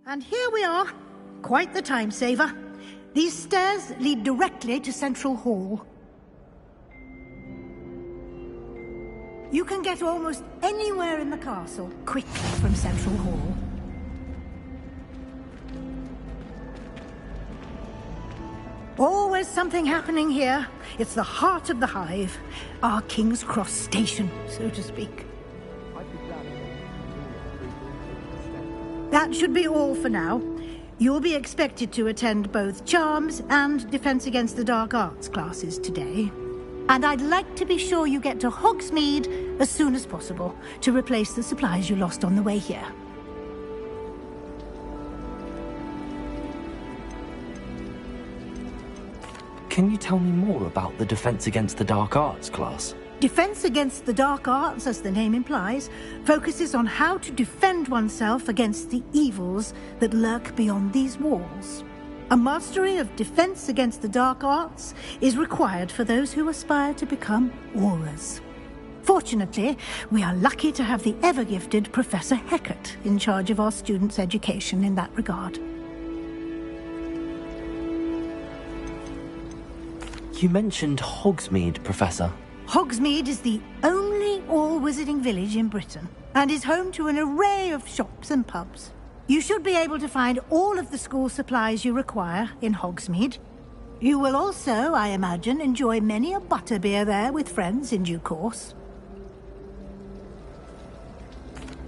And here we are. Quite the time saver. These stairs lead directly to Central Hall. You can get almost anywhere in the castle quickly from Central Hall. Always something happening here. It's the heart of the Hive. Our King's Cross station, so to speak. That should be all for now. You'll be expected to attend both Charms and Defense Against the Dark Arts classes today. And I'd like to be sure you get to Hogsmeade as soon as possible to replace the supplies you lost on the way here. Can you tell me more about the Defense Against the Dark Arts class? Defense Against the Dark Arts, as the name implies, focuses on how to defend oneself against the evils that lurk beyond these walls. A mastery of Defense Against the Dark Arts is required for those who aspire to become Aurors. Fortunately, we are lucky to have the ever-gifted Professor Hecat in charge of our students' education in that regard. You mentioned Hogsmeade, Professor. Hogsmeade is the only all-wizarding village in Britain and is home to an array of shops and pubs. You should be able to find all of the school supplies you require in Hogsmeade. You will also, I imagine, enjoy many a butterbeer there with friends in due course.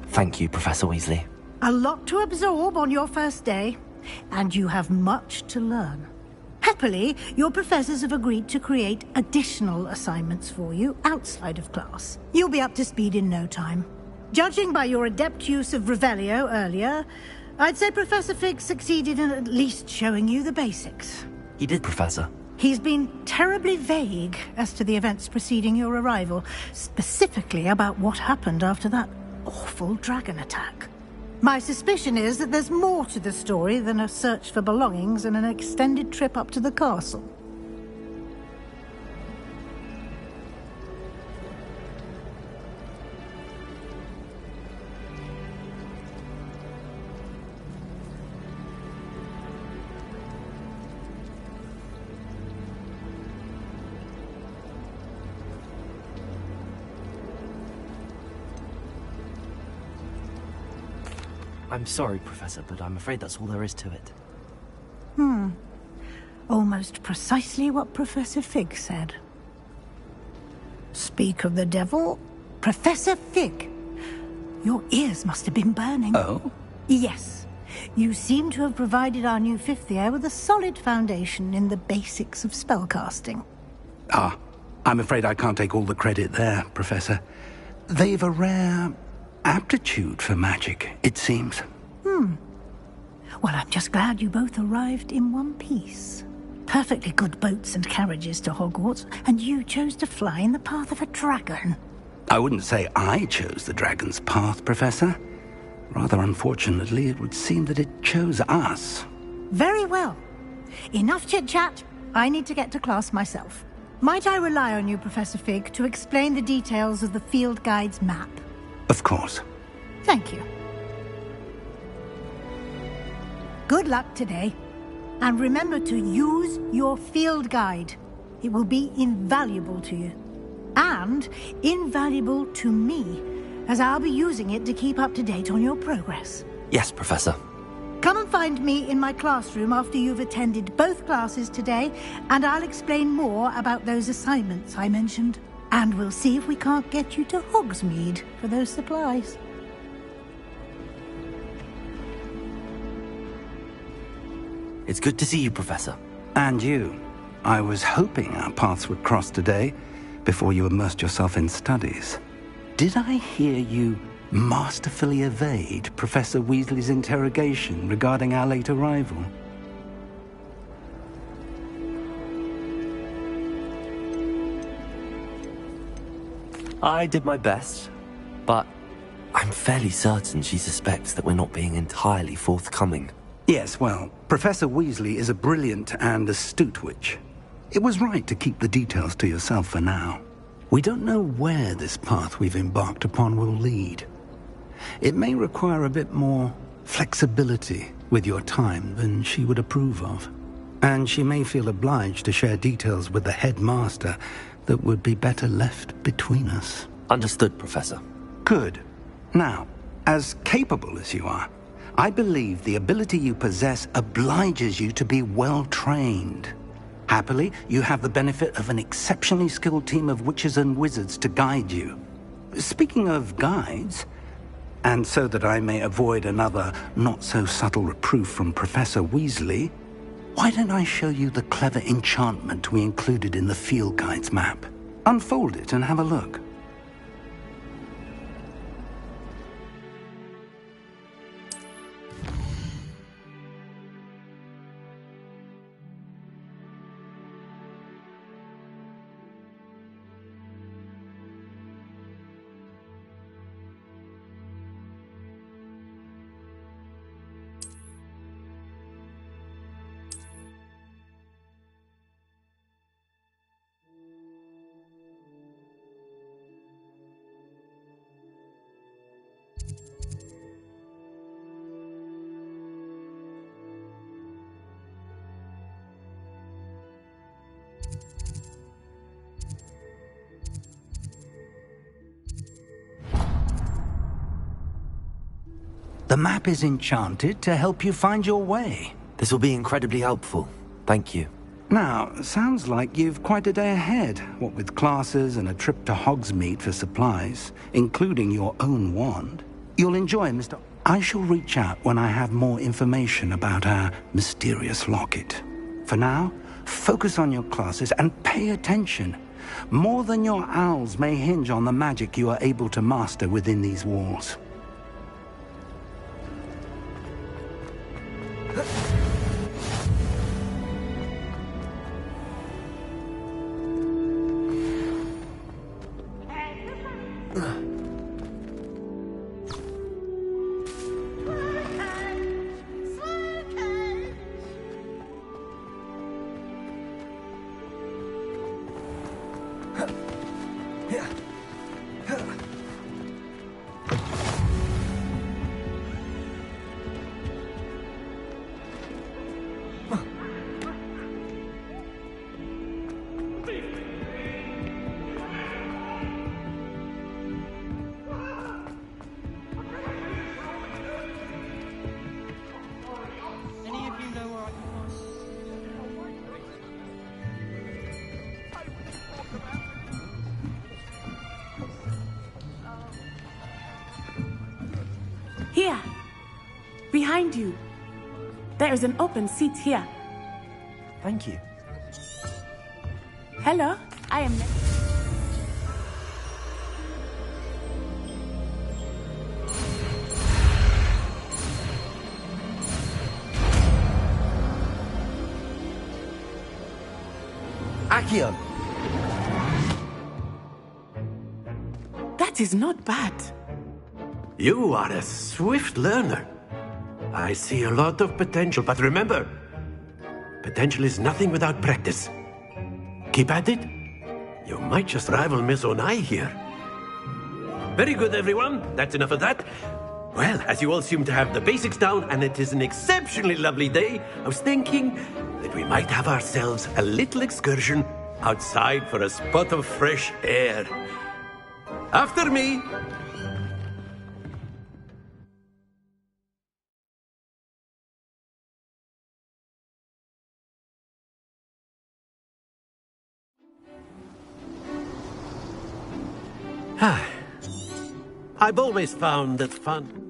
Thank you, Professor Weasley. A lot to absorb on your first day, and you have much to learn. Happily, your professors have agreed to create additional assignments for you outside of class. You'll be up to speed in no time. Judging by your adept use of Revelio earlier, I'd say Professor Fig succeeded in at least showing you the basics. He did, Professor. He's been terribly vague as to the events preceding your arrival, specifically about what happened after that awful dragon attack. My suspicion is that there's more to the story than a search for belongings and an extended trip up to the castle. I'm sorry, Professor, but I'm afraid that's all there is to it. Almost precisely what Professor Fig said. Speak of the devil, Professor Fig. Your ears must have been burning. Oh? Yes. You seem to have provided our new fifth year with a solid foundation in the basics of spellcasting. Ah, I'm afraid I can't take all the credit there, Professor. They've a rare aptitude for magic, it seems. Well, I'm just glad you both arrived in one piece. Perfectly good boats and carriages to Hogwarts, and you chose to fly in the path of a dragon. I wouldn't say I chose the dragon's path, Professor. Rather unfortunately, it would seem that it chose us. Very well. Enough chit-chat. I need to get to class myself. Might I rely on you, Professor Fig, to explain the details of the field guide's map? Of course. Thank you. Good luck today. And remember to use your field guide. It will be invaluable to you. And invaluable to me, as I'll be using it to keep up to date on your progress. Yes, Professor. Come and find me in my classroom after you've attended both classes today, and I'll explain more about those assignments I mentioned. And we'll see if we can't get you to Hogsmeade for those supplies. It's good to see you, Professor. And you. I was hoping our paths would cross today, before you immersed yourself in studies. Did I hear you masterfully evade Professor Weasley's interrogation regarding our late arrival? I did my best, but I'm fairly certain she suspects that we're not being entirely forthcoming. Yes, well, Professor Weasley is a brilliant and astute witch. It was right to keep the details to yourself for now. We don't know where this path we've embarked upon will lead. It may require a bit more flexibility with your time than she would approve of. And she may feel obliged to share details with the headmaster that would be better left between us. Understood, Professor. Good. Now, as capable as you are, I believe the ability you possess obliges you to be well trained. Happily, you have the benefit of an exceptionally skilled team of witches and wizards to guide you. Speaking of guides, and so that I may avoid another not-so-subtle reproof from Professor Weasley, why don't I show you the clever enchantment we included in the field guide's map? Unfold it and have a look. The map is enchanted to help you find your way. This will be incredibly helpful. Thank you. Now, sounds like you've quite a day ahead, what with classes and a trip to Hogsmeade for supplies, including your own wand. You'll enjoy, Mr. I shall reach out when I have more information about our mysterious locket. For now, focus on your classes and pay attention. More than your owls may hinge on the magic you are able to master within these walls. Here, behind you. There is an open seat here. Thank you. Hello, I am... Accio! That is not bad. You are a swift learner. I see a lot of potential, but remember, potential is nothing without practice. Keep at it. You might just rival Miss Onai here. Very good, everyone. That's enough of that. Well, as you all seem to have the basics down, and it is an exceptionally lovely day, I was thinking that we might have ourselves a little excursion outside for a spot of fresh air. After me. I've always found that fun...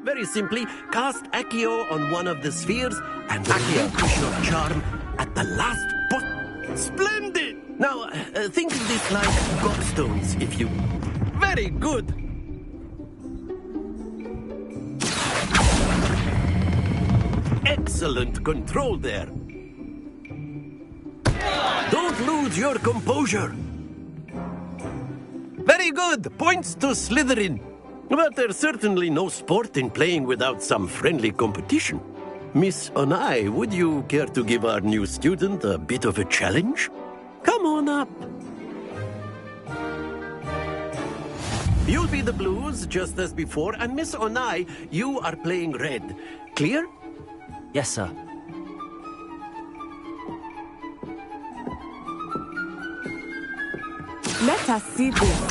Very simply, cast Accio on one of the spheres and relinquish your charm at the last pot. Splendid! Now, think of this like gobstones, if you... Very good! Excellent control there. Don't lose your composure. Very good. Points to Slytherin. But there's certainly no sport in playing without some friendly competition. Miss Onai, would you care to give our new student a bit of a challenge? Come on up. You'll be the blues, just as before, and Miss Onai, you are playing red. Clear? Yes, sir. Let us see this.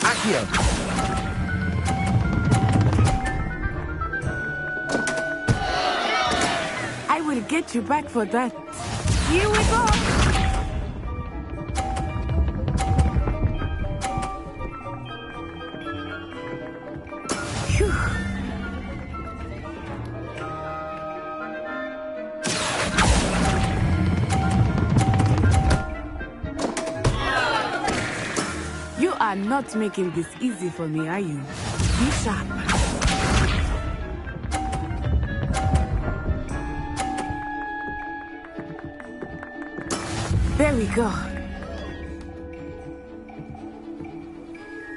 Accio! I will get you back for that. Here we go! Phew. You are not making this easy for me, are you? Be sharp. There we go.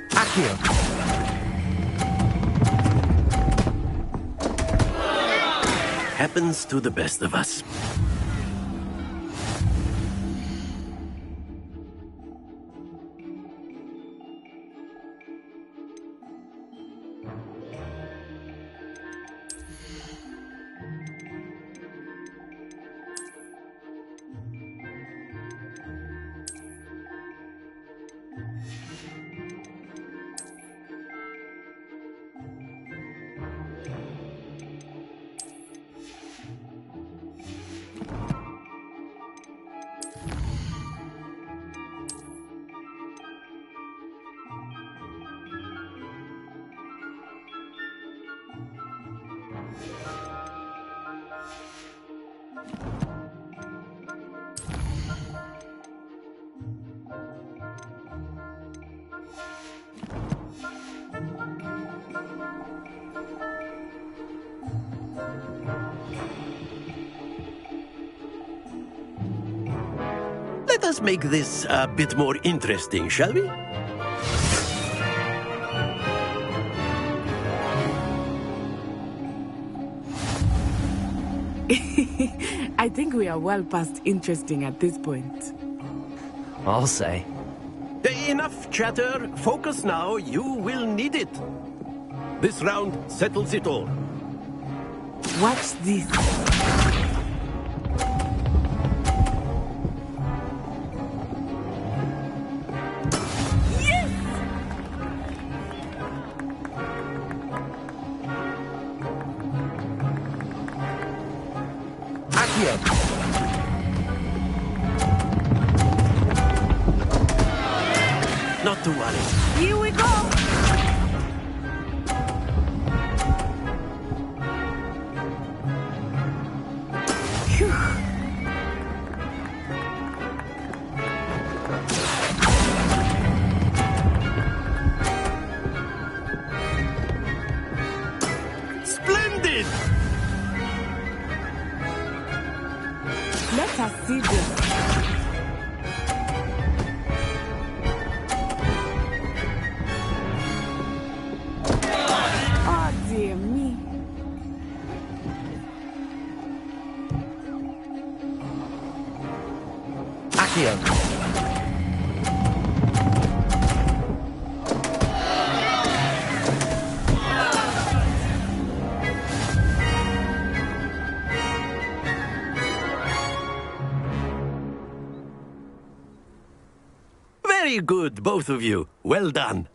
Accio! Happens to the best of us. Let us make this a bit more interesting, shall we? I think we are well past interesting at this point. I'll say. Enough chatter. Focus now. You will need it. This round settles it all. Watch this. Accio! Not to worry. Here we go! Phew. Splendid! Let us see this. Oh, dear me. Accio! Very good, both of you. Well done.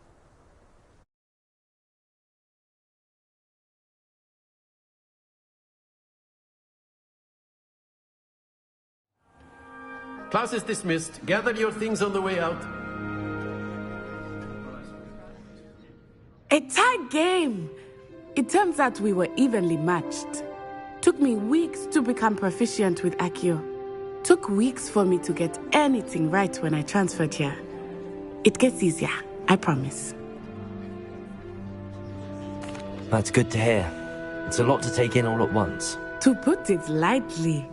Class is dismissed. Gather your things on the way out. A tight game. It turns out we were evenly matched. Took me weeks to become proficient with Accio. Took weeks for me to get anything right when I transferred here. It gets easier, I promise. That's good to hear. It's a lot to take in all at once. To put it lightly,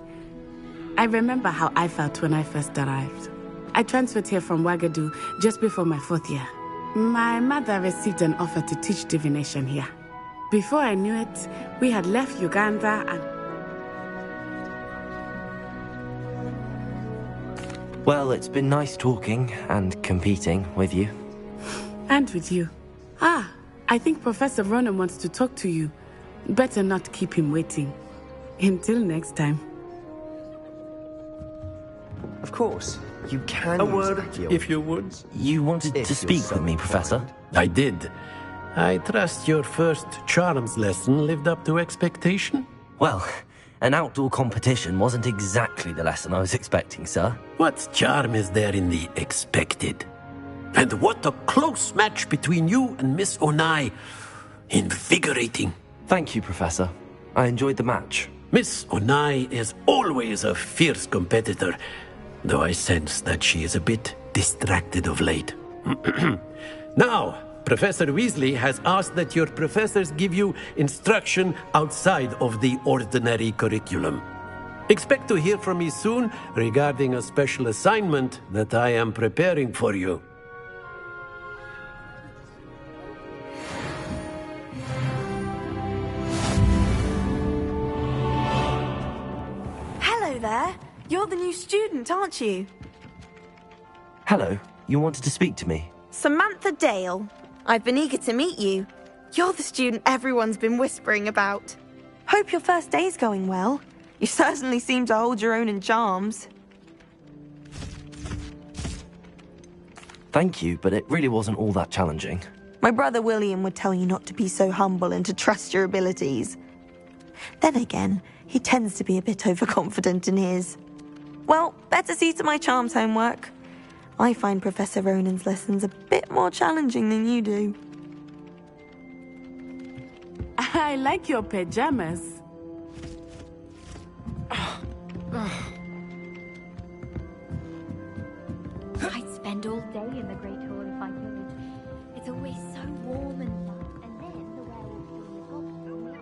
I remember how I felt when I first arrived. I transferred here from Wagadu just before my 4th year. My mother received an offer to teach divination here. Before I knew it, we had left Uganda and... Well, it's been nice talking and competing with you. And with you. I think Professor Ronan wants to talk to you. Better not keep him waiting. Until next time. Of course, you can A use word, Accio. if you would. You wanted If to you're speak so with me, inclined. Professor? I did. I trust your first charms lesson lived up to expectation? Well, an outdoor competition wasn't exactly the lesson I was expecting, sir. What charm is there in the expected? And what a close match between you and Miss Onai. Invigorating. Thank you, Professor. I enjoyed the match. Miss Onai is always a fierce competitor, though I sense that she is a bit distracted of late. Now, Professor Weasley has asked that your professors give you instruction outside of the ordinary curriculum. Expect to hear from me soon regarding a special assignment that I am preparing for you. Hello there. You're the new student, aren't you? Hello, you wanted to speak to me? Samantha Dale. I've been eager to meet you. You're the student everyone's been whispering about. Hope your first day's going well. You certainly seem to hold your own in charms. Thank you, but it really wasn't all that challenging. My brother William would tell you not to be so humble and to trust your abilities. Then again, he tends to be a bit overconfident in his. Well, better see to my charms homework. I find Professor Ronan's lessons a bit more challenging than you do. I like your pajamas. I'd spend all day in the Great Hall if I could. It's always so warm and fun. And then the werewolves doing the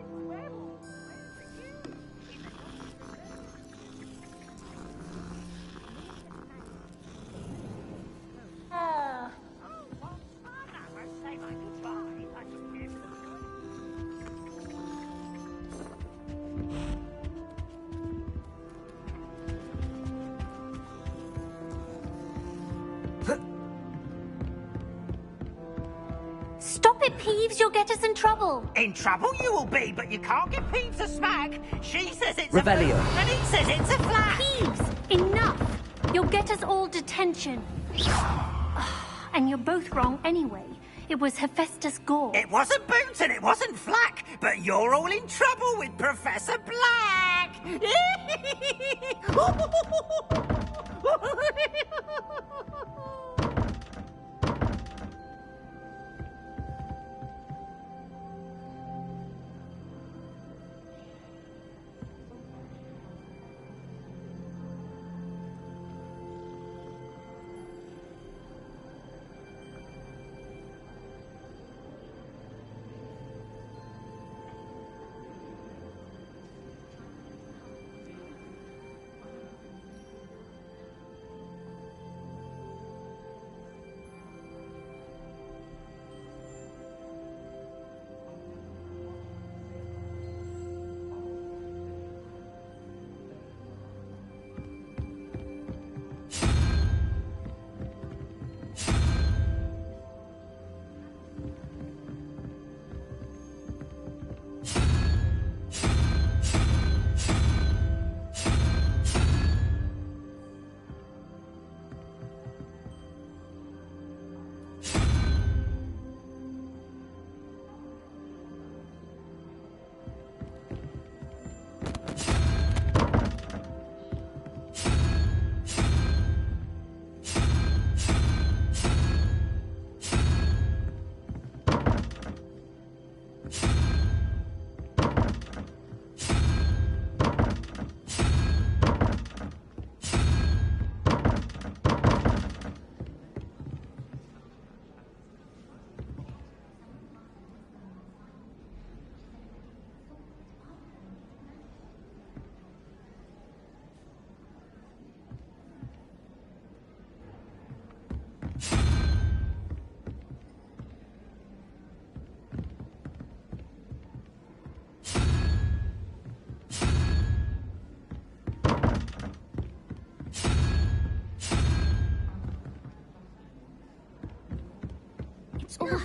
Stop it, Peeves! You'll get us in trouble! In trouble you will be, but you can't give Peeves a smack. She says it's Revelio. a boot, and he says it's a flat. Peeves! Enough! You'll get us all detention. And you're both wrong anyway. It was Hephaestus Gore. It wasn't Boots and it wasn't Flack, but you're all in trouble with Professor Black.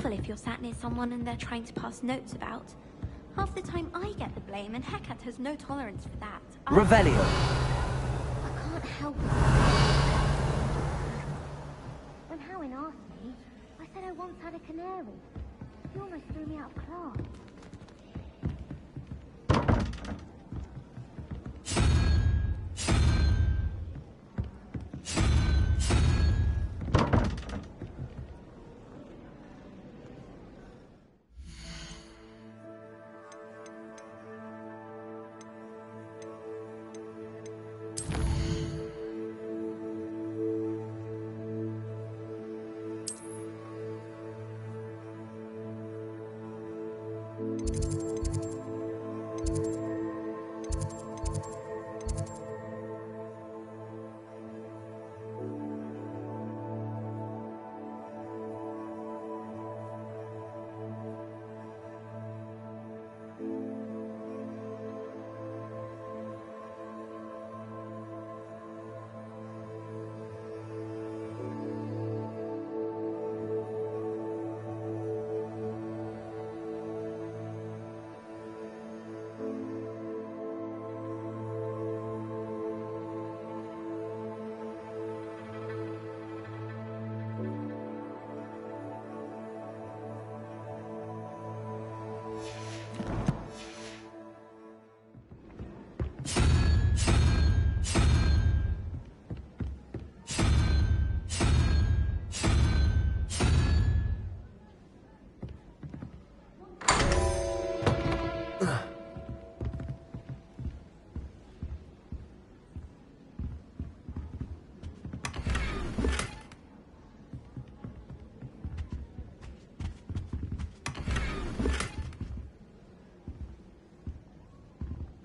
useful if you're sat near someone and they're trying to pass notes about. Half the time I get the blame, and Hecate has no tolerance for that. Revelio. I can't help it. When Howin asked me, I said I once had a canary. He almost threw me out of class.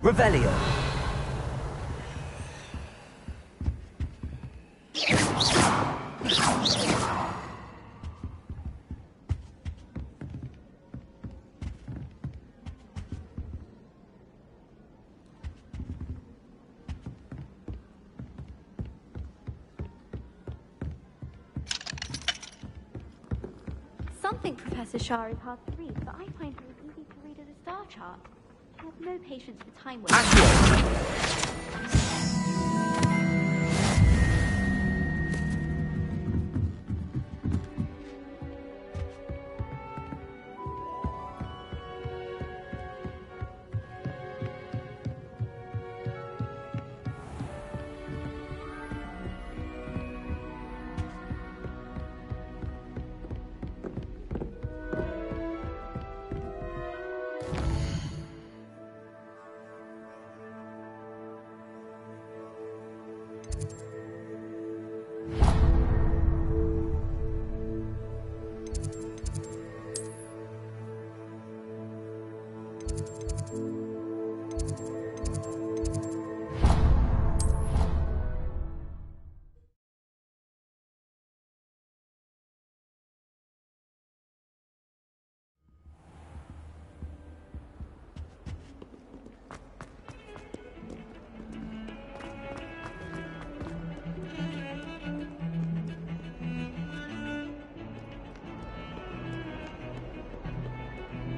Revelio. Some think Professor Shah is hard to read, but I find her as easy to read as a star chart. I have no patience for time wasting.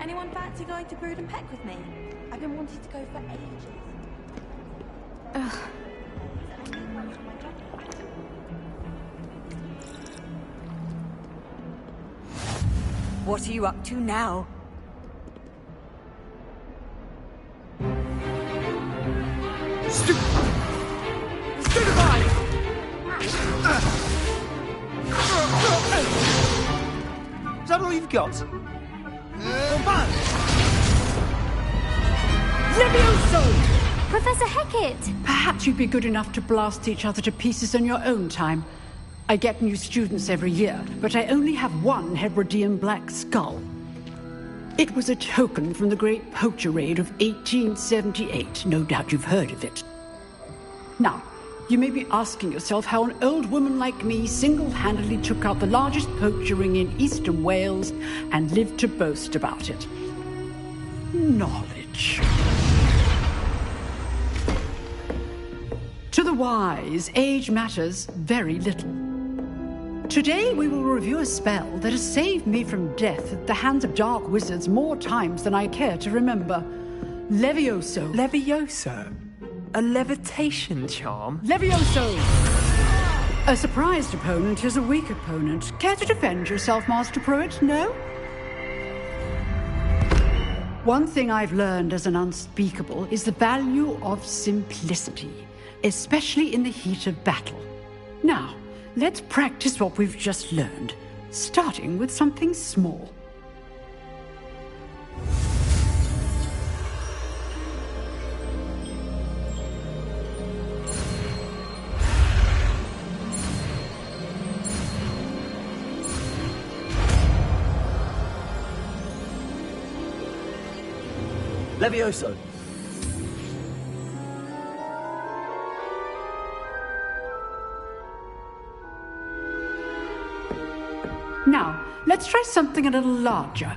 Anyone fancy going to Brood and Peck with me? I've been wanting to go for ages. Ugh. What are you up to now? Stupefy! Is that all you've got? Professor Hecate! Perhaps you'd be good enough to blast each other to pieces on your own time. I get new students every year, but I only have one Hebridean black skull. It was a token from the Great Poacher Raid of 1878. No doubt you've heard of it. Now, you may be asking yourself how an old woman like me single-handedly took out the largest poacher ring in eastern Wales and lived to boast about it. Knowledge. To the wise, age matters very little. Today we will review a spell that has saved me from death at the hands of dark wizards more times than I care to remember. Levioso. Levioso? A levitation charm? Levioso! A surprised opponent is a weak opponent. Care to defend yourself, Master Pruitt? No? One thing I've learned as an unspeakable is the value of simplicity, especially in the heat of battle. Now, let's practice what we've just learned, starting with something small. Levioso! Now, let's try something a little larger.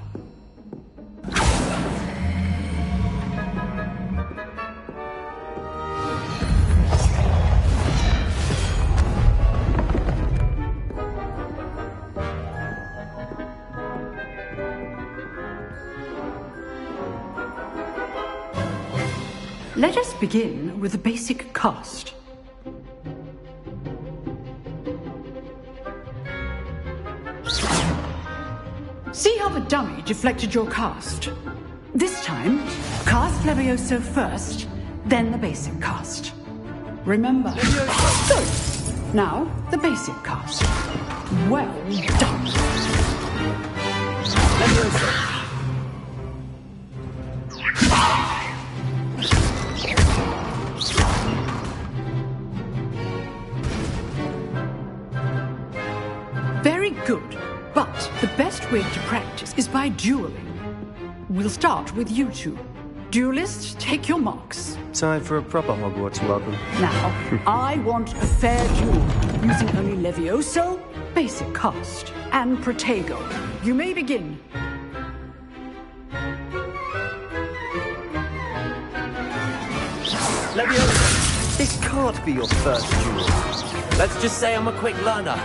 Let us begin with a basic cast. See how the dummy deflected your cast? This time, cast Levioso first, then the basic cast. Remember. Good. Now, the basic cast. Well done. Levioso! Very good. But the best way to practice is by dueling. We'll start with you two. Duelists, take your marks. Time for a proper Hogwarts welcome. Now, I want a fair duel, using only Levioso, basic cast, and Protego. You may begin. Levioso! This can't be your first duel. Let's just say I'm a quick learner.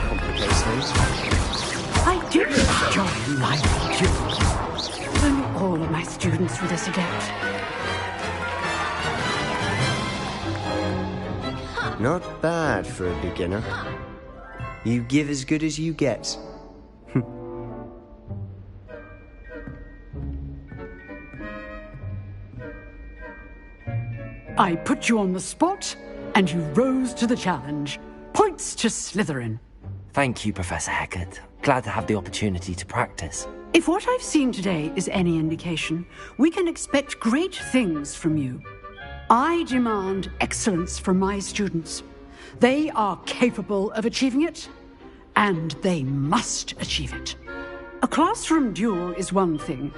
Complicates things. I do enjoy lively duels. If only all of my students were this adept. Not bad for a beginner. You give as good as you get. I put you on the spot, and you rose to the challenge. Points to Slytherin. Thank you, Professor Hecat. Glad to have the opportunity to practice. If what I've seen today is any indication, we can expect great things from you. I demand excellence from my students. They are capable of achieving it, and they must achieve it. A classroom duel is one thing,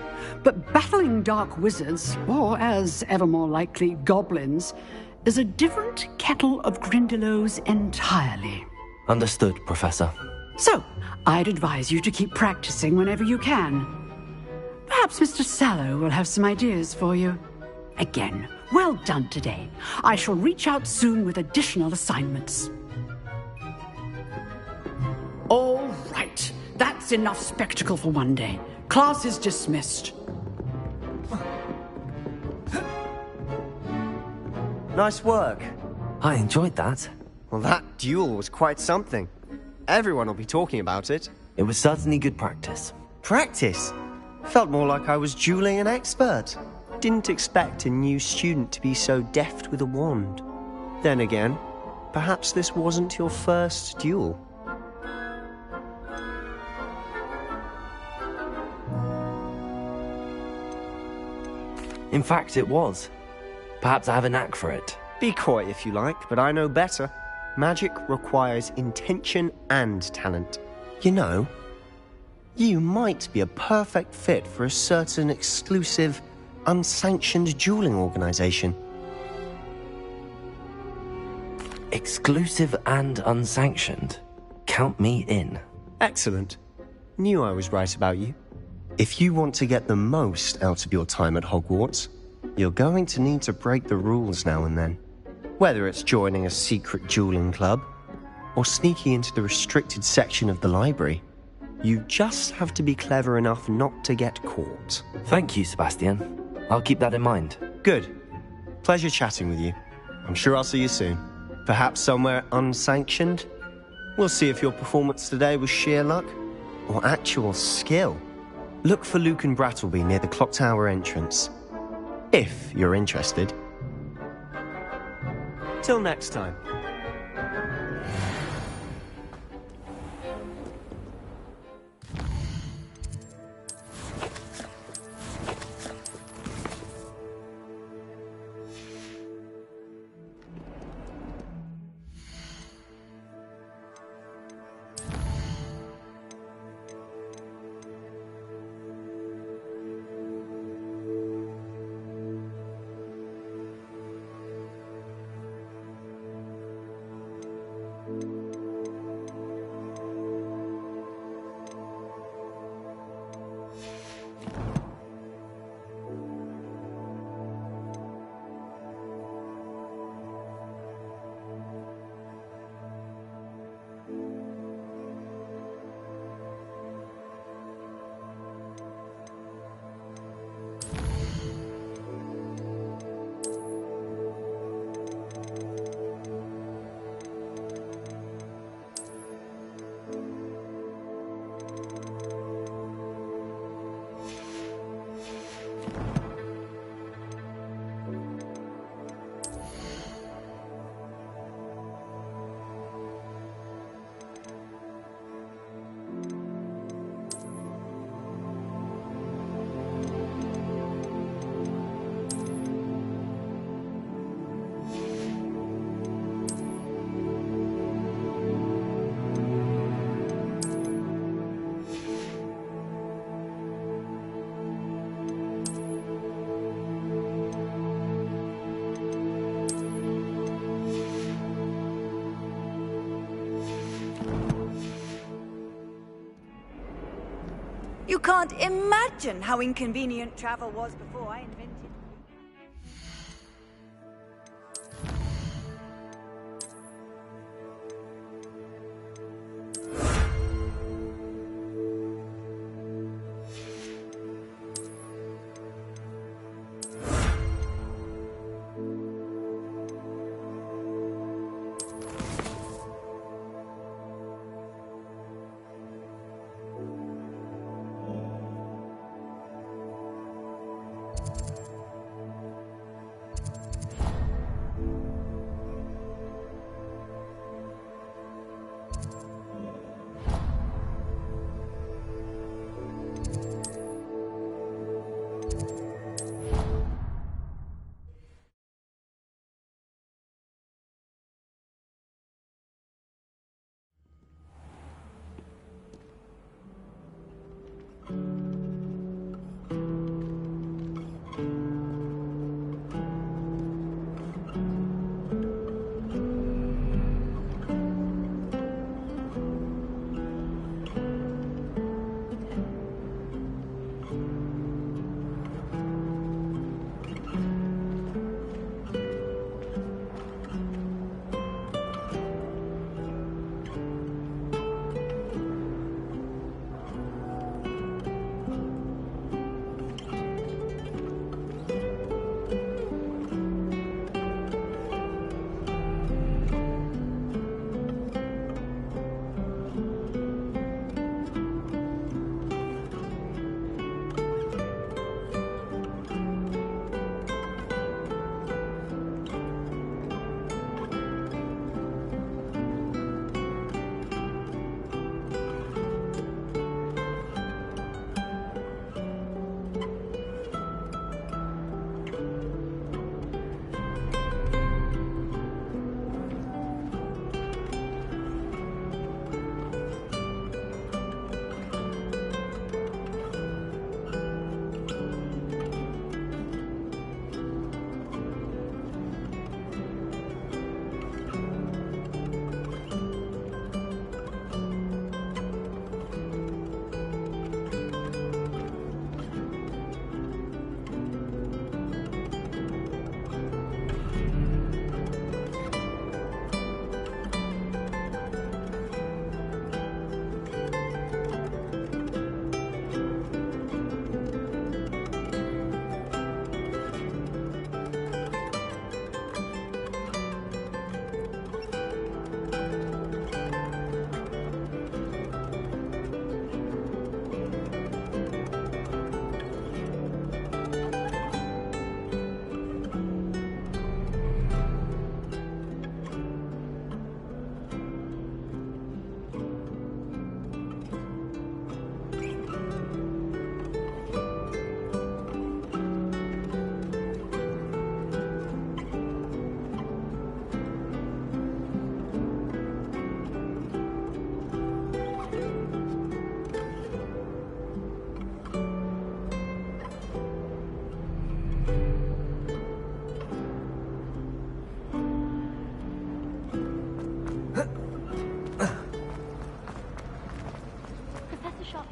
but battling dark wizards, or as ever more likely, goblins, is a different kettle of Grindylows entirely. Understood, Professor. So, I'd advise you to keep practicing whenever you can. Perhaps Mr. Sallow will have some ideas for you. Again, well done today. I shall reach out soon with additional assignments. All right. That's enough spectacle for one day. Class is dismissed. Nice work. I enjoyed that. Well, that duel was quite something. Everyone will be talking about it. It was certainly good practice. Practice? Felt more like I was dueling an expert. Didn't expect a new student to be so deft with a wand. Then again, perhaps this wasn't your first duel. In fact, it was. Perhaps I have a knack for it. Be coy if you like, but I know better. Magic requires intention and talent. You know, you might be a perfect fit for a certain exclusive, unsanctioned dueling organization. Exclusive and unsanctioned? Count me in. Excellent. Knew I was right about you. If you want to get the most out of your time at Hogwarts, You're going to need to break the rules now and then. Whether it's joining a secret dueling club, or sneaking into the restricted section of the library. You just have to be clever enough not to get caught. Thank you, Sebastian. I'll keep that in mind. Good. Pleasure chatting with you. I'm sure I'll see you soon. Perhaps somewhere unsanctioned? We'll see if your performance today was sheer luck or actual skill. Look for Luke and Brattleby near the clock tower entrance. If you're interested. Till next time. You can't imagine how inconvenient travel was before I invented it.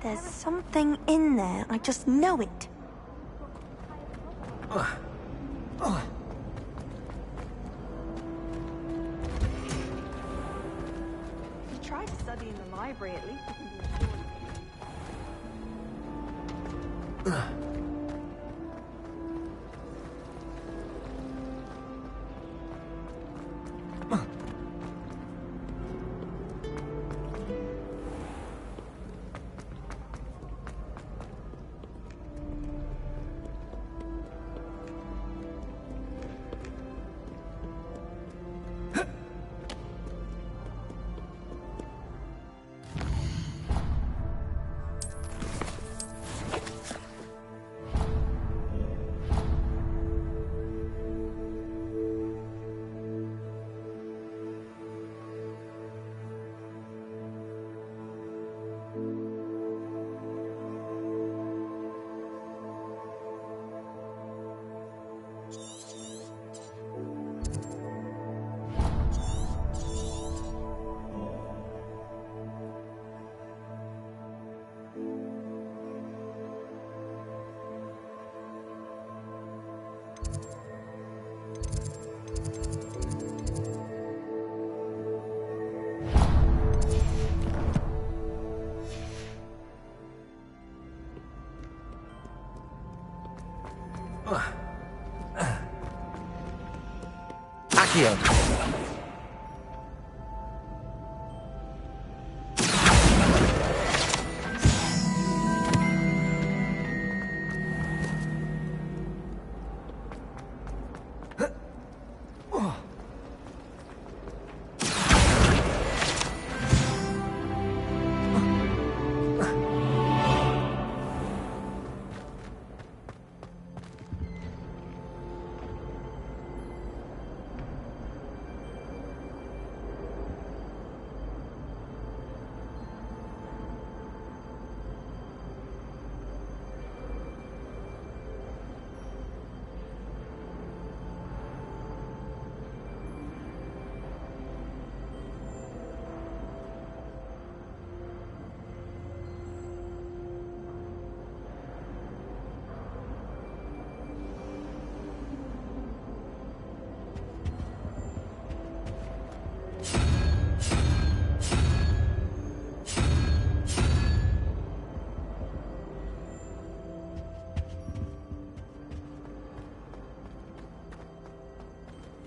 There's something in there. I just know it. You try to study in the library, at least you can be assured. Accio.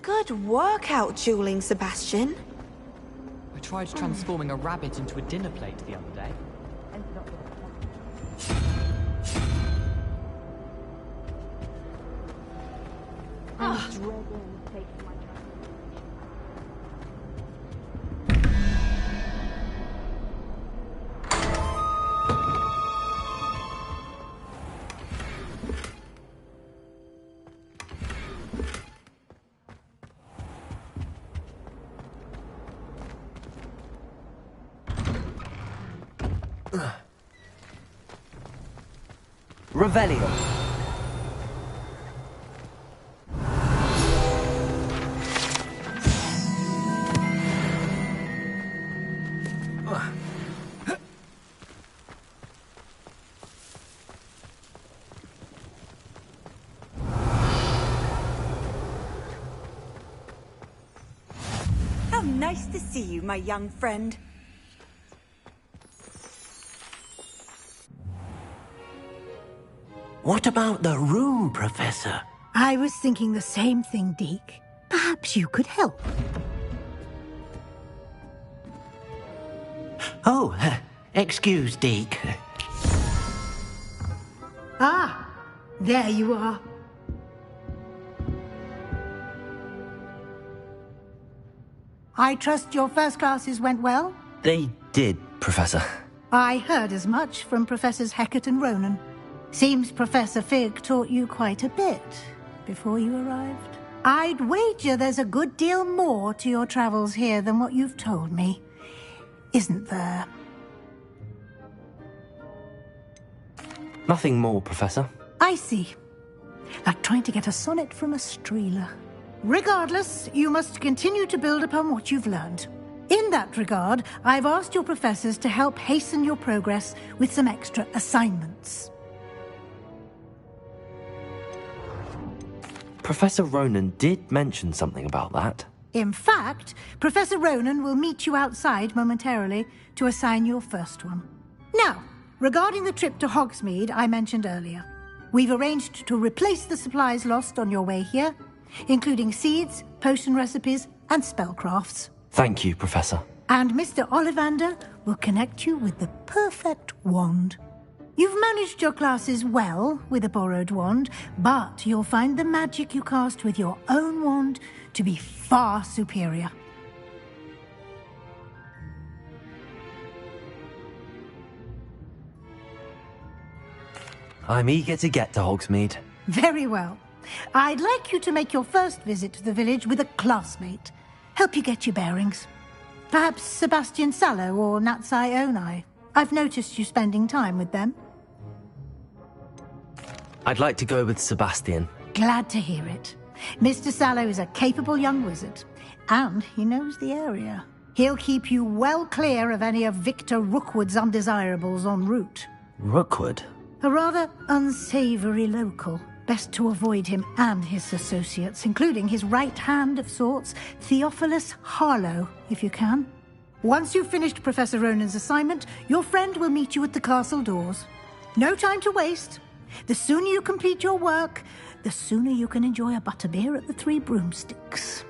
Good work out dueling, Sebastian. I tried transforming a rabbit into a dinner plate the other day. I'm dreading taking my Revelio. How nice to see you, my young friend. What about the room, Professor? I was thinking the same thing, Deke. Perhaps you could help. Oh, excuse, Deke. Ah, there you are. I trust your first classes went well? They did, Professor. I heard as much from Professors Hecat and Ronan. Seems Professor Fig taught you quite a bit before you arrived. I'd wager there's a good deal more to your travels here than what you've told me. Isn't there? Nothing more, Professor. I see. Like trying to get a sonnet from a streeler. Regardless, you must continue to build upon what you've learned. In that regard, I've asked your professors to help hasten your progress with some extra assignments. Professor Ronan did mention something about that. In fact, Professor Ronan will meet you outside momentarily to assign your first one. Now, regarding the trip to Hogsmeade I mentioned earlier, we've arranged to replace the supplies lost on your way here, including seeds, potion recipes, and spellcrafts. Thank you, Professor. And Mr. Ollivander will connect you with the perfect wand. You've managed your classes well with a borrowed wand, but you'll find the magic you cast with your own wand to be far superior. I'm eager to get to Hogsmeade. Very well. I'd like you to make your first visit to the village with a classmate. Help you get your bearings. Perhaps Sebastian Sallow or Natsai Onai. I've noticed you spending time with them. I'd like to go with Sebastian. Glad to hear it. Mr. Sallow is a capable young wizard, and he knows the area. He'll keep you well clear of any of Victor Rookwood's undesirables en route. Rookwood? A rather unsavory local. Best to avoid him and his associates, including his right hand of sorts, Theophilus Harlow, if you can. Once you've finished Professor Ronan's assignment, your friend will meet you at the castle doors. No time to waste. The sooner you complete your work, the sooner you can enjoy a butterbeer at the Three Broomsticks.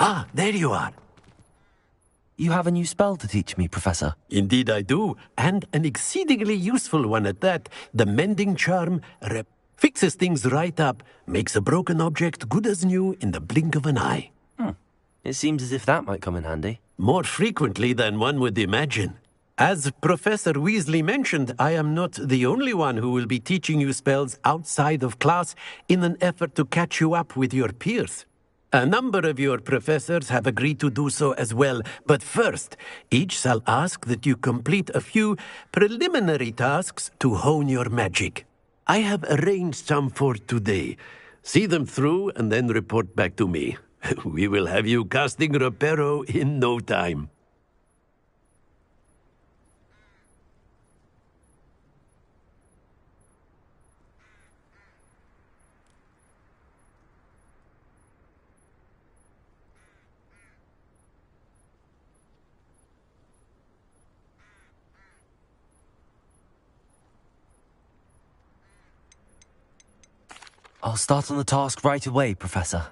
Ah, there you are. You have a new spell to teach me, Professor. Indeed I do, and an exceedingly useful one at that. The mending charm fixes things right up, makes a broken object good as new in the blink of an eye. It seems as if that might come in handy. More frequently than one would imagine. As Professor Weasley mentioned, I am not the only one who will be teaching you spells outside of class in an effort to catch you up with your peers. A number of your professors have agreed to do so as well, but first, each shall ask that you complete a few preliminary tasks to hone your magic. I have arranged some for today. See them through and then report back to me. We will have you casting Reparo in no time. I'll start on the task right away, Professor.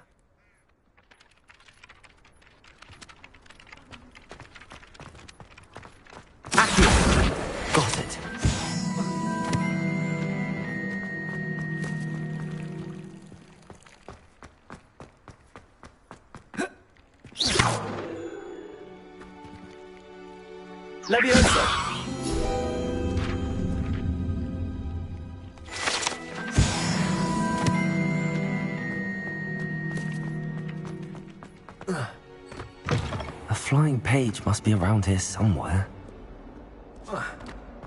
Got it. Leviosa! A flying page must be around here somewhere.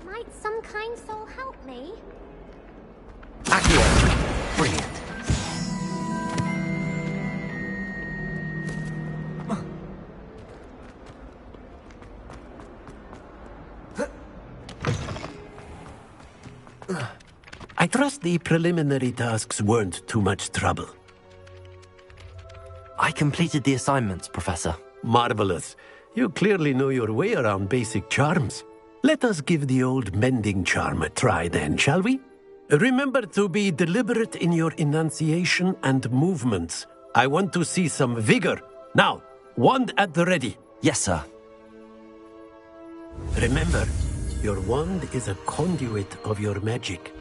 Might some kind soul help me? Accio! Brilliant. I trust the preliminary tasks weren't too much trouble. I completed the assignments, Professor. Marvelous. You clearly know your way around basic charms. Let us give the old mending charm a try then, shall we? Remember to be deliberate in your enunciation and movements. I want to see some vigor. Now, wand at the ready. Yes, sir. Remember, your wand is a conduit of your magic.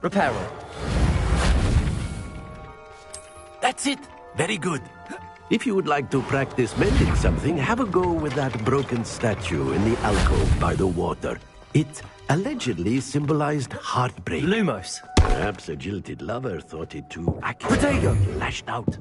Repairer. That's it. Very good. If you would like to practice mending something, have a go with that broken statue in the alcove by the water. It allegedly symbolized heartbreak. Lumos. Perhaps a jilted lover thought it too accurate. Protego. Lashed out.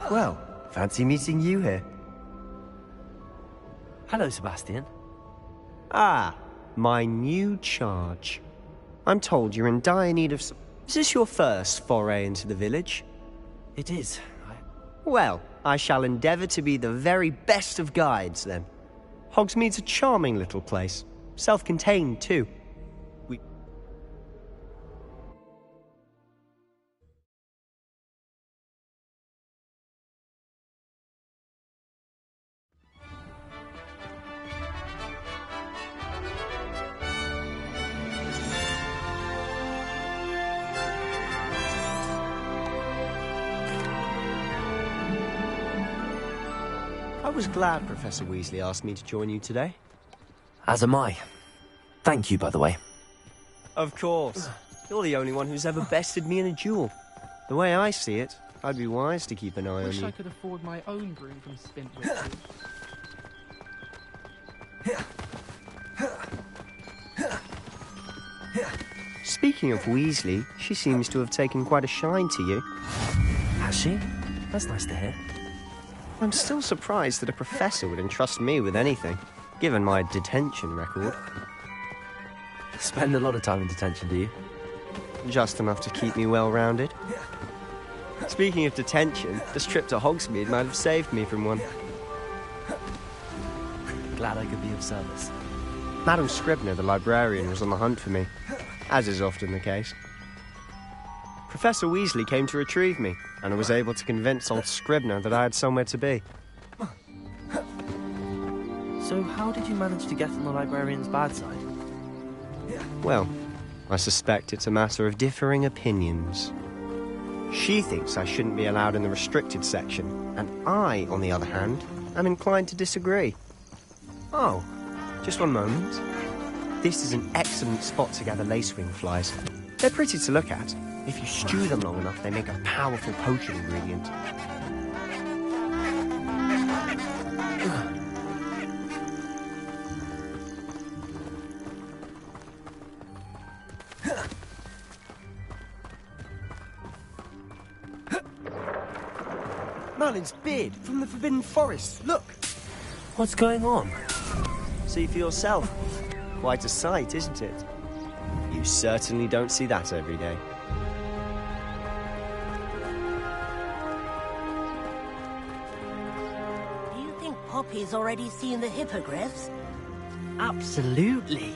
Well, fancy meeting you here. Hello, Sebastian. Ah, my new charge. I'm told you're in dire need of some... Is this your first foray into the village? It is. Well, I shall endeavour to be the very best of guides, then. Hogsmeade's a charming little place. Self-contained, too. I was glad Professor Weasley asked me to join you today. As am I. Thank you, by the way. Of course. You're the only one who's ever bested me in a duel. The way I see it, I'd be wise to keep an eye on you. I wish I could afford my own broom from Spintwitches. Speaking of Weasley, she seems to have taken quite a shine to you. Has she? That's nice to hear. I'm still surprised that a professor would entrust me with anything, given my detention record. Spend a lot of time in detention, do you? Just enough to keep me well-rounded. Speaking of detention, this trip to Hogsmeade might have saved me from one. Glad I could be of service. Madam Scribner, the librarian, was on the hunt for me, as is often the case. Professor Weasley came to retrieve me, and I was able to convince old Scribner that I had somewhere to be. So how did you manage to get on the librarian's bad side? Well, I suspect it's a matter of differing opinions. She thinks I shouldn't be allowed in the restricted section, and I, on the other hand, am inclined to disagree. Oh, just one moment. This is an excellent spot to gather lacewing flies. They're pretty to look at. If you stew them long enough, they make a powerful potion ingredient. Merlin's beard from the Forbidden Forest. Look! What's going on? See for yourself. Quite a sight, isn't it? You certainly don't see that every day. Do you think Poppy's already seen the hippogriffs? Absolutely.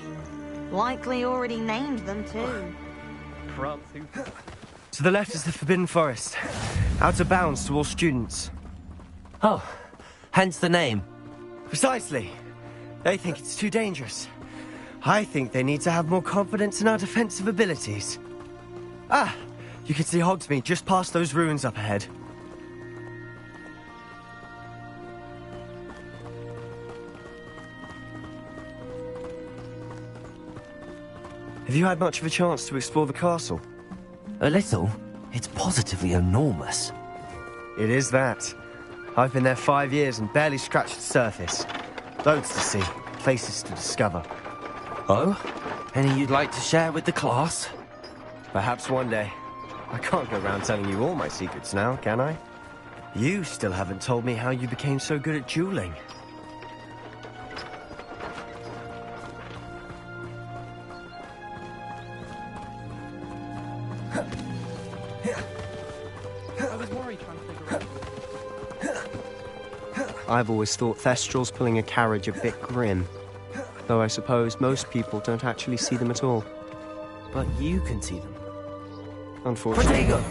Likely already named them too. To the left is the Forbidden Forest. Out of bounds to all students. Oh, hence the name. Precisely. They think it's too dangerous. I think they need to have more confidence in our defensive abilities. Ah, you can see Hogsmeade just past those ruins up ahead. Have you had much of a chance to explore the castle? A little. It's positively enormous. It is that. I've been there 5 years and barely scratched the surface. Loads to see, places to discover. Oh? Any you'd like to share with the class? Perhaps one day. I can't go around telling you all my secrets now, can I? You still haven't told me how you became so good at dueling. I've always thought Thestrals pulling a carriage a bit grim. Though I suppose most people don't actually see them at all. But you can see them. Unfortunately. Protego!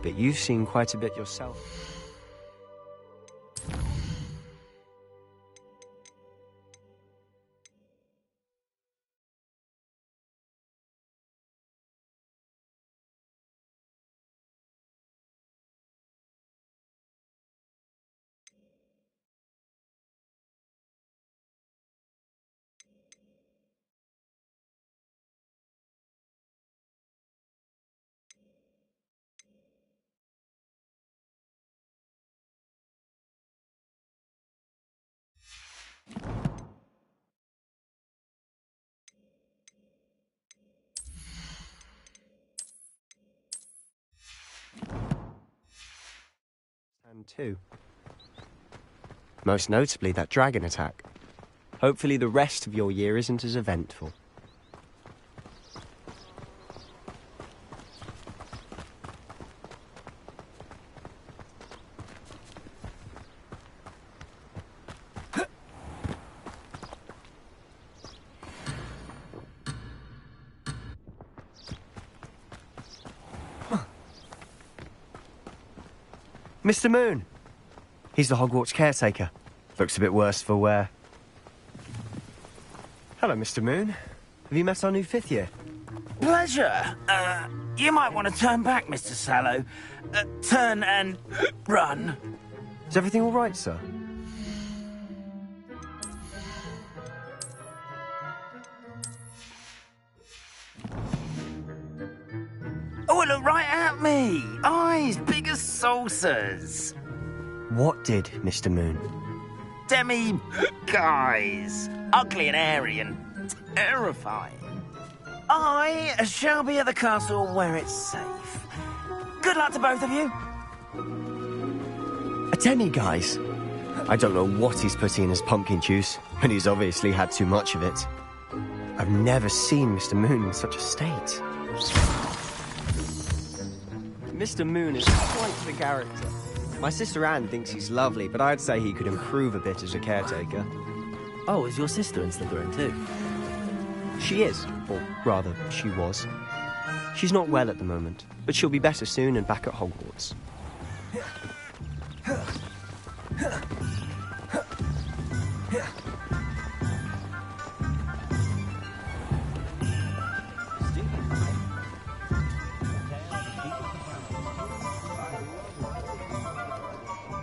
But you've seen quite a bit yourself. And two. Most notably, that dragon attack. Hopefully the rest of your year isn't as eventful. Mr. Moon. He's the Hogwarts caretaker. Looks a bit worse for wear. Hello, Mr. Moon. Have you met our new 5th year? Pleasure. You might want to turn back, Mr. Sallow. Turn and run. Is everything all right, sir? Oh, look right at me. Eyes big as saucers. What did, Mr. Moon? Demi... Guys, ugly and airy and terrifying. I shall be at the castle where it's safe. Good luck to both of you. A Demi, guys. I don't know what he's putting in his pumpkin juice, but he's obviously had too much of it. I've never seen Mr. Moon in such a state. Mr. Moon is quite the character. My sister Anne thinks he's lovely, but I'd say he could improve a bit as a caretaker. Oh, is your sister in Slytherin too? She is, or rather, she was. She's not well at the moment, but she'll be better soon and back at Hogwarts.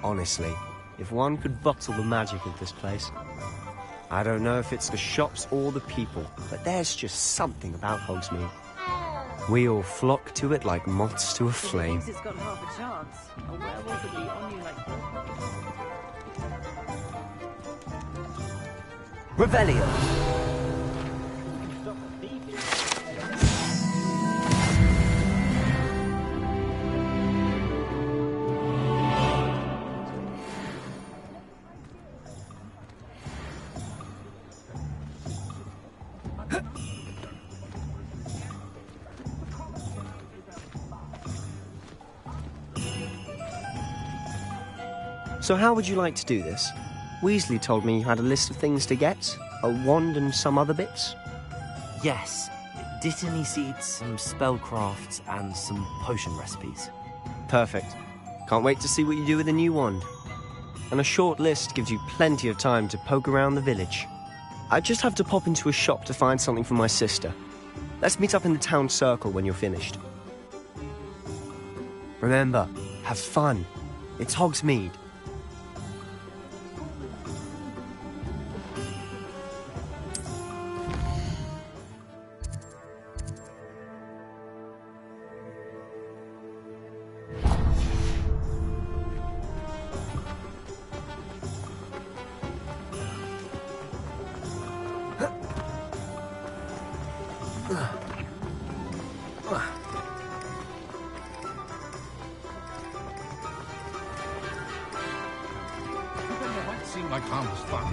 Honestly, if one could bottle the magic of this place. I don't know if it's the shops or the people, but there's just something about Hogsmeade. We all flock to it like moths to a flame. It's got half a chance. A werewolf would be on you like... Revelio! So how would you like to do this? Weasley told me you had a list of things to get, a wand and some other bits. Yes. Dittany seeds, some spellcrafts, and some potion recipes. Perfect. Can't wait to see what you do with the new wand. And a short list gives you plenty of time to poke around the village. I just have to pop into a shop to find something for my sister. Let's meet up in the town circle when you're finished. Remember, have fun. It's Hogsmeade. Seemed like harmless fun.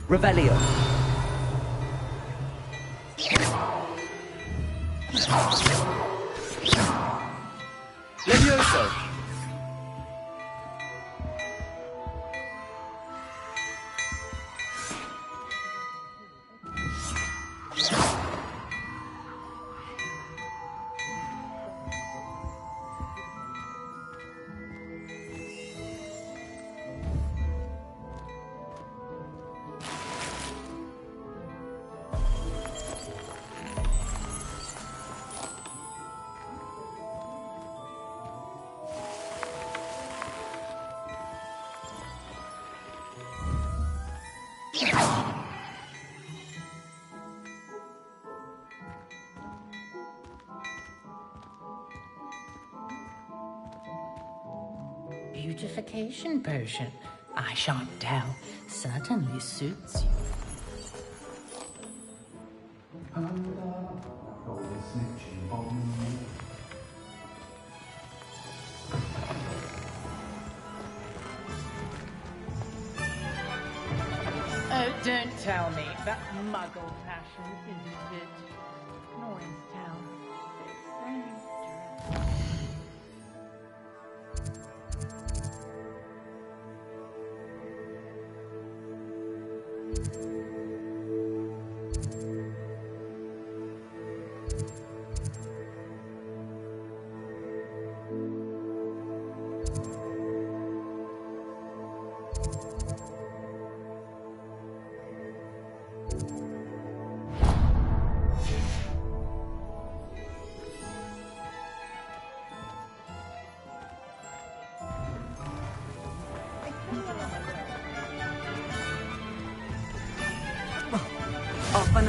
Revelio. Levioso. Beautification potion. I shan't tell. Certainly suits you. Oh, don't tell me. That muggle fashion isn't a bit. Norristown.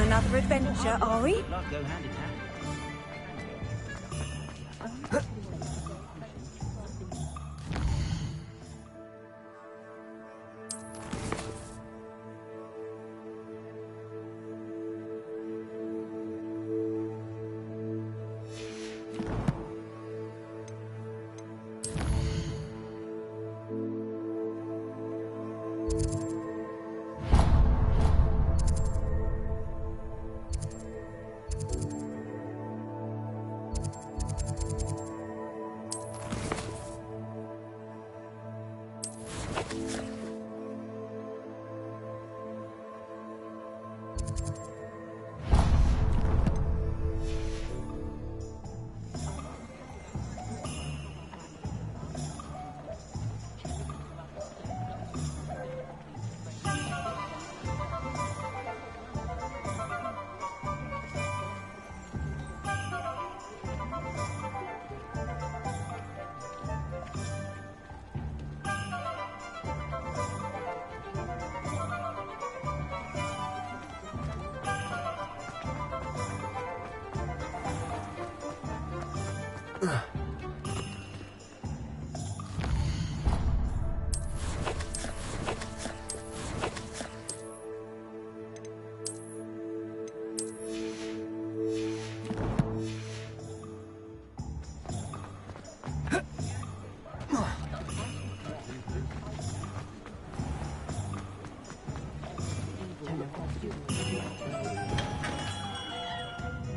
another adventure, are we? Go hand in hand.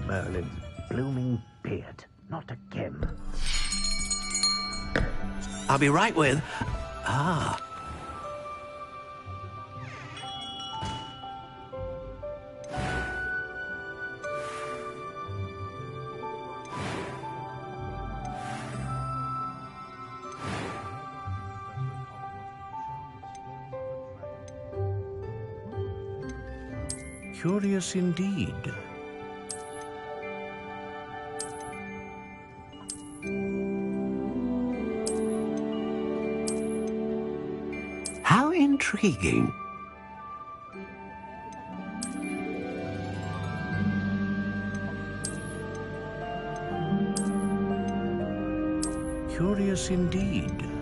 Merlin's blooming beard. Not again. I'll be right with... Ah. Curious indeed. How intriguing. Curious indeed.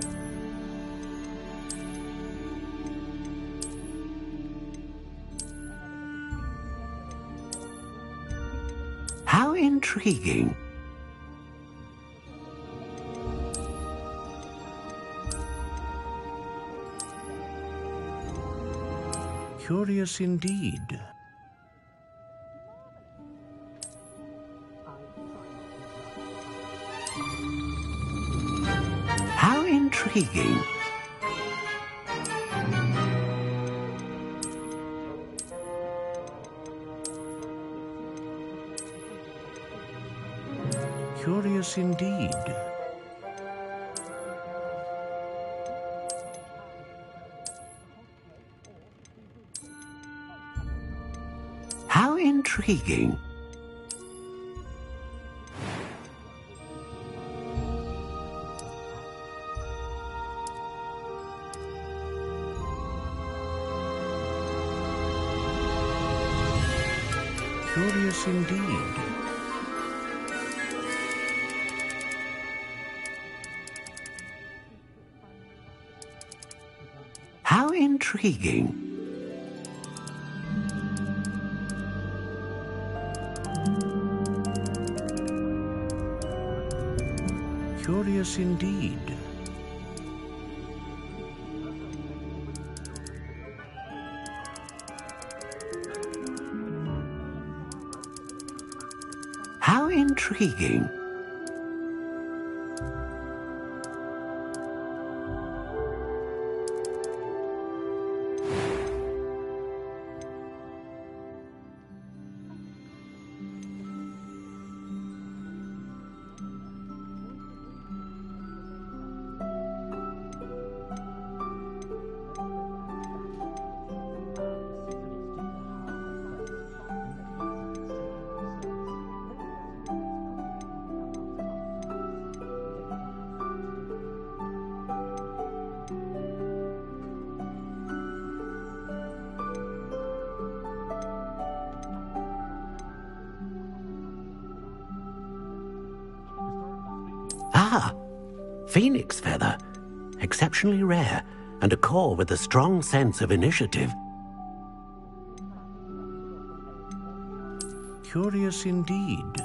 How intriguing. Curious indeed. How intriguing. Curious indeed. How intriguing. Curious indeed. How intriguing. Curious indeed. How intriguing. phoenix feather. Exceptionally rare, and a core with a strong sense of initiative. Curious indeed.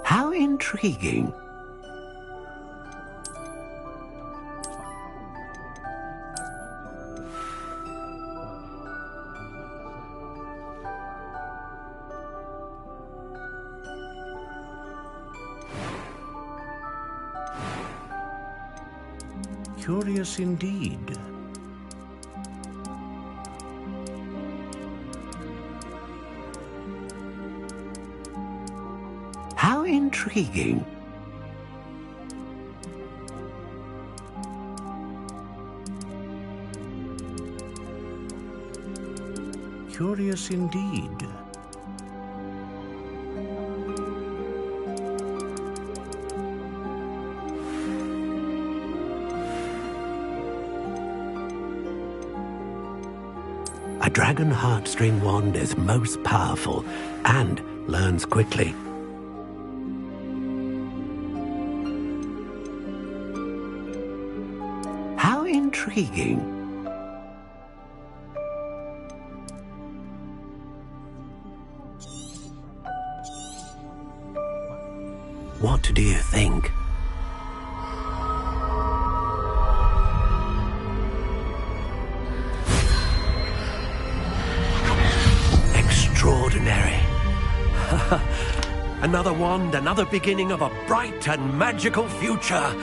How intriguing. Curious indeed. How intriguing. Curious indeed. A dragon heartstring wand is most powerful and learns quickly. How intriguing. What do you think? Extraordinary. Another wand, another beginning of a bright and magical future.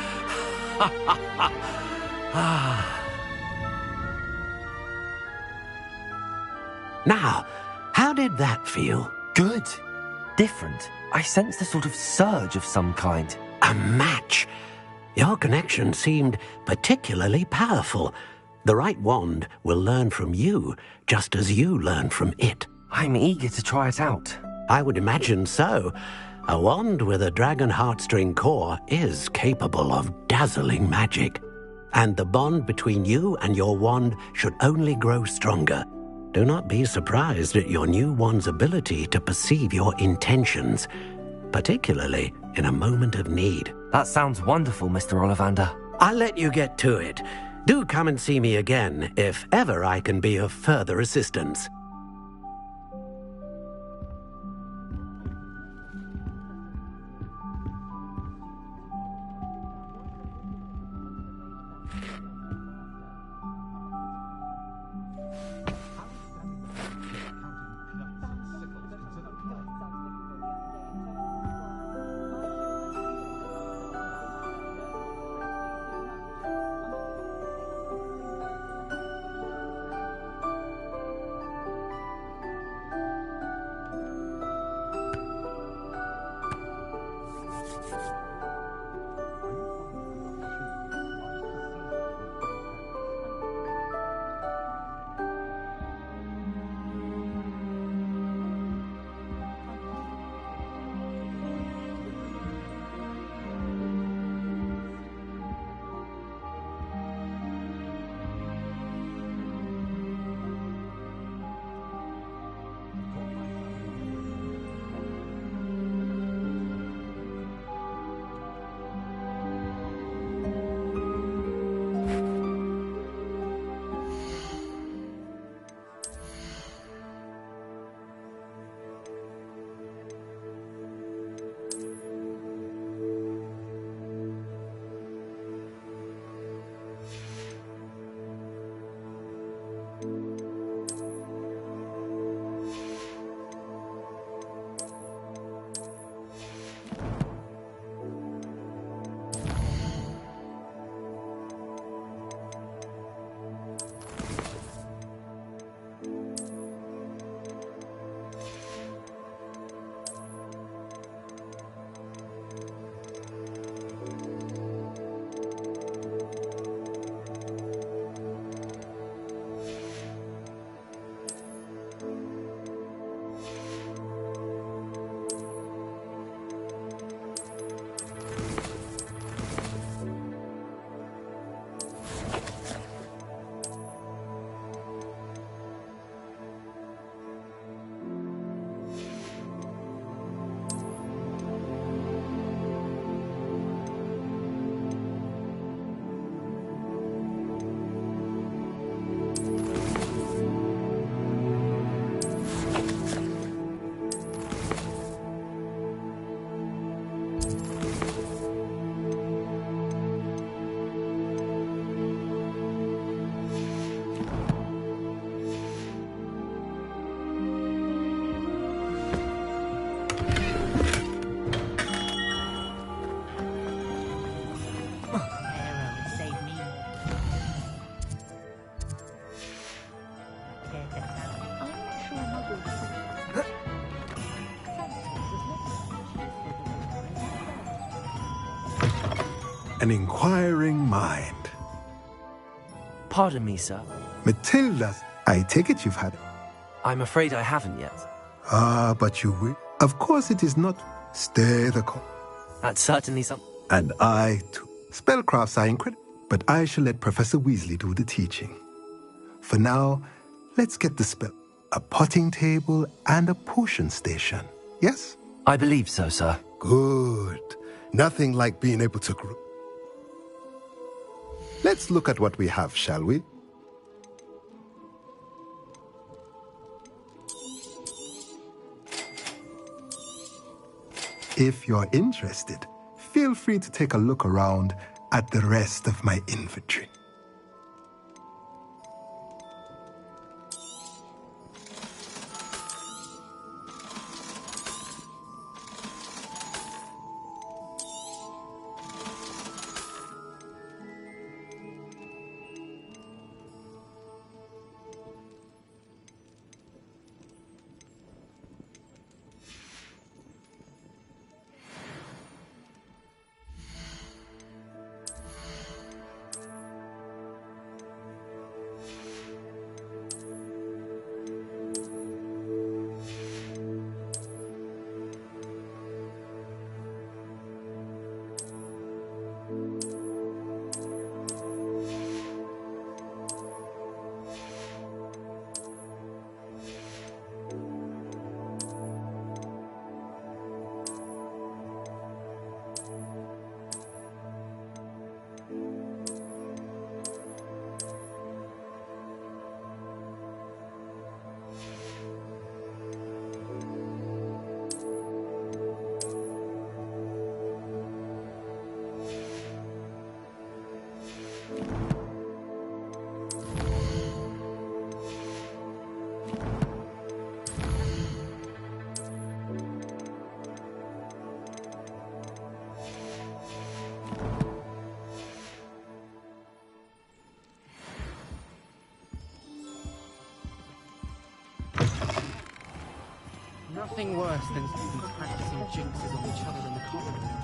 Now, how did that feel? Good. Different. I sensed a sort of surge of some kind. A match. Your connection seemed particularly powerful. The right wand will learn from you, just as you learn from it. I'm eager to try it out. I would imagine so. A wand with a dragon heartstring core is capable of dazzling magic. And the bond between you and your wand should only grow stronger. Do not be surprised at your new wand's ability to perceive your intentions, particularly in a moment of need. That sounds wonderful, Mr. Ollivander. I'll let you get to it. Do come and see me again if ever I can be of further assistance. An inquiring mind. Pardon me, sir. Matilda, I take it you've had it. I'm afraid I haven't yet. Ah, but you will. Of course it is not. Stay the course. That's certainly something. And I, too. Spellcrafts are incredible, but I shall let Professor Weasley do the teaching. For now, let's get the spell. A potting table and a potion station, yes? I believe so, sir. Good. Nothing like being able to grow. Let's look at what we have, shall we? If you're interested, feel free to take a look around at the rest of my inventory. Nothing worse than students practicing jinxes on each other in the corridor.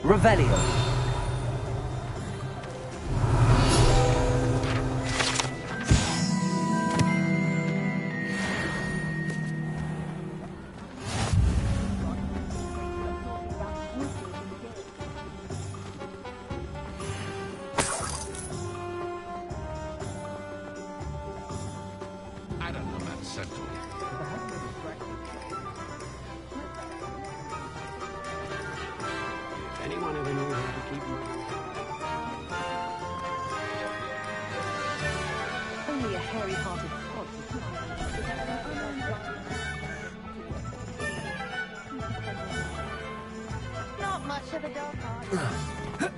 Revelio. Anyone ever knew how to keep Only a hairy-hearted frog Not much of a dark art.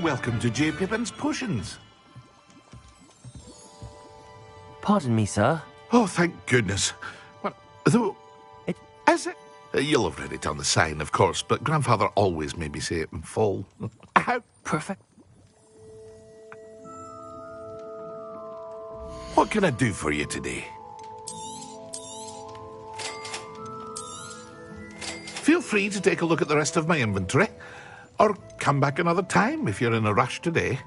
Welcome to J. Pippin's Potions. Pardon me, sir. Oh, thank goodness. Well, though... Is it? You'll have read it on the sign, of course, but Grandfather always made me say it in full. How? Perfect. What can I do for you today? Feel free to take a look at the rest of my inventory, or come back another time if you're in a rush today.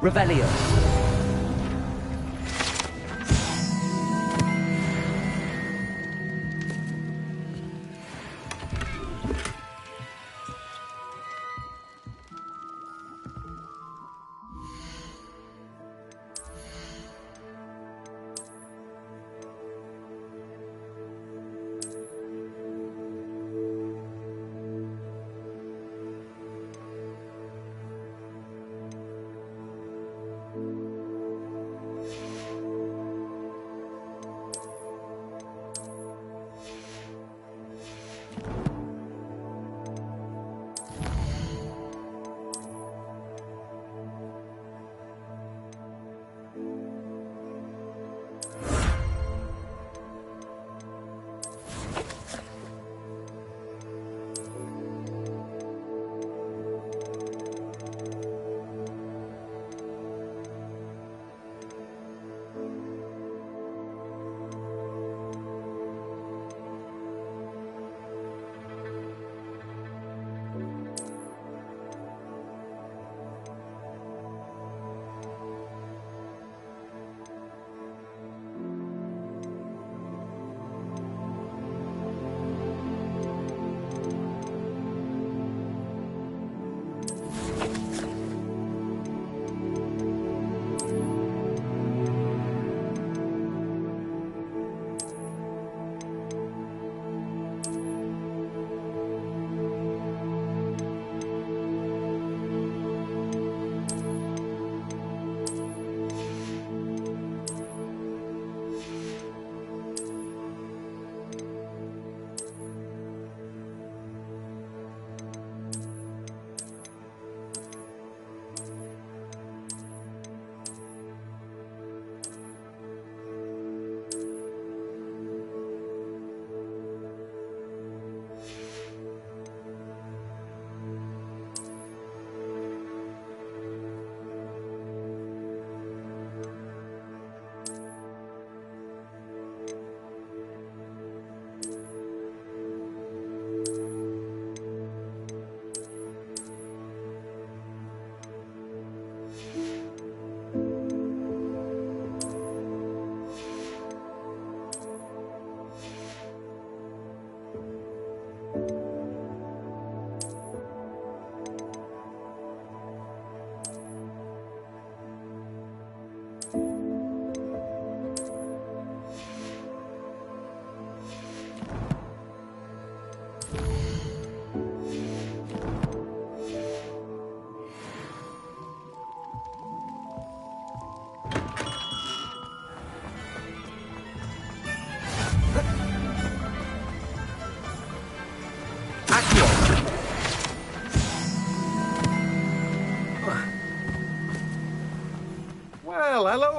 Revelio.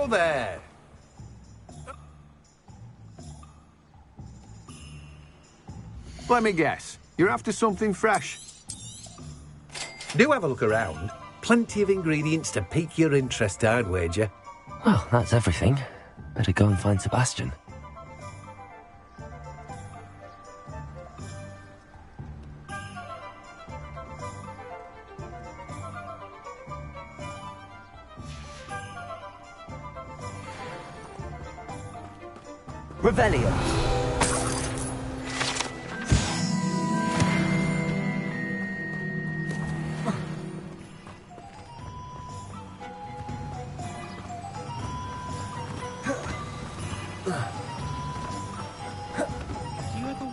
Hello there. Let me guess. You're after something fresh. Do have a look around. Plenty of ingredients to pique your interest, I'd wager. Well, that's everything. Better go and find Sebastian. Revelio.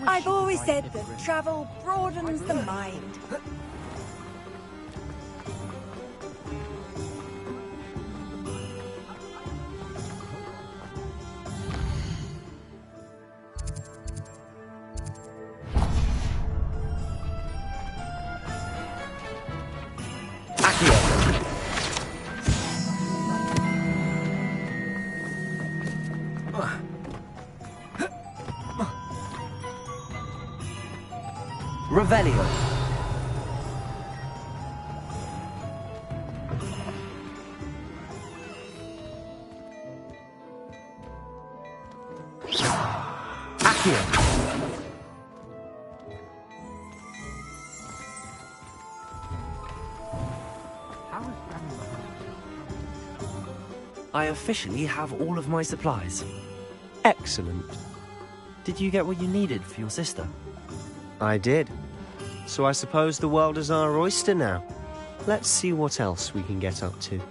I've always said that travel broadens the mind. Revelio. I officially have all of my supplies. Excellent. Did you get what you needed for your sister? I did. So I suppose the world is our oyster now. Let's see what else we can get up to.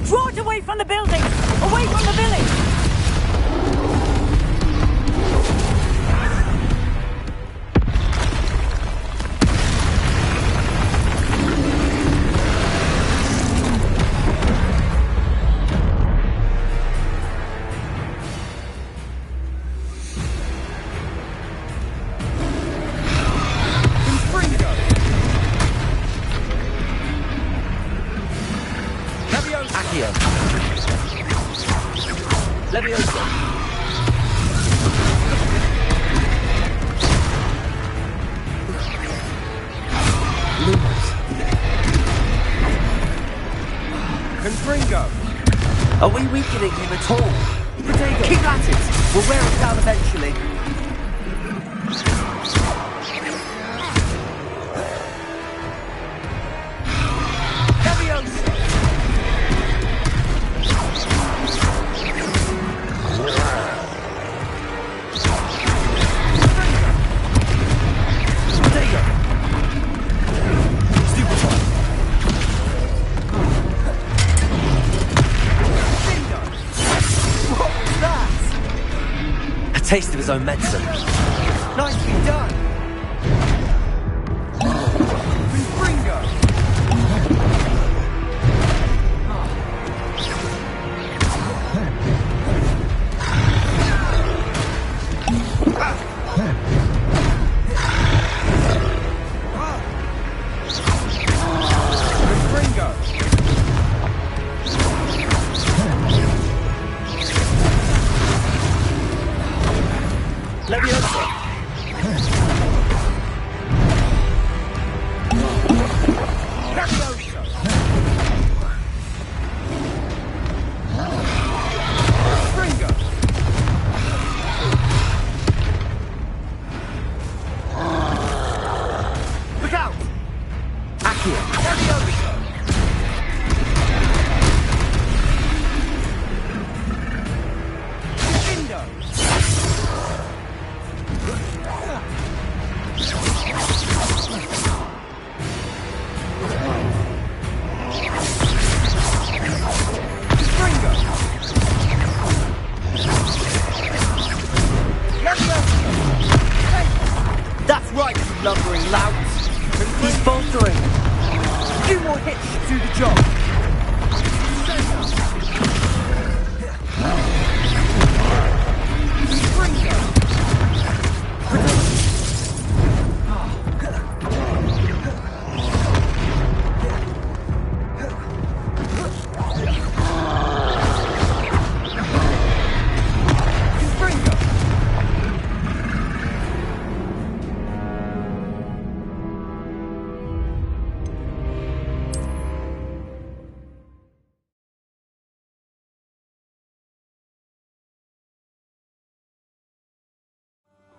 Draw it away from the building! Away from the village! Leviosa. Confringo. Are we weakening him at all? Potato. Keep at it. We'll wear him down eventually. Taste of his own medicine. Nicely done. Confringo. Leviosa. Look out! Accio. Leviosa. Let's go! few more hits should do the job.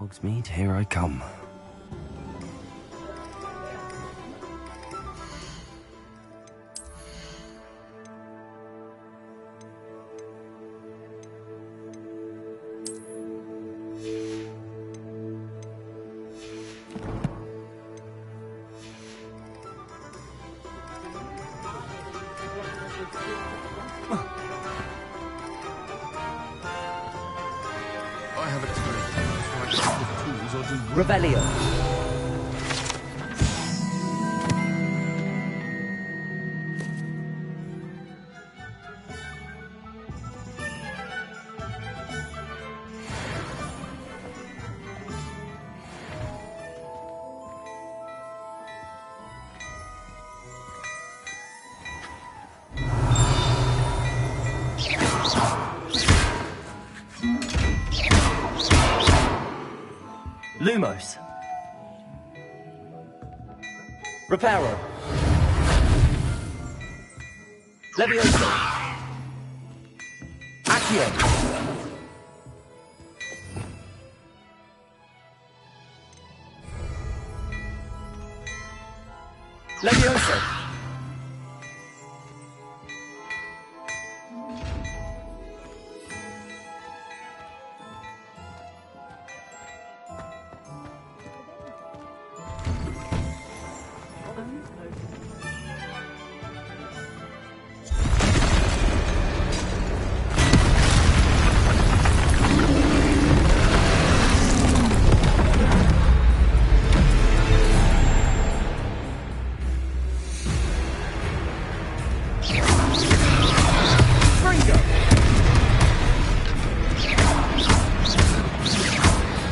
Hogsmeade, here I come. I have experience with tools or do Rebellion. Lumos. Reparo. Levioso. Accio. Levioso.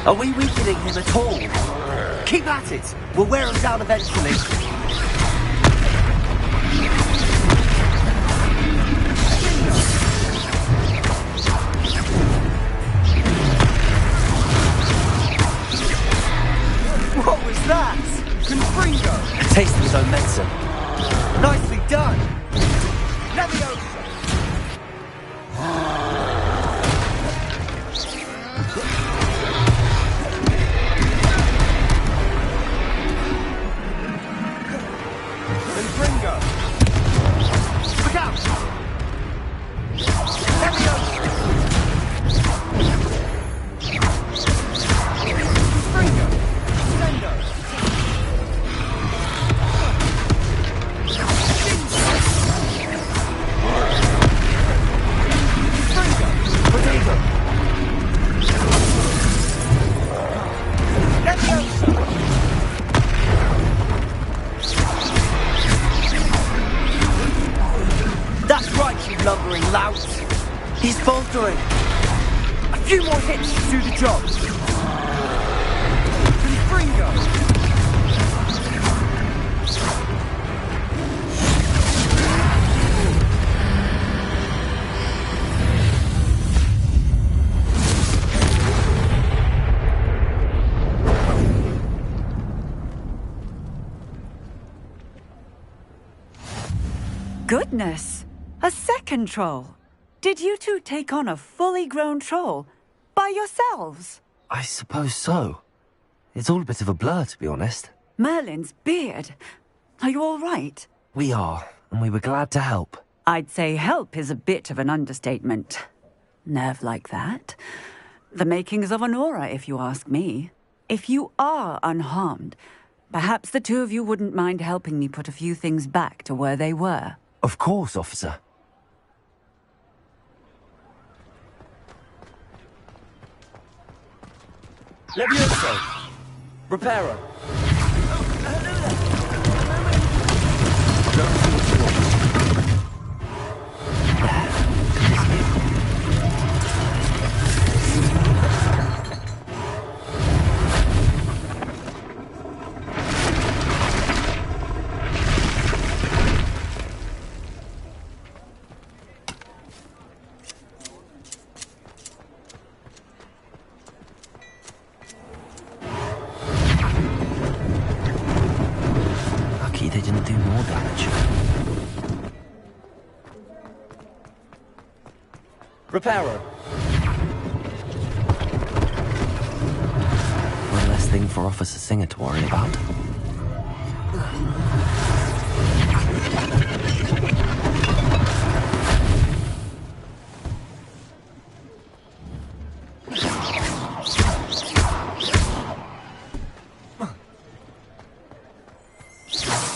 Are we weakening him at all? Keep at it! We'll wear him down eventually. What was that? Confringo! A taste of his own medicine. Nicely done! Leviosa! That's right, you lumbering lout. He's faltering. A few more hits should do the job. Confringo. Goodness! A second troll! Did you two take on a fully grown troll? By yourselves? I suppose so. It's all a bit of a blur, to be honest. Merlin's beard. Are you all right? We are, and we were glad to help. I'd say help is a bit of an understatement. Nerve like that. The makings of an aura, if you ask me. If you are unharmed, perhaps the two of you wouldn't mind helping me put a few things back to where they were. Of course, officer. Levioso! Reparo! didn't do more damage. Reparo. One less thing for Officer Singer to worry about.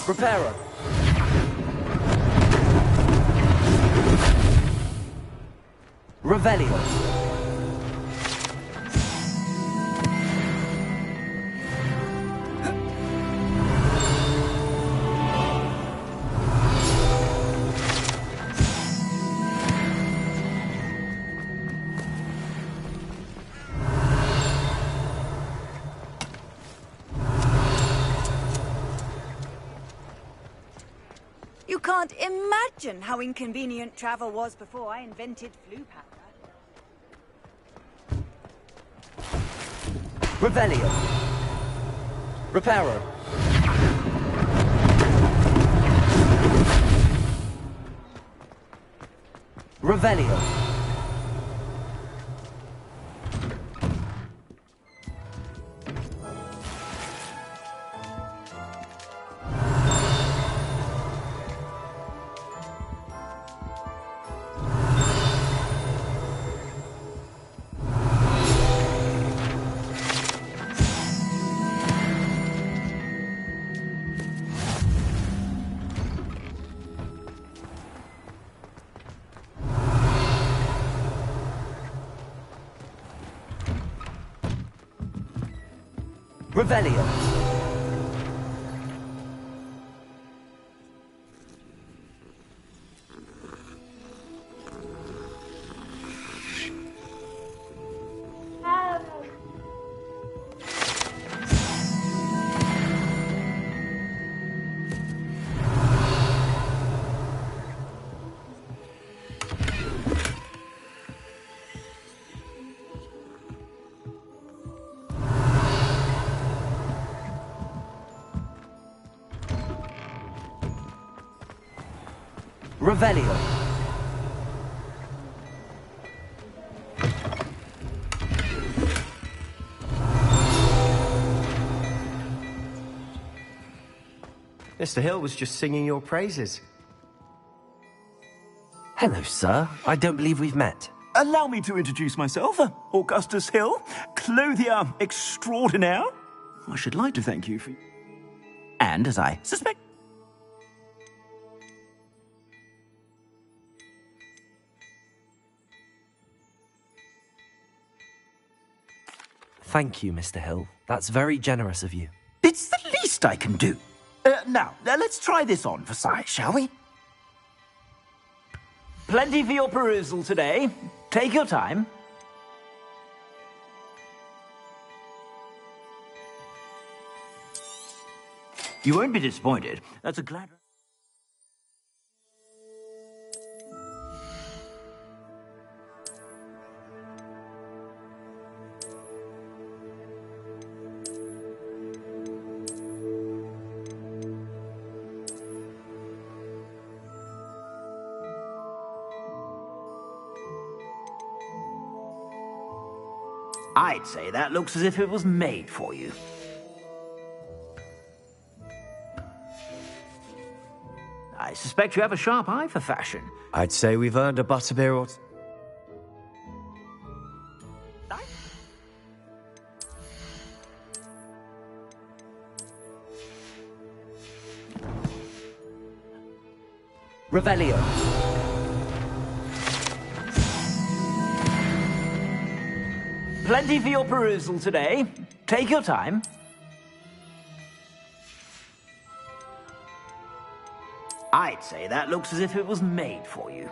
Reparo. Revelio. You can't imagine how inconvenient travel was before I invented flu powder. Revelio. Reparo. Revelio. Revelio. Revelio. Mr. Hill was just singing your praises. Hello, sir. I don't believe we've met. Allow me to introduce myself, Augustus Hill, clothier extraordinaire. I should like to thank you for... And, as I suspect... Thank you, Mr. Hill. That's very generous of you. It's the least I can do. Now, let's try this on for size, shall we? Plenty for your perusal today. Take your time. You won't be disappointed. That's a glad... I'd say that looks as if it was made for you. I suspect you have a sharp eye for fashion. I'd say we've earned a butterbeer or... Revelio. Plenty for your perusal today. Take your time. I'd say that looks as if it was made for you.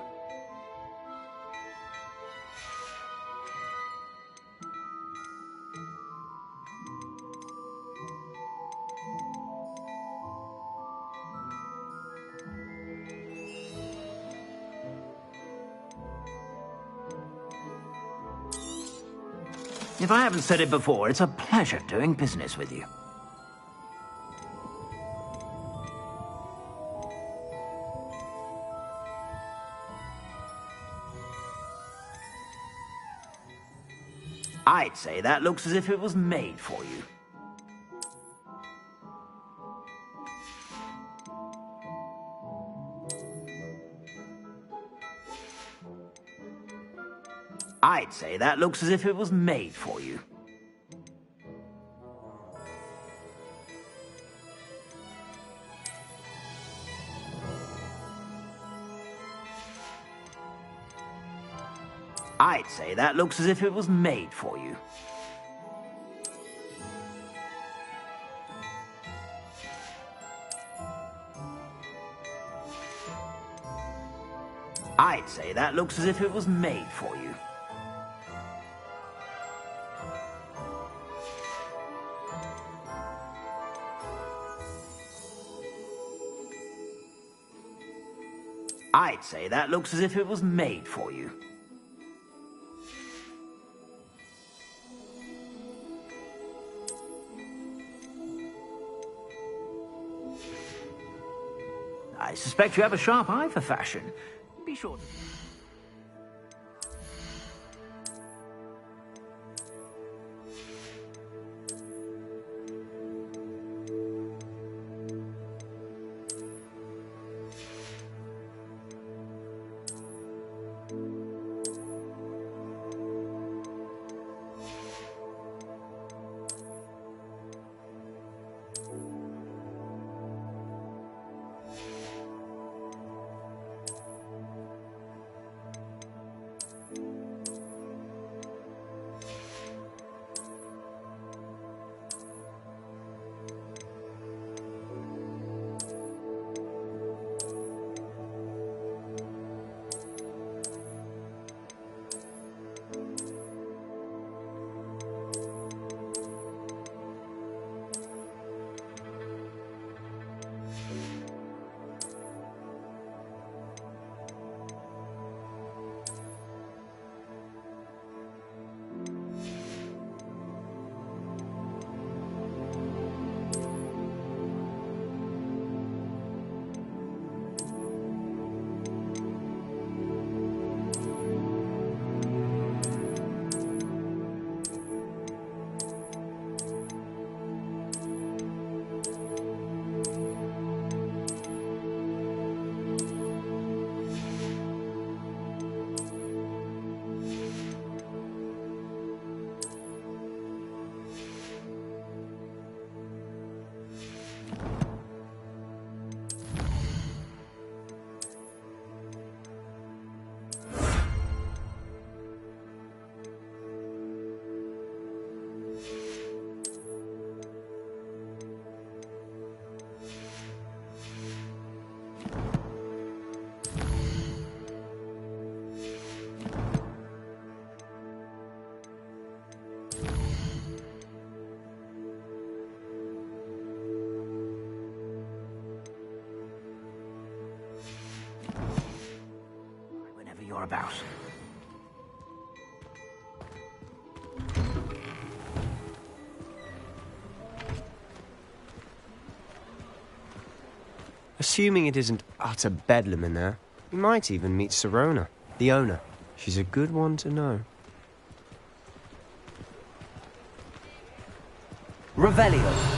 If I haven't said it before, it's a pleasure doing business with you. I'd say that looks as if it was made for you. I'd say that looks as if it was made for you. I'd say that looks as if it was made for you. I'd say that looks as if it was made for you. I'd say that looks as if it was made for you. I suspect you have a sharp eye for fashion. Be sure to... You're about. Assuming it isn't utter bedlam in there, you might even meet Sirona, the owner. She's a good one to know. Revelio.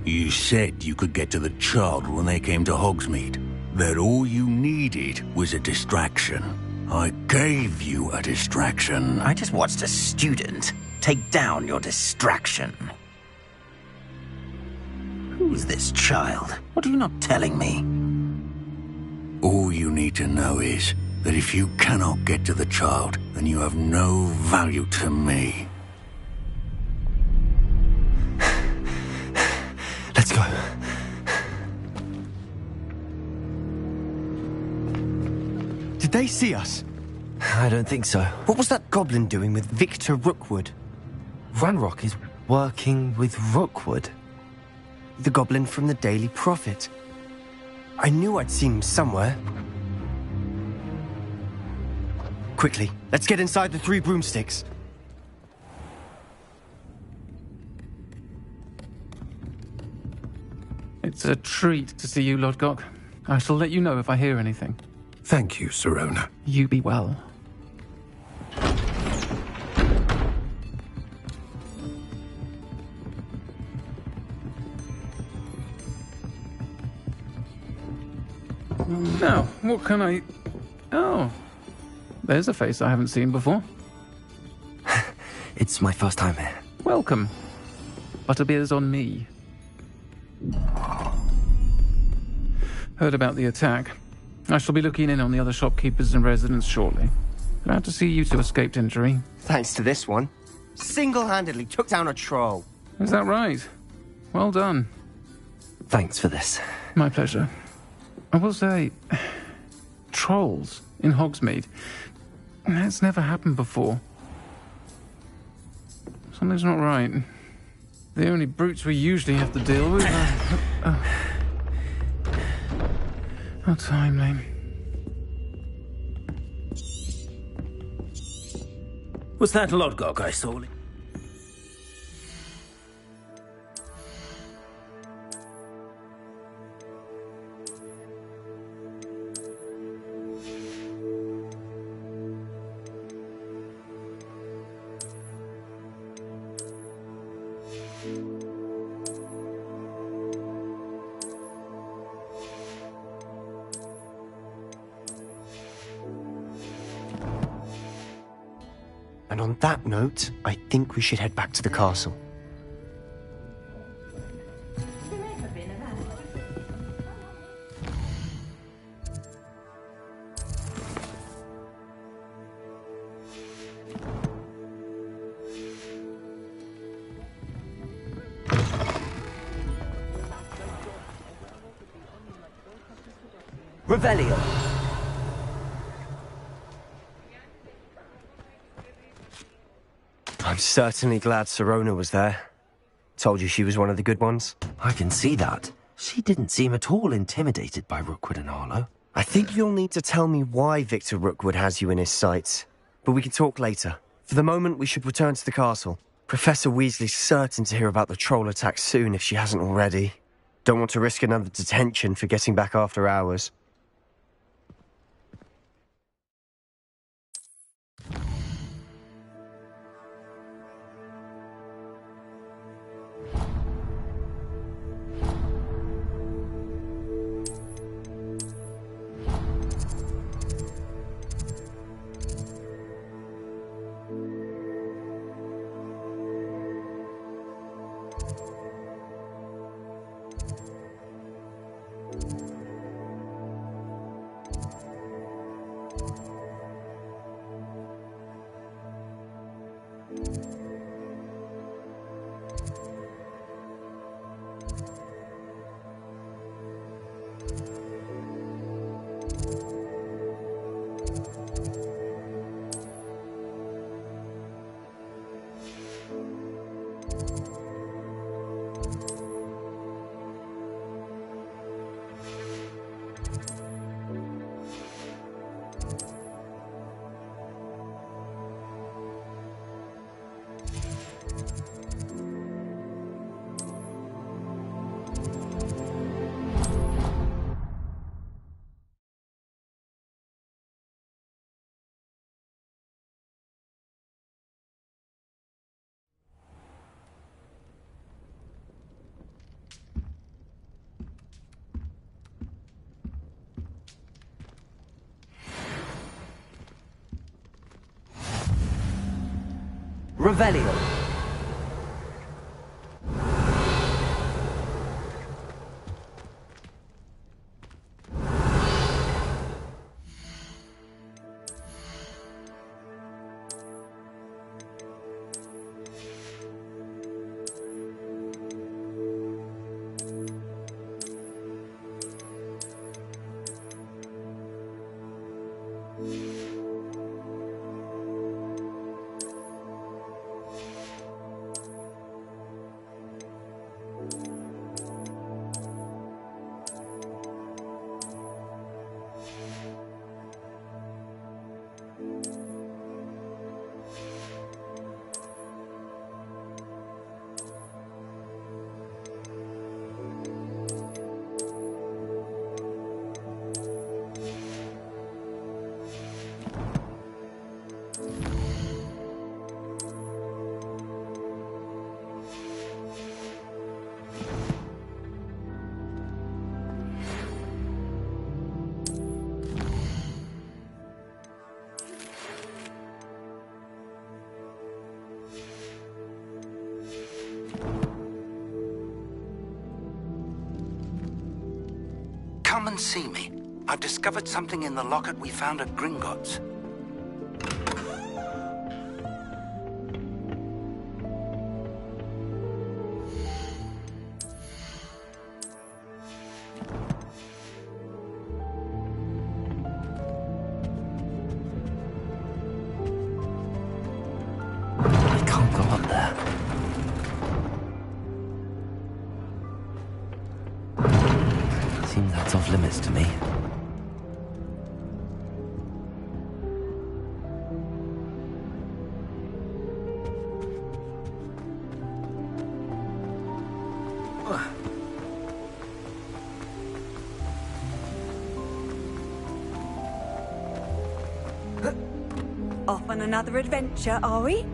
You said you could get to the child when they came to Hogsmeade. That all you needed was a distraction. I gave you a distraction. I just watched a student take down your distraction. Who's this child? What are you not telling me? All you need to know is that if you cannot get to the child, then you have no value to me. Let's go. Did they see us? I don't think so. What was that goblin doing with Victor Rookwood? Ranrock is working with Rookwood. The goblin from the Daily Prophet. I knew I'd seen him somewhere. Quickly, let's get inside the 3 broomsticks. It's a treat to see you, Lodgok. I shall let you know if I hear anything. Thank you, Sirona. You be well. Now, what can I... Oh, there's a face I haven't seen before. It's my first time here. Welcome. Butterbeer's on me. Heard about the attack. I shall be looking in on the other shopkeepers and residents shortly. Glad to see you two escaped injury. Thanks to this one. Single-handedly took down a troll. Is that right? Well done. Thanks for this. My pleasure. I will say, trolls in Hogsmeade. That's never happened before. Something's not right. The only brutes we usually have to deal with are... How timely. Was that Lodgok I saw? And on that note, I think we should head back to the castle. Revelio. I'm certainly glad Sirona was there. Told you she was one of the good ones. I can see that. She didn't seem at all intimidated by Rookwood and Harlow. I think you'll need to tell me why Victor Rookwood has you in his sights. But we can talk later. For the moment, we should return to the castle. Professor Weasley's certain to hear about the troll attack soon if she hasn't already. Don't want to risk another detention for getting back after hours. Revelio. Come and see me. I've discovered something in the locket we found at Gringotts. I can't go up there. Seems that's off limits to me. Off on another adventure, are we?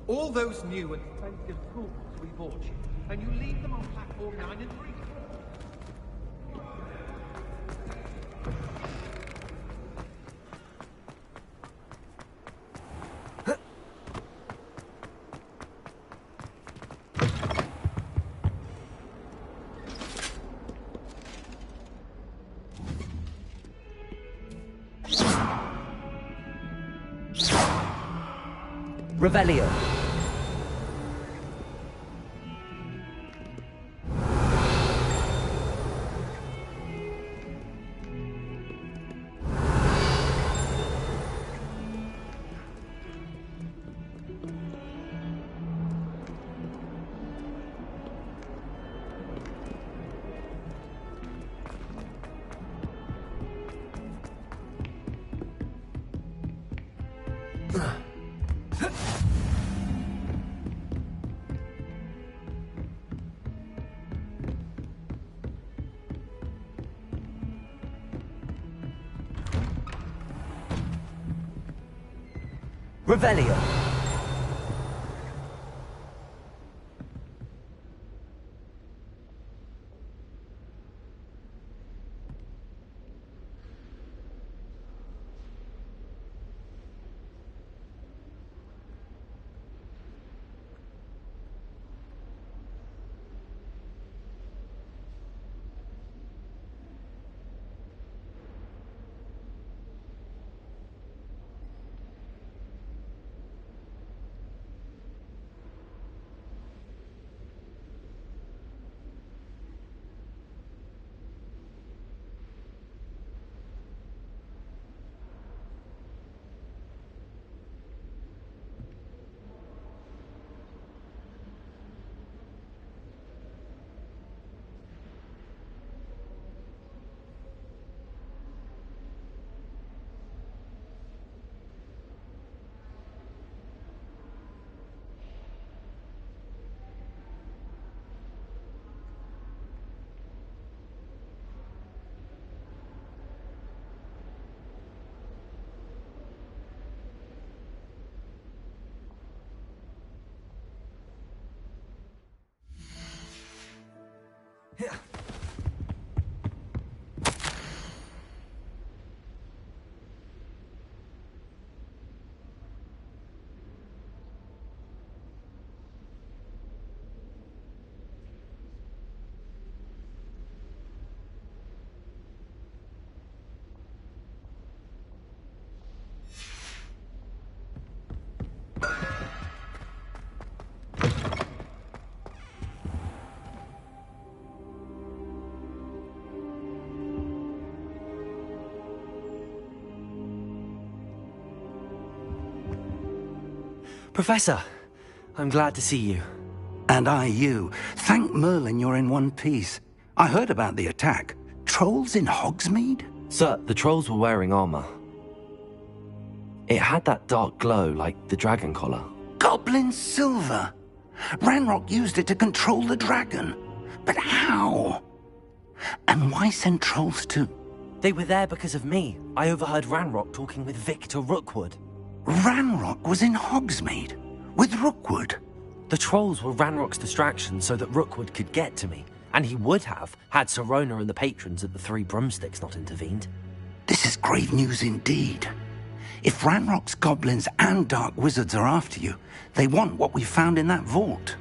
All those new and expensive tools we bought you, and you leave them on platform 9 and 3. Revelio. Revelio. Professor, I'm glad to see you. And I you. Thank Merlin you're in one piece. I heard about the attack. Trolls in Hogsmeade? Sir, the trolls were wearing armor. It had that dark glow like the dragon collar. Goblin silver! Ranrock used it to control the dragon. But how? And why send trolls to... They were there because of me. I overheard Ranrock talking with Victor Rookwood. Ranrock was in Hogsmeade? With Rookwood? The trolls were Ranrock's distraction so that Rookwood could get to me. And he would have, had Sirona and the patrons at the Three Broomsticks not intervened. This is grave news indeed. If Ranrock's goblins and dark wizards are after you, they want what we found in that vault.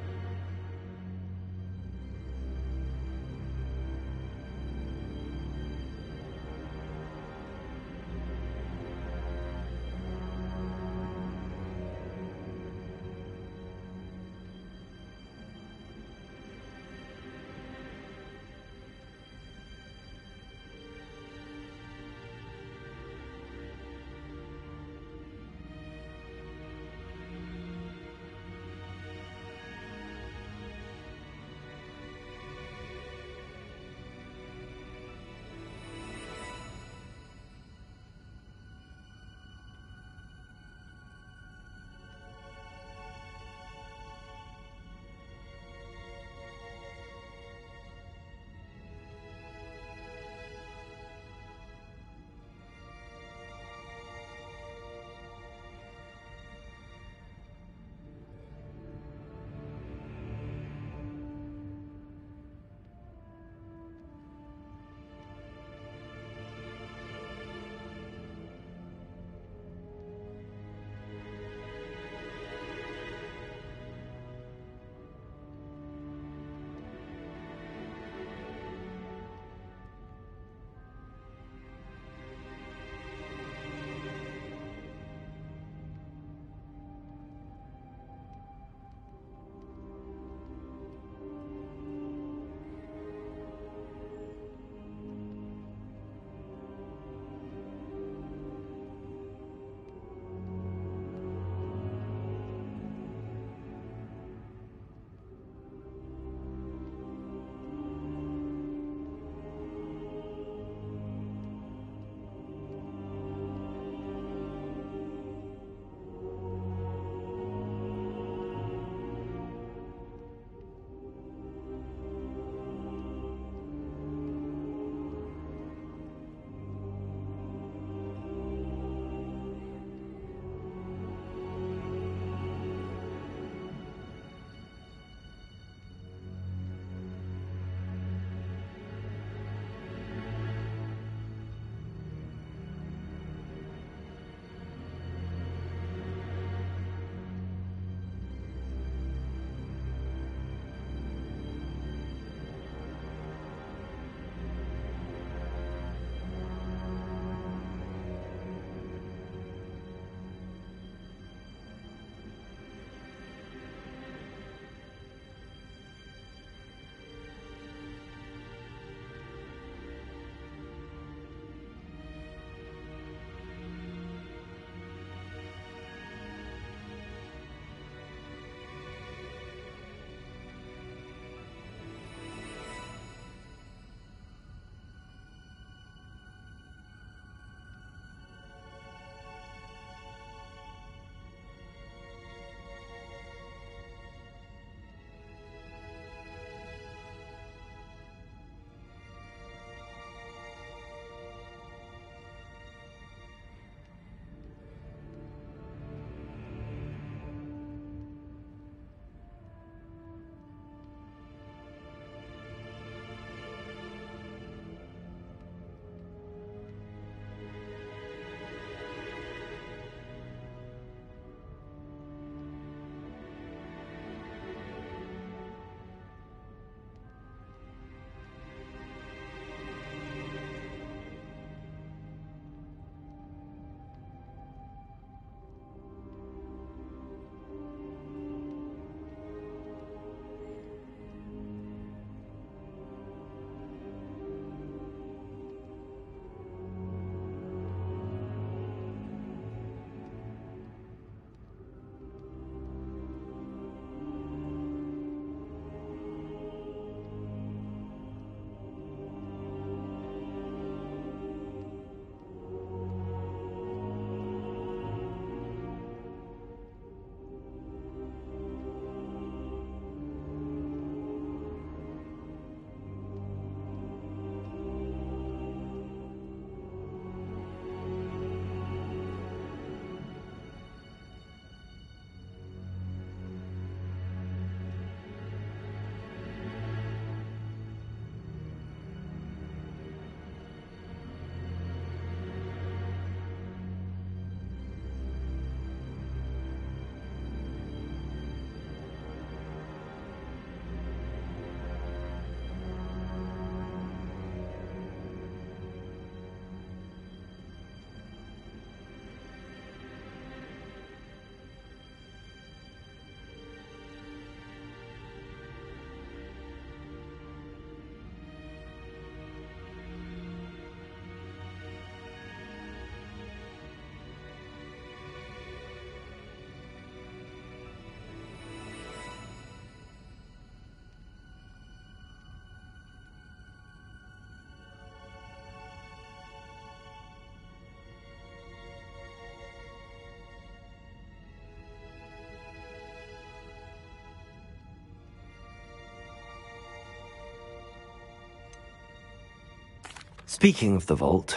Speaking of the vault,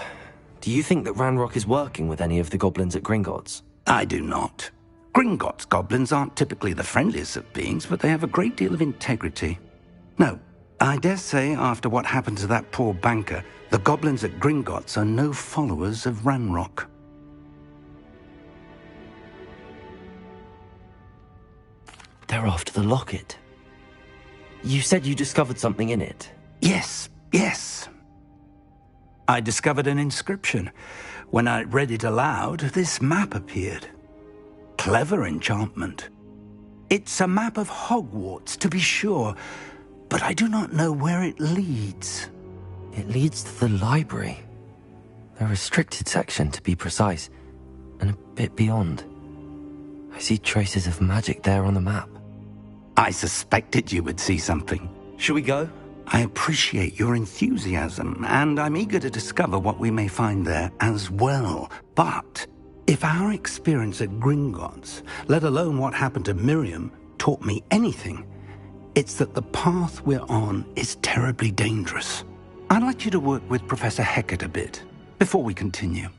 do you think that Ranrock is working with any of the goblins at Gringotts? I do not. Gringotts goblins aren't typically the friendliest of beings, but they have a great deal of integrity. No, I dare say after what happened to that poor banker, the goblins at Gringotts are no followers of Ranrock. They're after the locket. You said you discovered something in it. Yes. I discovered an inscription. When I read it aloud, this map appeared. Clever enchantment. It's a map of Hogwarts, to be sure, but I do not know where it leads. It leads to the library. The restricted section, to be precise, and a bit beyond. I see traces of magic there on the map. I suspected you would see something. Shall we go? I appreciate your enthusiasm, and I'm eager to discover what we may find there as well. But if our experience at Gringotts, let alone what happened to Miriam, taught me anything, it's that the path we're on is terribly dangerous. I'd like you to work with Professor Hecat a bit before we continue.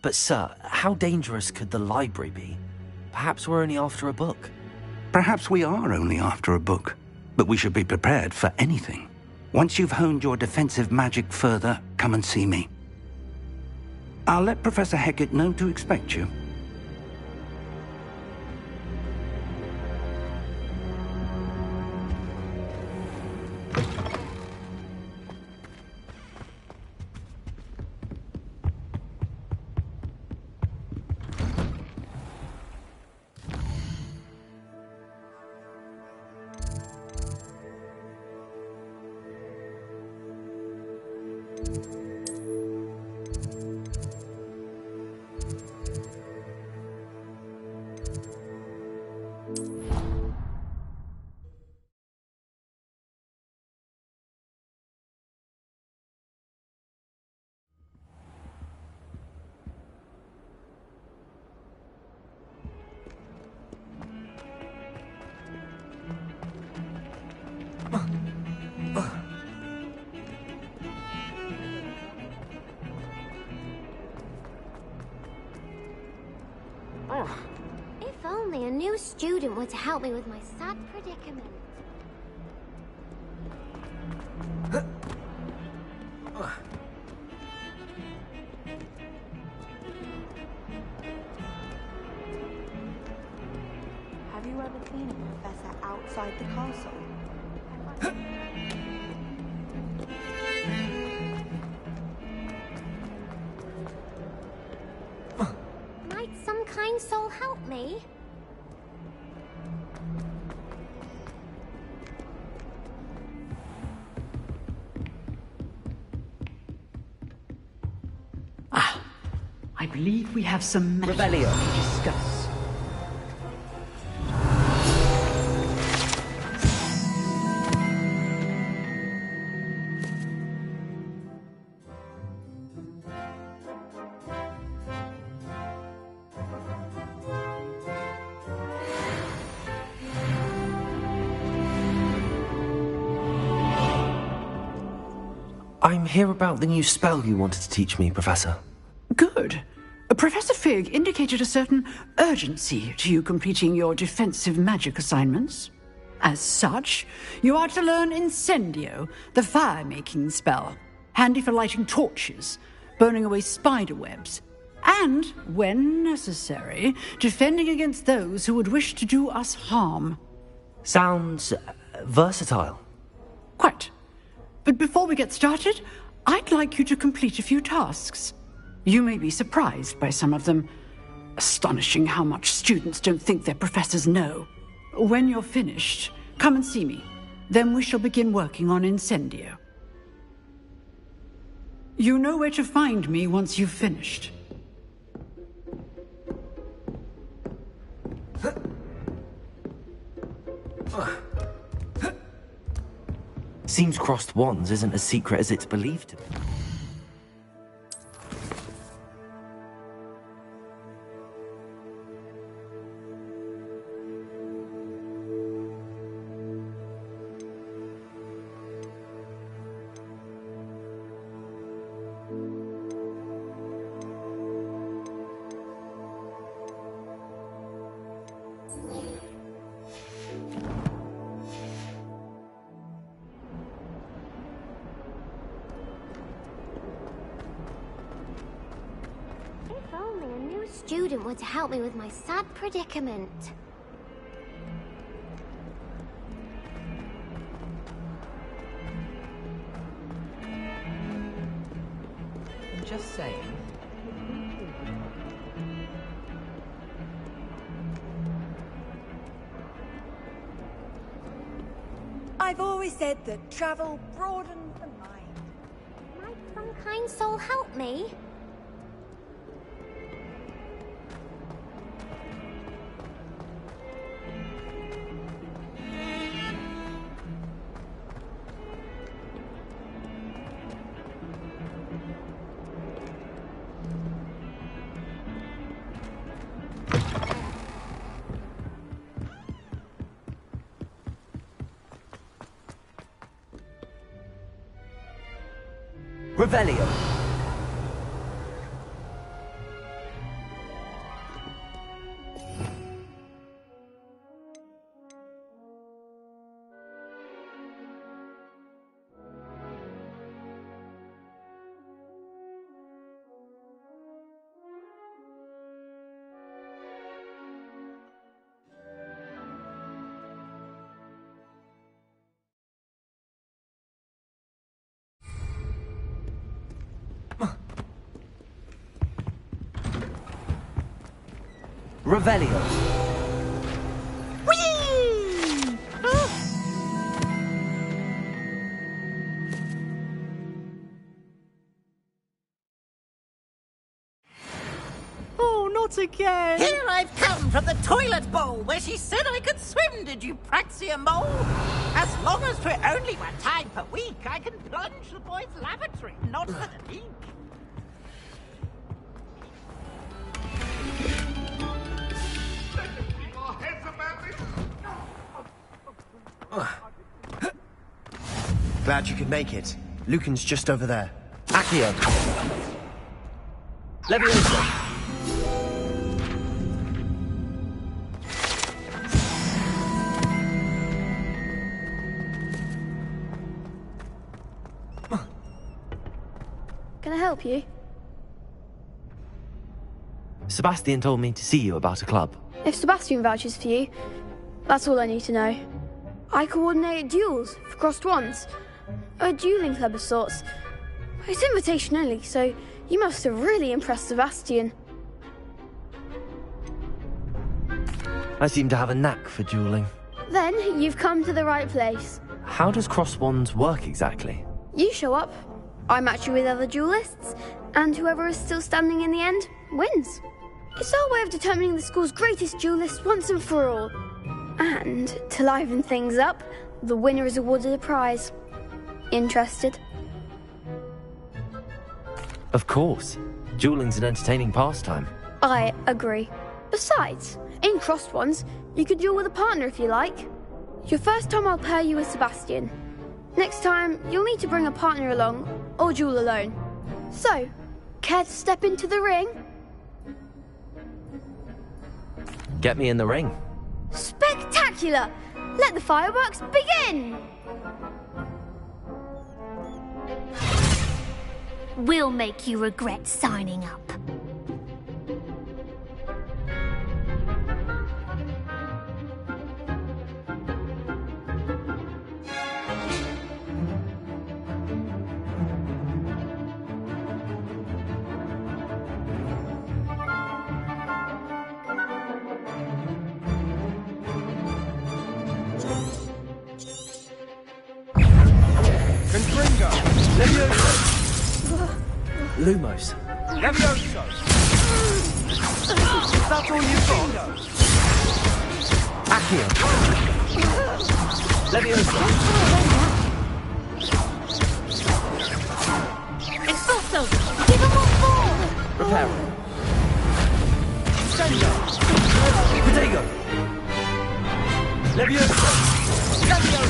But sir, how dangerous could the library be? Perhaps we're only after a book. Perhaps we are only after a book, but we should be prepared for anything. Once you've honed your defensive magic further, come and see me. I'll let Professor Hecat know to expect you. If only a new student were to help me with my sad predicament. Have you ever seen a professor outside the castle? Might some kind soul help me? I believe we have some matters to discuss. I'm here about the new spell you wanted to teach me, Professor. Good. Professor Fig indicated a certain urgency to you completing your defensive magic assignments. As such, you are to learn Incendio, the fire-making spell, handy for lighting torches, burning away spider webs, and, when necessary, defending against those who would wish to do us harm. Sounds versatile. Quite. But before we get started, I'd like you to complete a few tasks. You may be surprised by some of them. Astonishing how much students don't think their professors know. When you're finished, come and see me. Then we shall begin working on Incendio. You know where to find me once you've finished. Seems crossed wands isn't as secret as it's believed to be. student were to help me with my sad predicament. I'm just saying. I've always said that travel broadens the mind. Might some kind soul help me? Revelio. Revelio. Whee! Oh, not again! Here I've come from the toilet bowl where she said I could swim, did you praxia mole? As long as 'twere only 1 time per week, I can plunge the boys' lavatory, not for the leak. Glad you could make it. Lucan's just over there. Accio. Leviosa. Can I help you? Sebastian told me to see you about a club. If Sebastian vouches for you, that's all I need to know. I coordinate duels for crossed wands. A dueling club of sorts. It's invitation only, so you must have really impressed Sebastian. I seem to have a knack for dueling. Then you've come to the right place. How does cross wands work exactly? You show up, I match you with other duelists, and whoever is still standing in the end wins. It's our way of determining the school's greatest duelist once and for all. And to liven things up, the winner is awarded a prize. Interested? Of course. Dueling's an entertaining pastime. I agree. Besides, in crossed ones, you could duel with a partner if you like. Your first time I'll pair you with Sebastian. Next time, you'll need to bring a partner along, or duel alone. So, care to step into the ring? Get me in the ring. Spectacular! Let the fireworks begin! We'll make you regret signing up. Lumos. Levioso! Is that all you've got? Accio. Levioso. Expulso! Give him one more! Reparo. Sendo. Protego. Levioso. Levioso.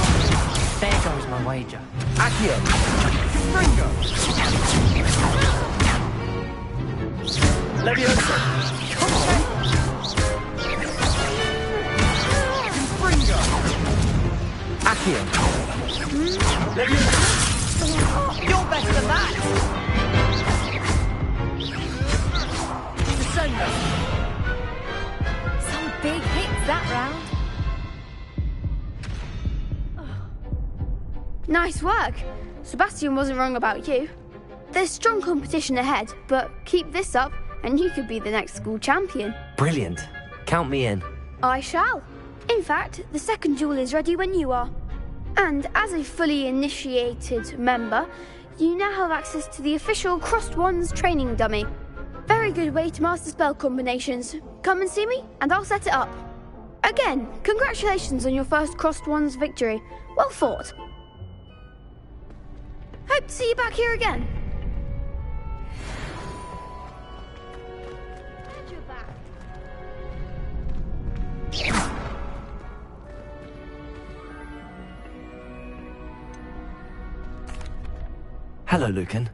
There goes my wager. Accio. Springo. Levioso. Springo. Accio. Levioso. You're better than that! Descendo. That's that round. Nice work. Sebastian wasn't wrong about you. There's strong competition ahead, but keep this up and you could be the next school champion. Brilliant. Count me in. I shall. In fact, the second duel is ready when you are. And as a fully initiated member, you now have access to the official Crossed Wands training dummy. Very good way to master spell combinations. Come and see me, and I'll set it up. Again, congratulations on your first Crossed Wands victory. Well fought. Hope to see you back here again. Glad you're back. Hello, Lucan.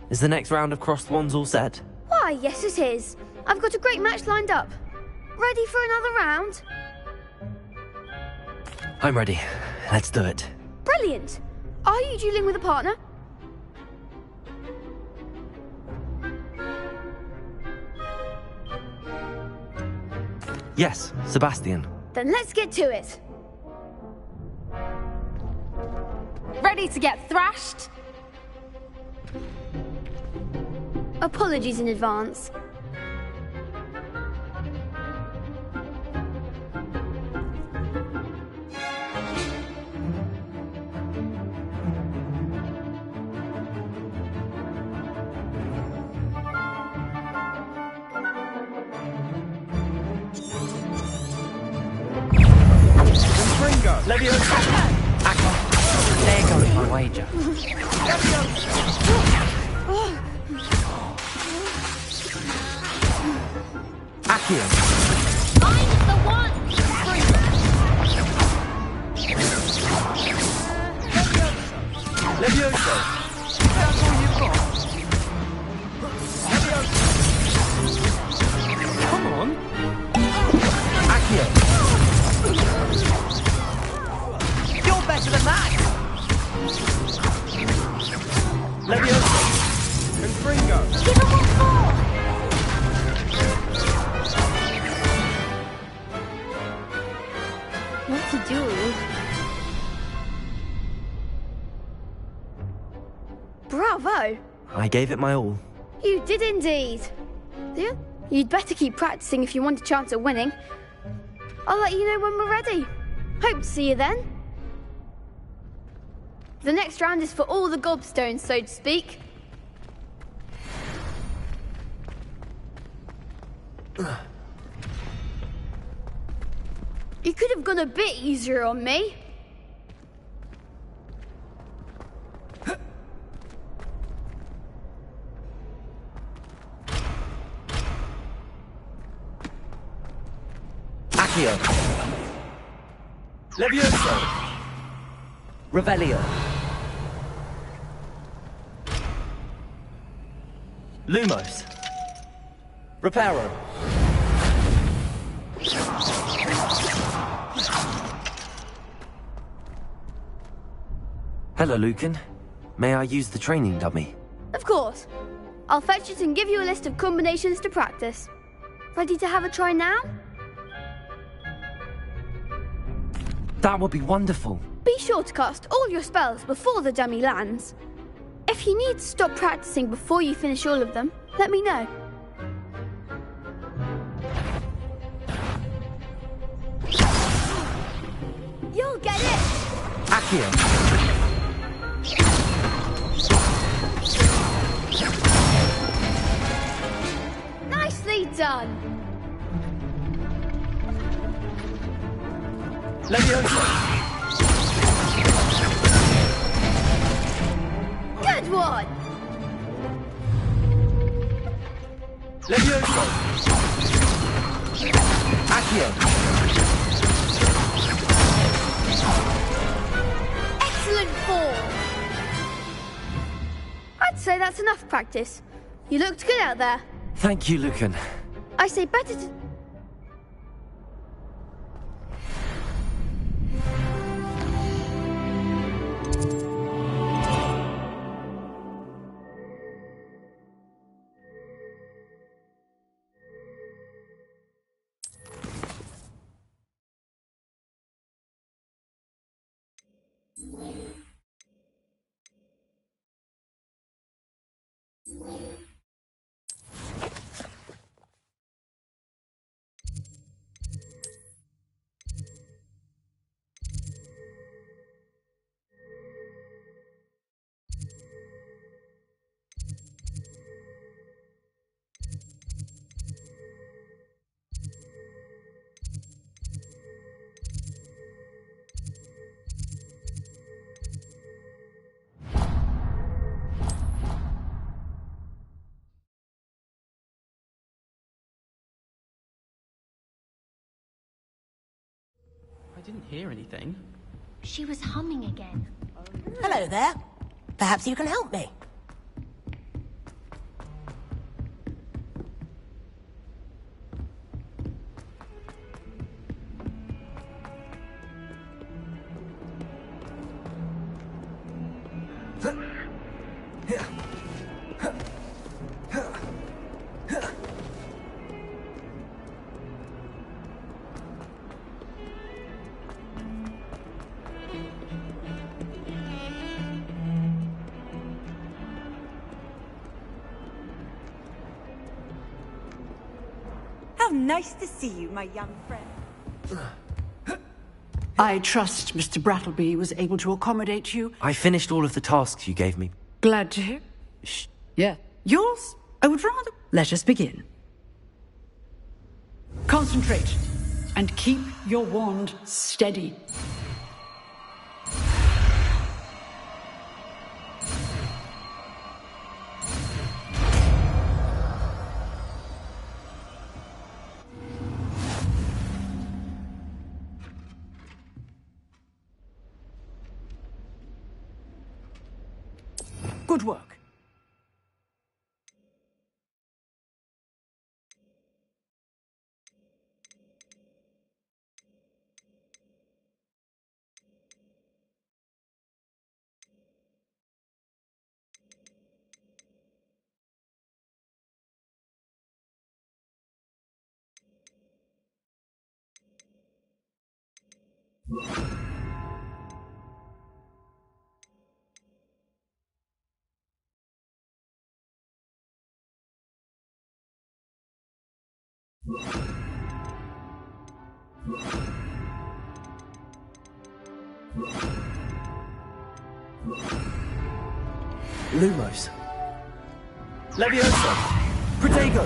Is the next round of Crossed Wands all set? Why, yes it is. I've got a great match lined up. Ready for another round? I'm ready. Let's do it. Brilliant. Are you dueling with a partner? Yes, Sebastian. Then let's get to it. Ready to get thrashed? Apologies in advance. Leviosa! There goes my wager. Accio! I'm the one! Leviosa! That's all you've got? Leviosa! Come on! Accio! You're better than that! Leviosa! Confringo! Give him what for! What to do? Bravo! I gave it my all. You did indeed. Yeah, you'd better keep practicing if you want a chance at winning. I'll let you know when we're ready. Hope to see you then. The next round is for all the gobstones, so to speak. You could have gone a bit easier on me. Accio! Leviosa! Revelio! Lumos! Reparo! Hello, Lucan. May I use the training dummy? Of course. I'll fetch it and give you a list of combinations to practice. Ready to have a try now? That would be wonderful. Be sure to cast all your spells before the dummy lands. If you need to stop practicing before you finish all of them, let me know. You'll get it! Accio! Nicely done! Leviosa! Good one! Leviosa! Accio! Excellent form! I'd say that's enough practice. You looked good out there. Thank you, Lucan. I say better to... I didn't hear anything. She was humming again. Hello there. Perhaps you can help me. How nice to see you, my young friend. I trust Mr. Brattleby was able to accommodate you. I finished all of the tasks you gave me. Glad to hear. Shh. Yeah. Yours? I would rather... Let us begin. Concentrate. And keep your wand steady. Good work. Lumos. Levioso. Protego.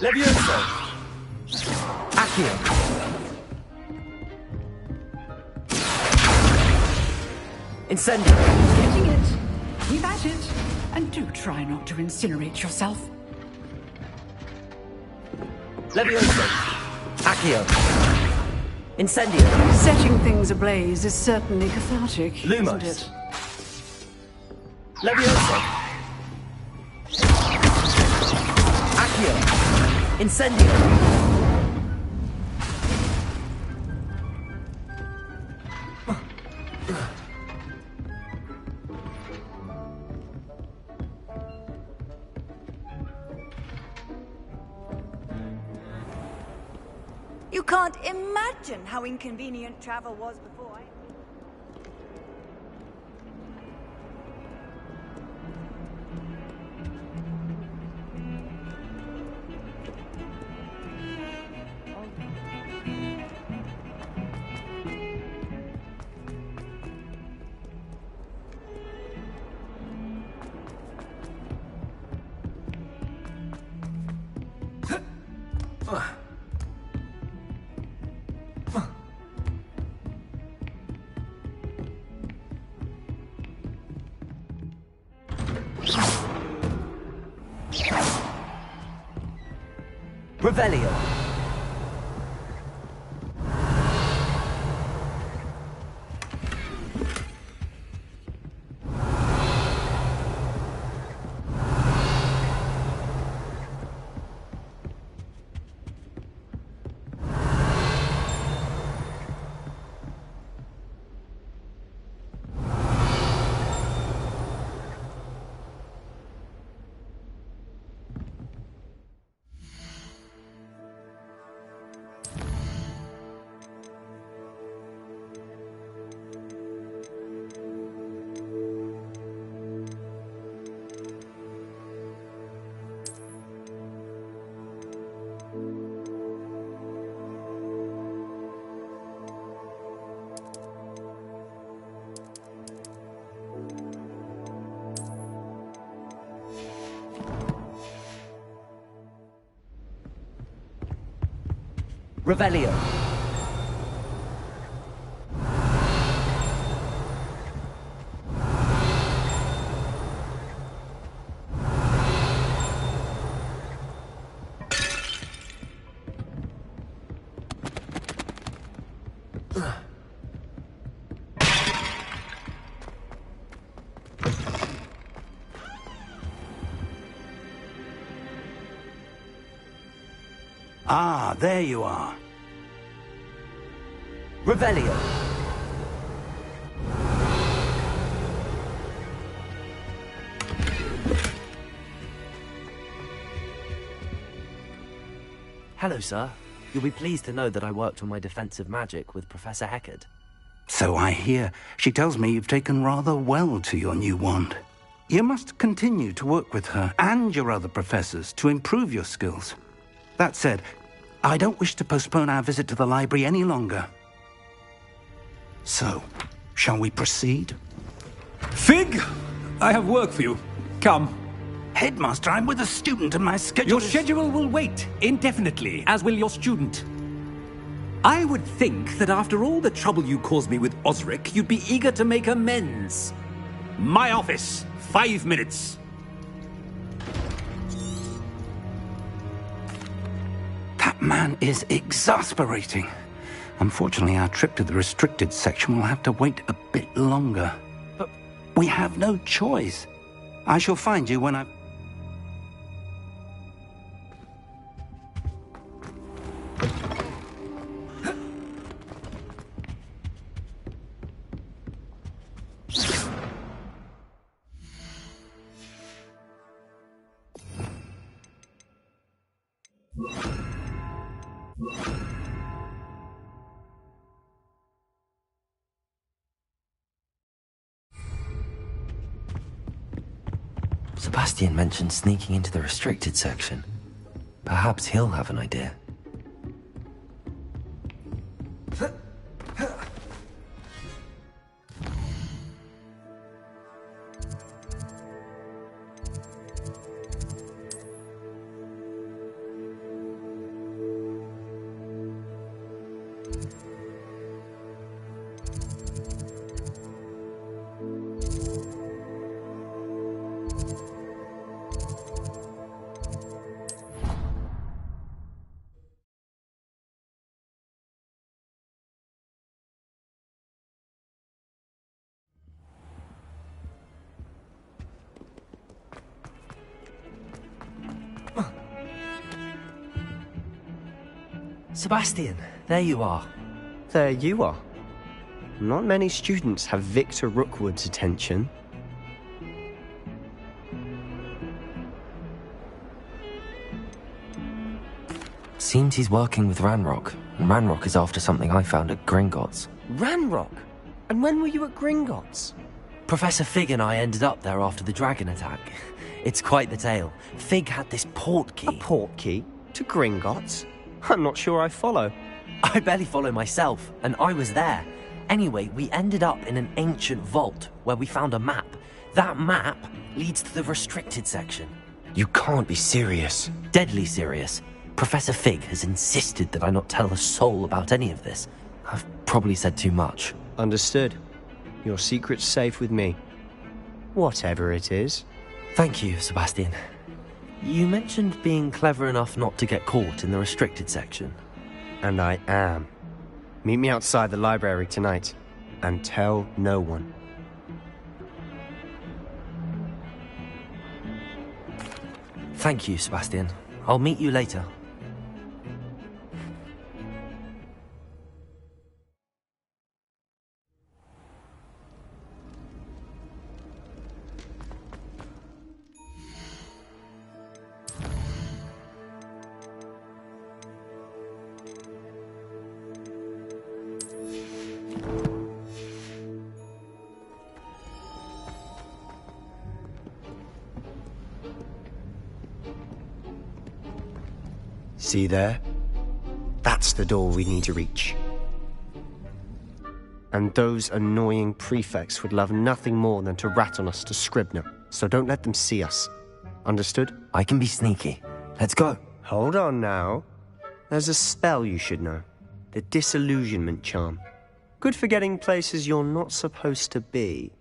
Levioso. Accio. Incendio. Getting it. Keep at it. And do try not to incinerate yourself. Levioso. Accio. Incendio. Setting things ablaze is certainly cathartic, Lumos. isn't it? Levioso. Accio. Incendio. You can't imagine how inconvenient travel was before I... Revelio. Revelio. Ah, there you are. Revelio. Hello, sir. You'll be pleased to know that I worked on my defensive magic with Professor Heckard. So I hear. She tells me you've taken rather well to your new wand. You must continue to work with her and your other professors to improve your skills. That said, I don't wish to postpone our visit to the library any longer. So, shall we proceed? Fig, I have work for you. Come. Headmaster, I'm with a student and my schedule Your schedule will wait indefinitely, as will your student. I would think that after all the trouble you caused me with Osric, you'd be eager to make amends. My office, 5 minutes. That man is exasperating. Unfortunately, our trip to the restricted section will have to wait a bit longer. But we have no choice. I shall find you when I've... Sebastian mentioned sneaking into the restricted section. Perhaps he'll have an idea. Sebastian, there you are. There you are. Not many students have Victor Rookwood's attention. Seems he's working with Ranrock, and Ranrock is after something I found at Gringotts. Ranrock? And when were you at Gringotts? Professor Fig and I ended up there after the dragon attack. It's quite the tale. Fig had this port key. A port key? To Gringotts? I'm not sure I follow. I barely follow myself, and I was there. Anyway, we ended up in an ancient vault where we found a map. That map leads to the restricted section. You can't be serious. Deadly serious. Professor Fig has insisted that I not tell a soul about any of this. I've probably said too much. Understood. Your secret's safe with me. Whatever it is. Thank you, Sebastian. You mentioned being clever enough not to get caught in the restricted section. And I am. Meet me outside the library tonight, and tell no one. Thank you, Sebastian. I'll meet you later. See there? That's the door we need to reach. And those annoying prefects would love nothing more than to rat on us to Scribner, so don't let them see us. Understood? I can be sneaky. Let's go. Hold on now. There's a spell you should know. The Disillusionment Charm. Good for getting places you're not supposed to be.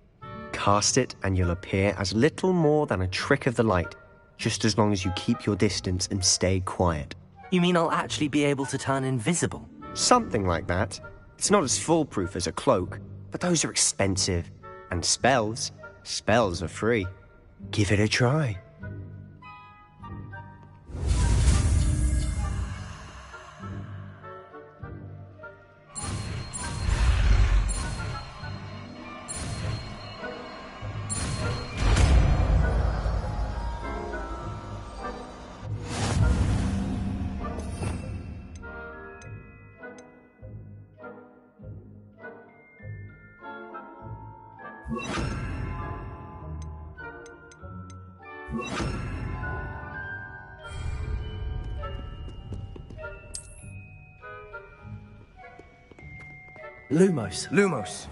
Cast it and you'll appear as little more than a trick of the light, just as long as you keep your distance and stay quiet. You mean I'll actually be able to turn invisible? Something like that. It's not as foolproof as a cloak, but those are expensive. And spells are free. Give it a try. Lumos.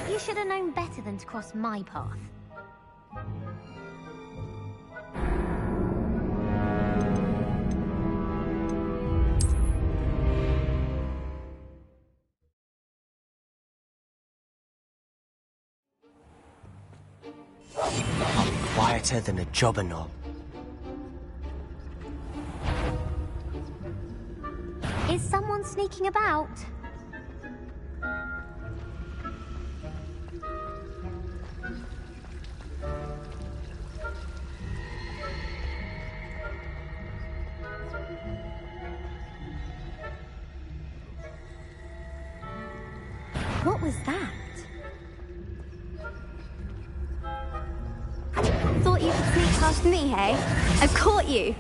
You should have known better than to cross my path. Quieter than a jobberknoll. Is someone sneaking about? What was that? Thought you could sneak past me, hey? I've caught you!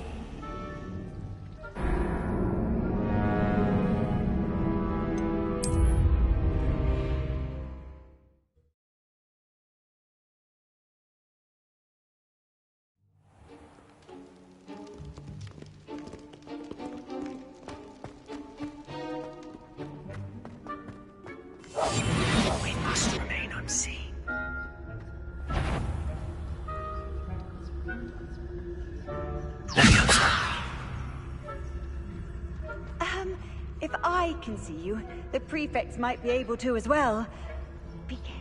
We must remain unseen. If I can see you, the prefects might be able to as well. Be careful.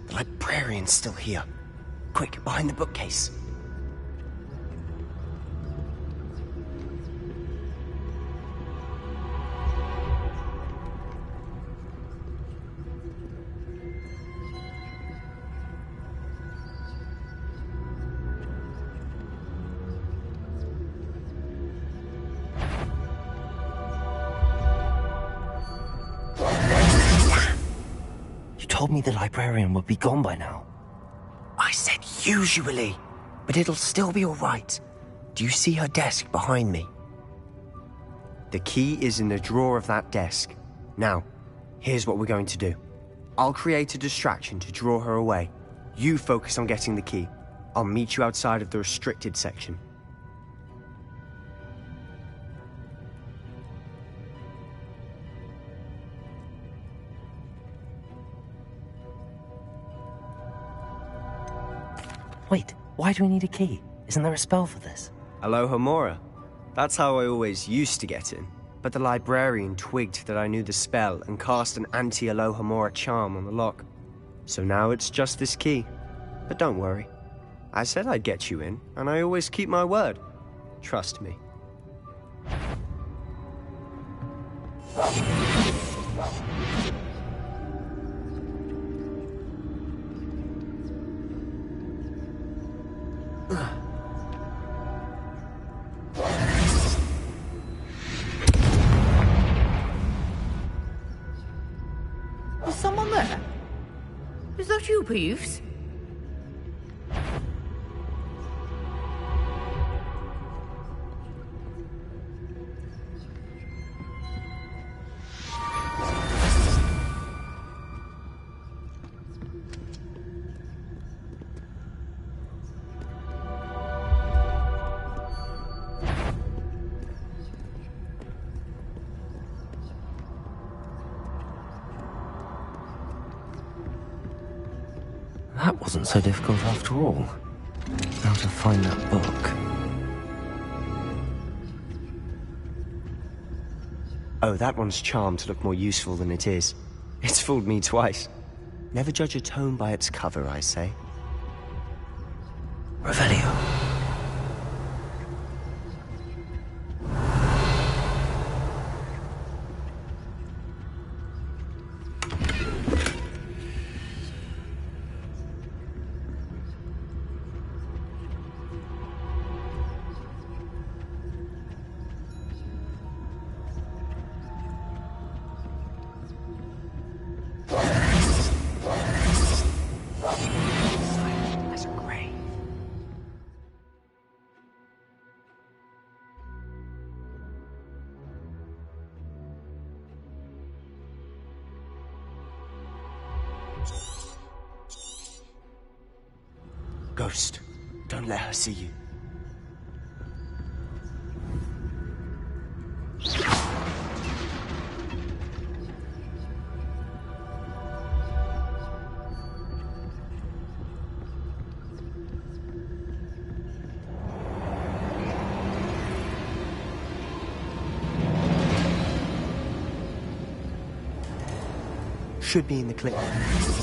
The librarian's still here. Quick, behind the bookcase. Told me the librarian would be gone by now. I said usually, but it'll still be all right. Do you see her desk behind me? The key is in the drawer of that desk. Now, here's what we're going to do. I'll create a distraction to draw her away. You focus on getting the key. I'll meet you outside of the restricted section. Wait, why do we need a key? Isn't there a spell for this? Alohomora. That's how I always used to get in. But the librarian twigged that I knew the spell and cast an anti-Alohomora charm on the lock. So now it's just this key. But don't worry. I said I'd get you in, and I always keep my word. Trust me. Is someone there? Is that you, Peeves? That wasn't so difficult after all. Now to find that book. Oh, that one's charmed to look more useful than it is. It's fooled me twice. Never judge a tome by its cover, I say. Revelio. Ghost, don't let her see you. Should be in the clip.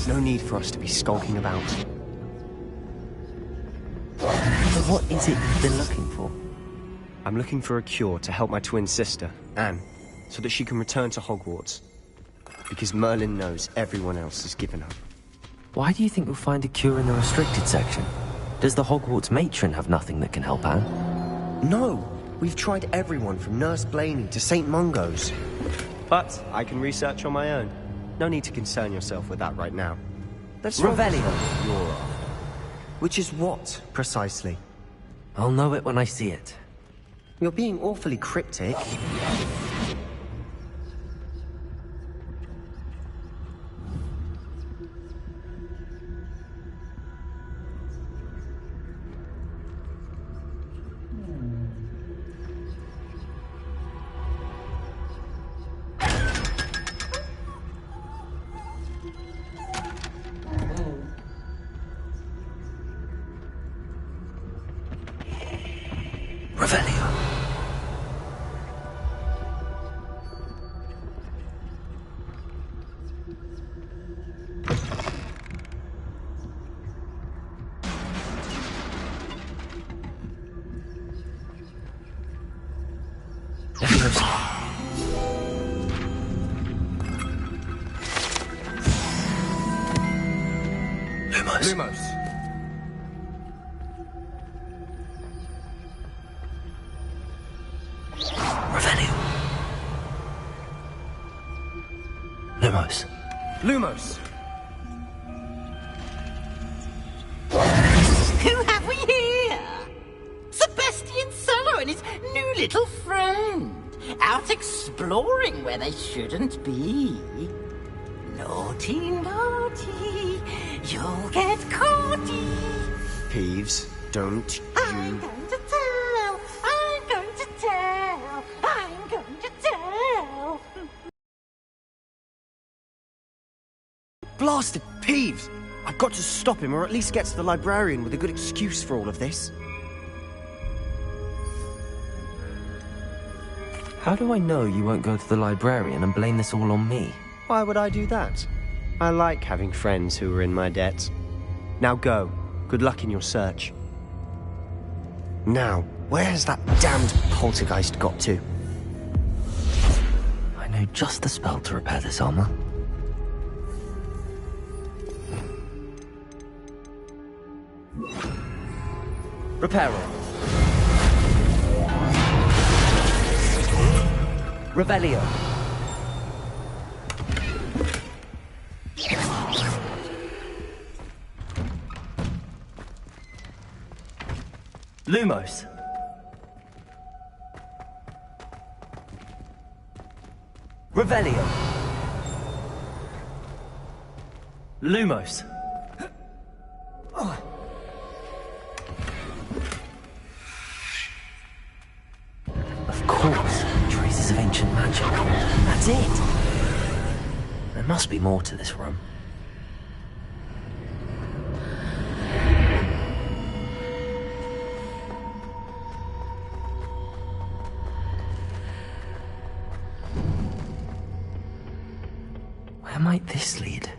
No need for us to be skulking about. So what is it you've been looking for? I'm looking for a cure to help my twin sister, Anne, so that she can return to Hogwarts. Because Merlin knows everyone else has given up. Why do you think we'll find a cure in the restricted section? Does the Hogwarts matron have nothing that can help Anne? No! We've tried everyone from Nurse Blaney to St. Mungo's. But I can research on my own. No need to concern yourself with that right now. Let's Revelio. You're after. Which is what, precisely? I'll know it when I see it. You're being awfully cryptic. Revelio. Lumos. Revelio. Lumos. Lumos. Who have we here? Sebastian Sallow and his new little friend. Out exploring where they shouldn't be. Naughty, naughty. You'll get caughty. Peeves, don't I'm going to tell. I'm going to tell. I'm going to tell. Blasted Peeves! I've got to stop him, or at least get to the librarian with a good excuse for all of this. How do I know you won't go to the librarian and blame this all on me? Why would I do that? I like having friends who are in my debt. Now go. Good luck in your search. Now, where has that damned poltergeist got to? I know just the spell to repair this armor. Repair it. Revelio. Lumos. Revelio. Lumos. Of course, traces of ancient magic. That's it. There must be more to this room. might this lead?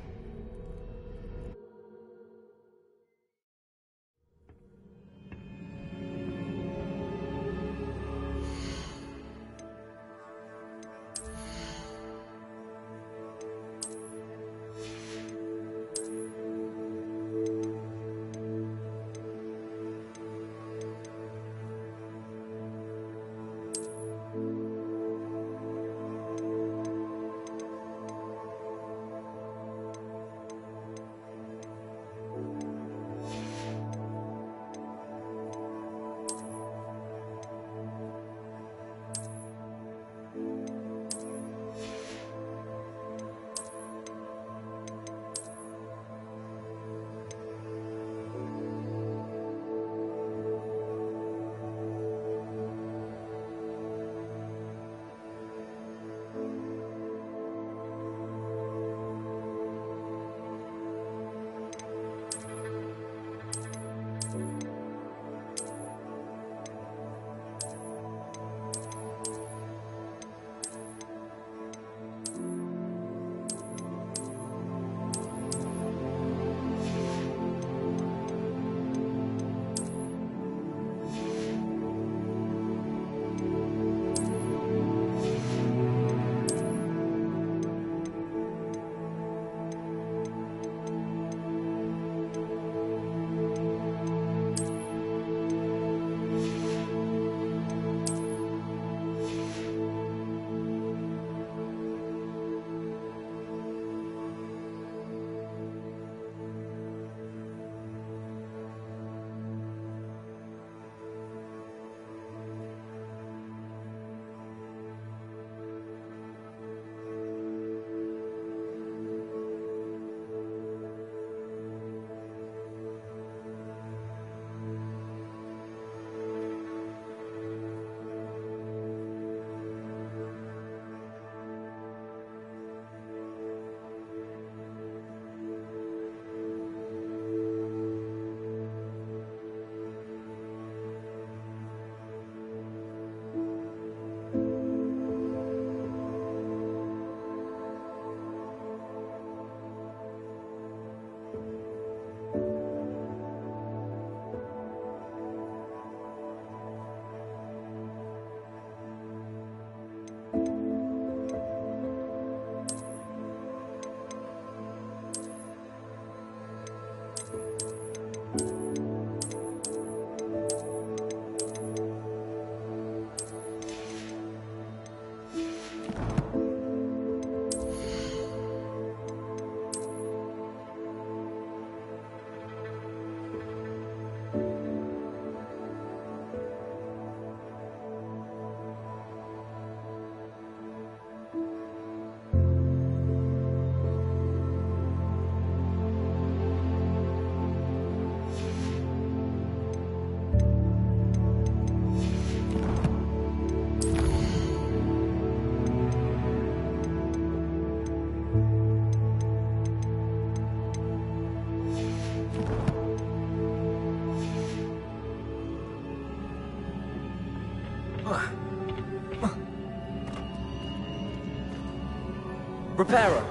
Reparo.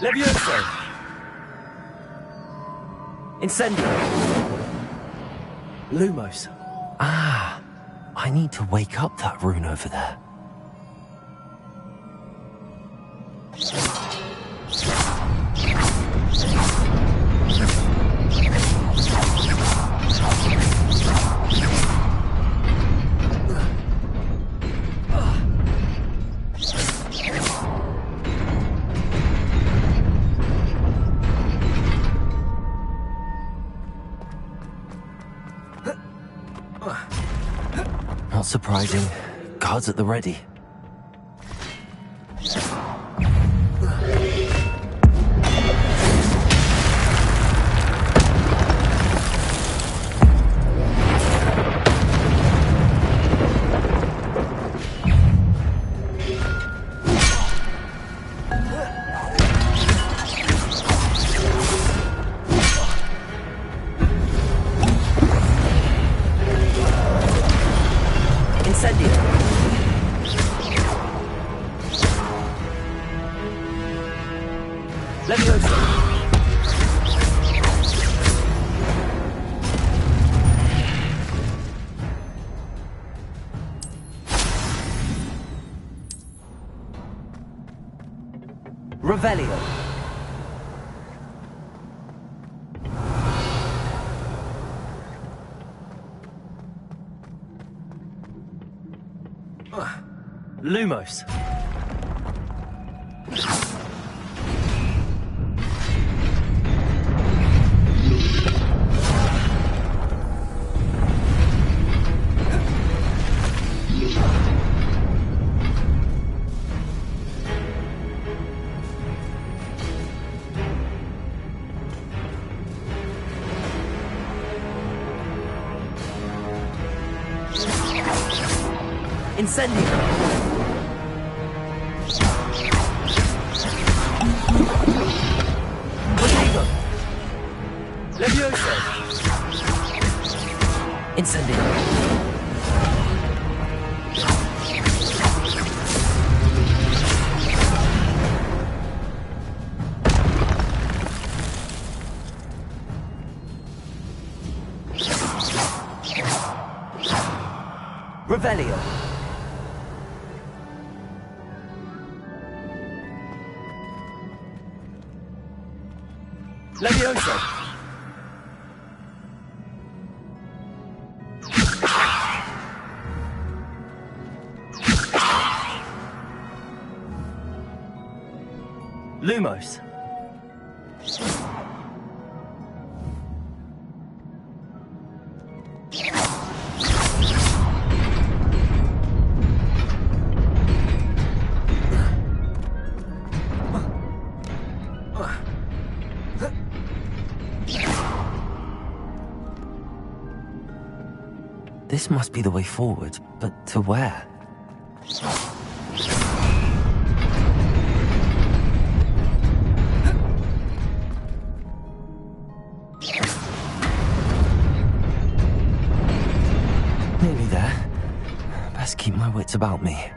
Levioso. Incendio. Lumos. Ah, I need to wake up that rune over there. Not surprising. Guards at the ready. Incendio. Levioso. Revelio. Lumos. Incendio. Rodrigo. Levioso. Incendio. Revelio. Levioso. Lumos. This must be the way forward, but to where? Nearly there. Best keep my wits about me.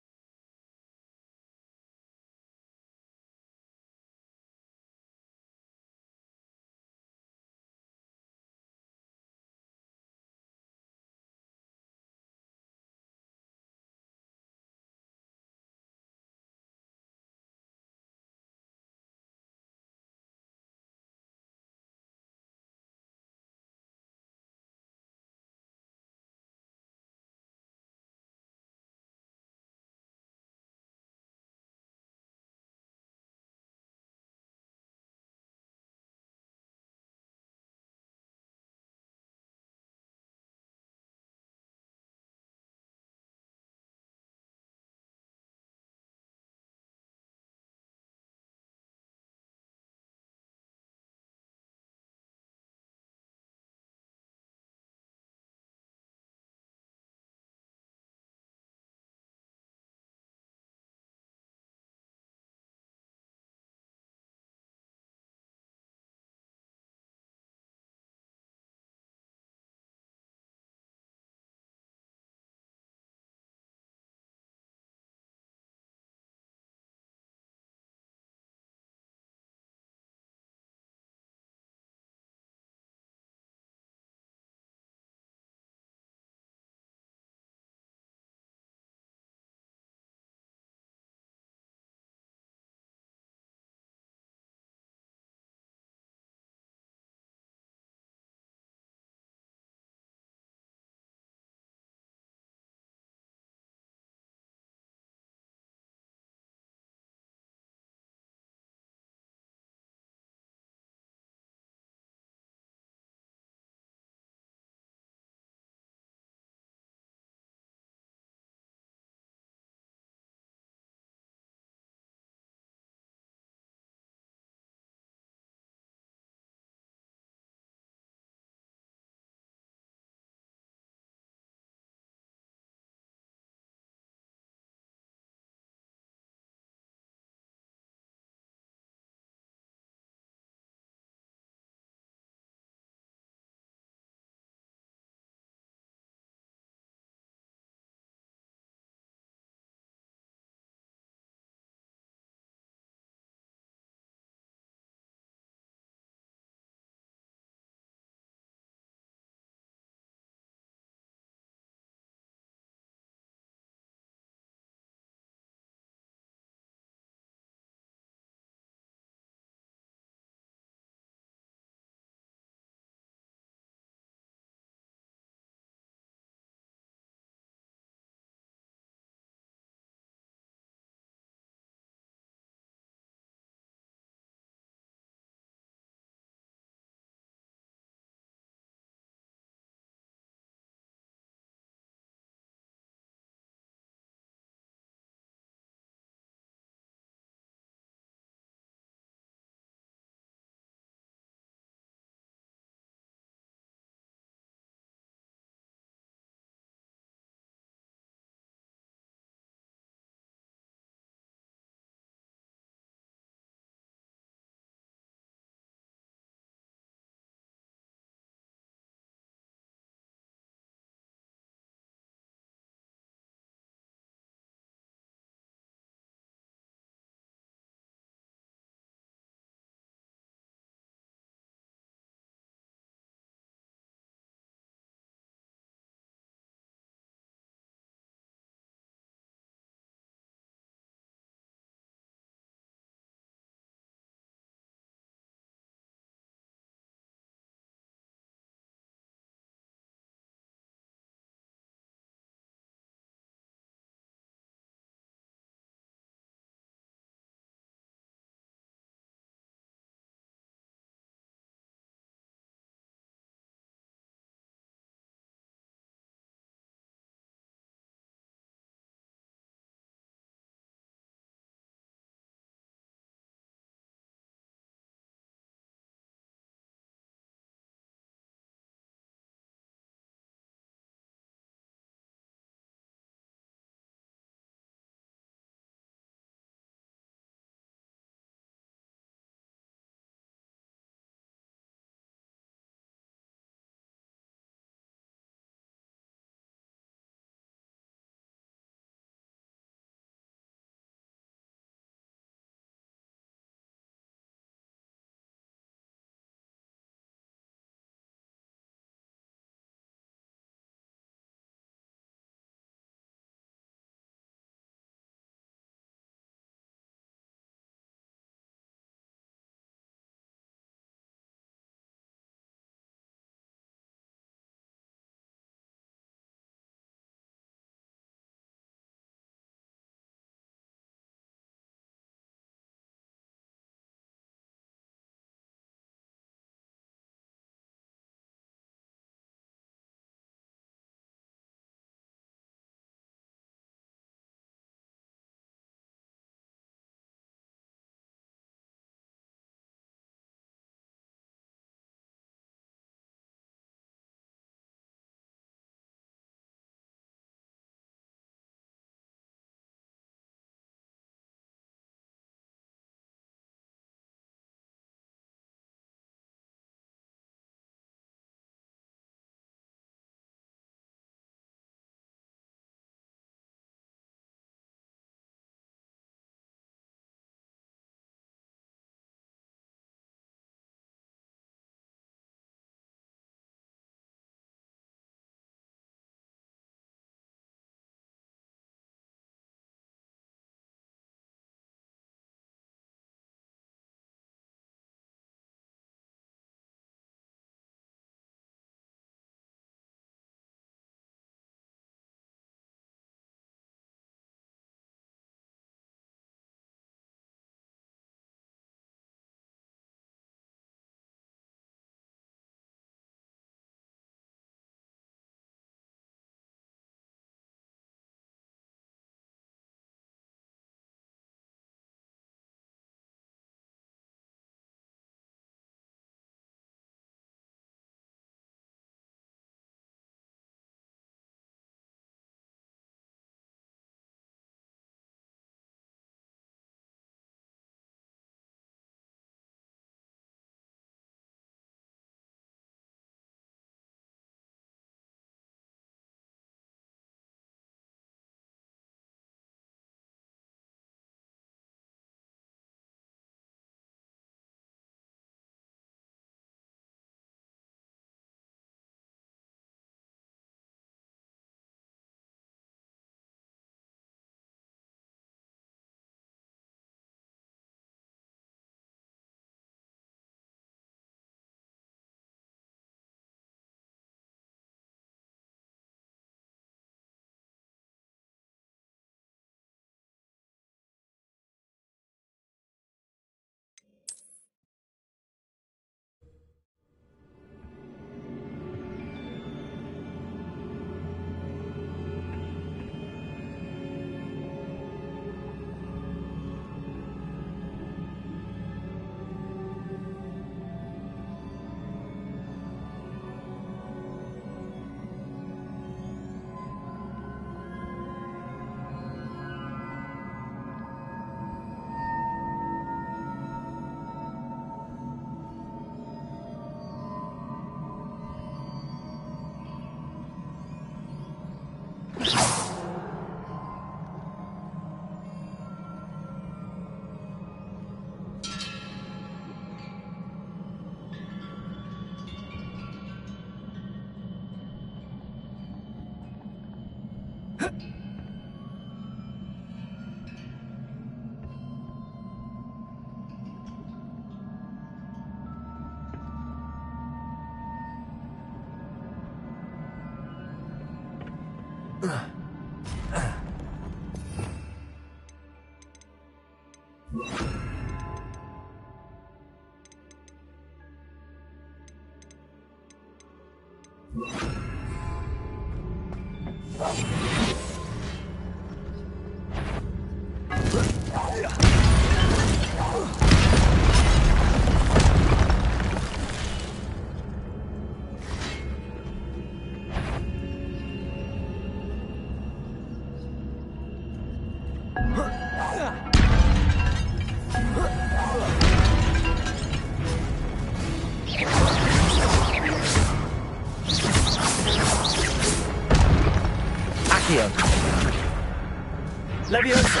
Levioso!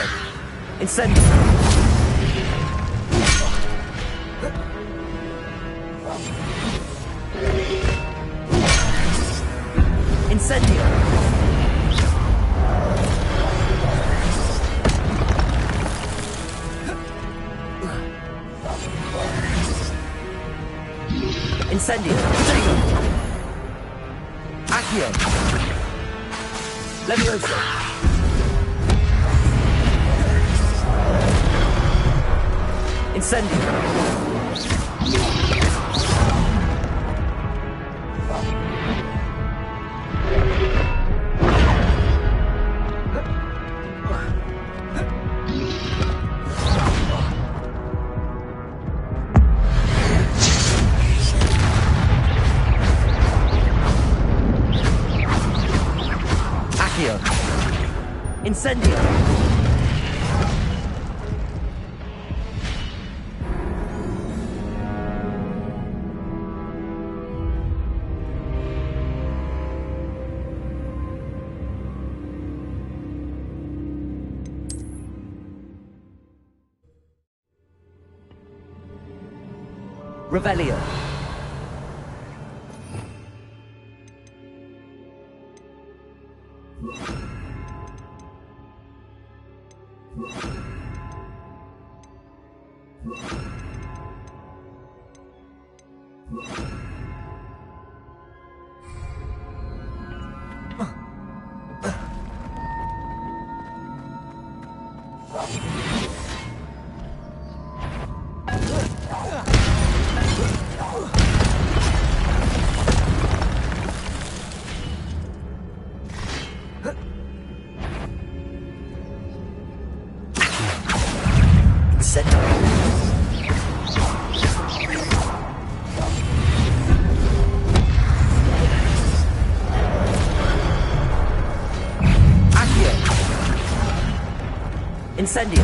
Incendio! Incendio! Incendio! Potato! Accio! Levioso! Incendio! Accio! Incendio! Revelio. Incendio!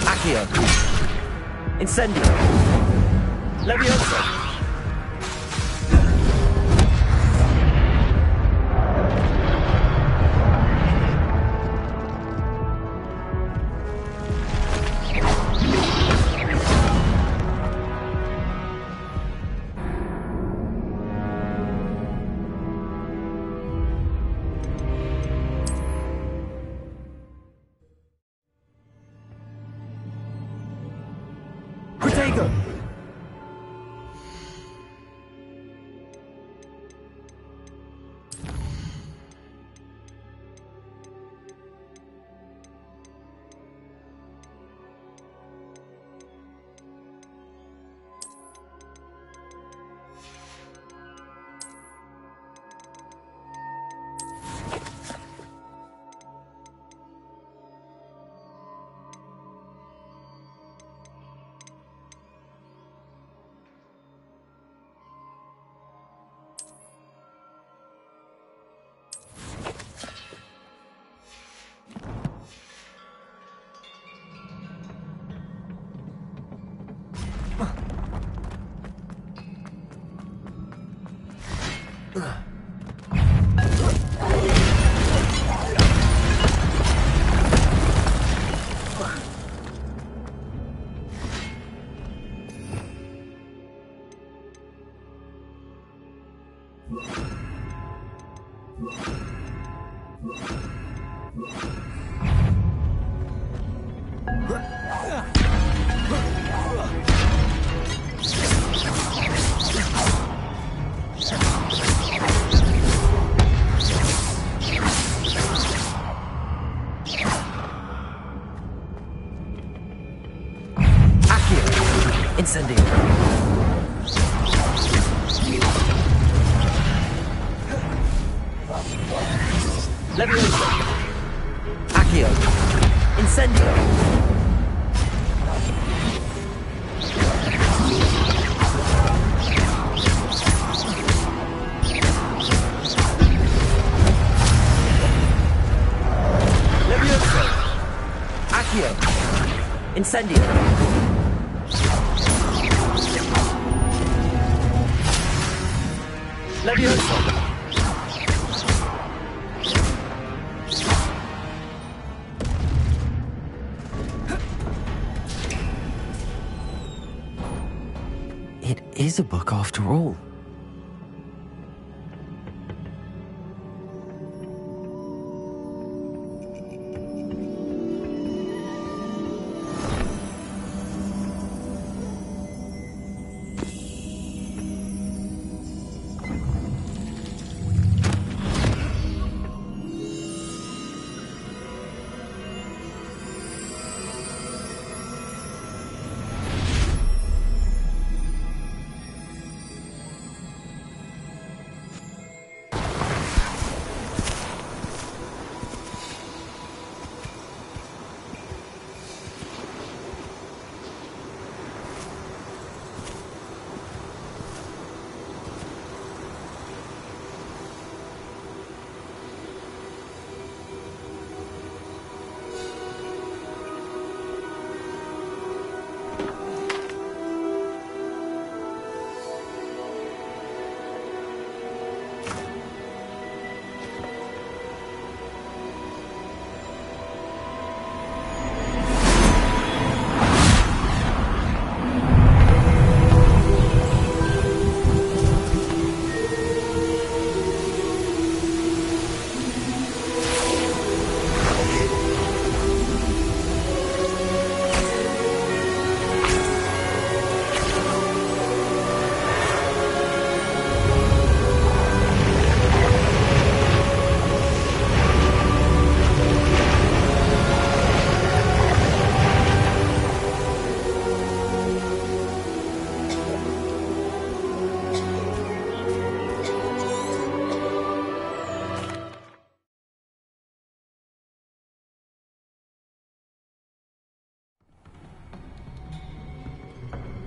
Accio! Incendio! Levioso! Protego! Incendio. Levioso. Accio. Incendio. Levioso. Accio. Incendio. Levioso. It is a book after all.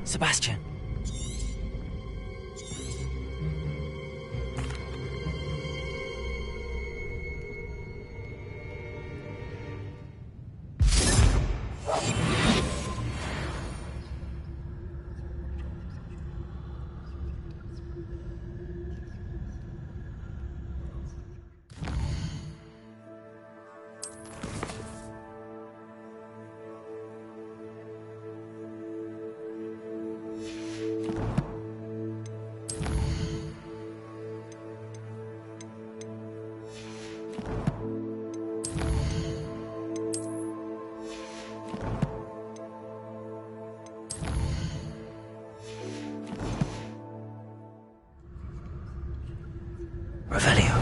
Sebastian. Revelio.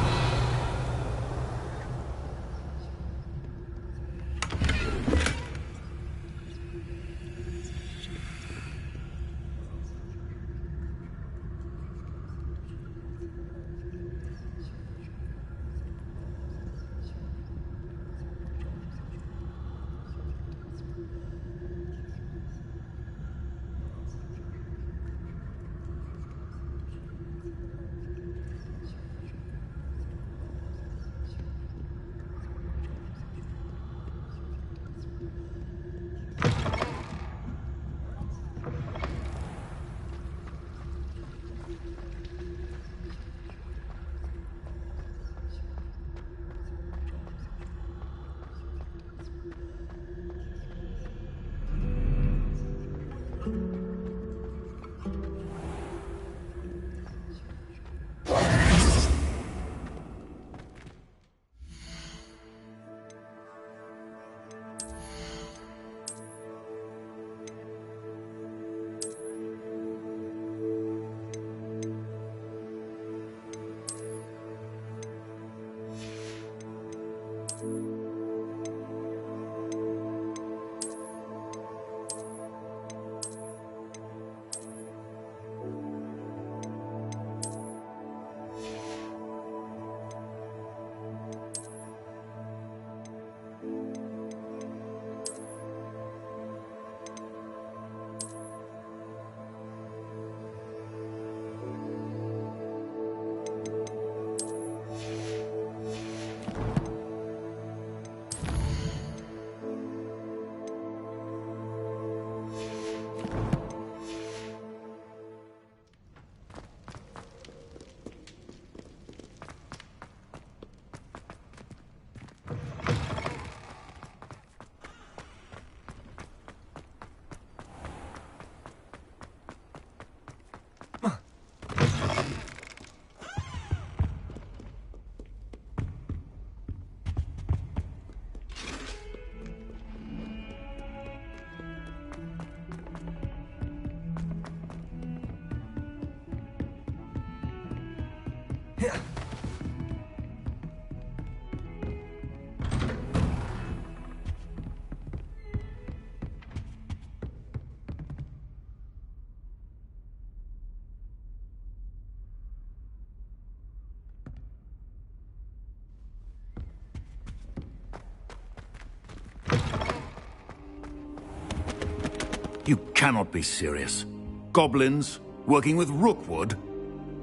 You cannot be serious. Goblins working with Rookwood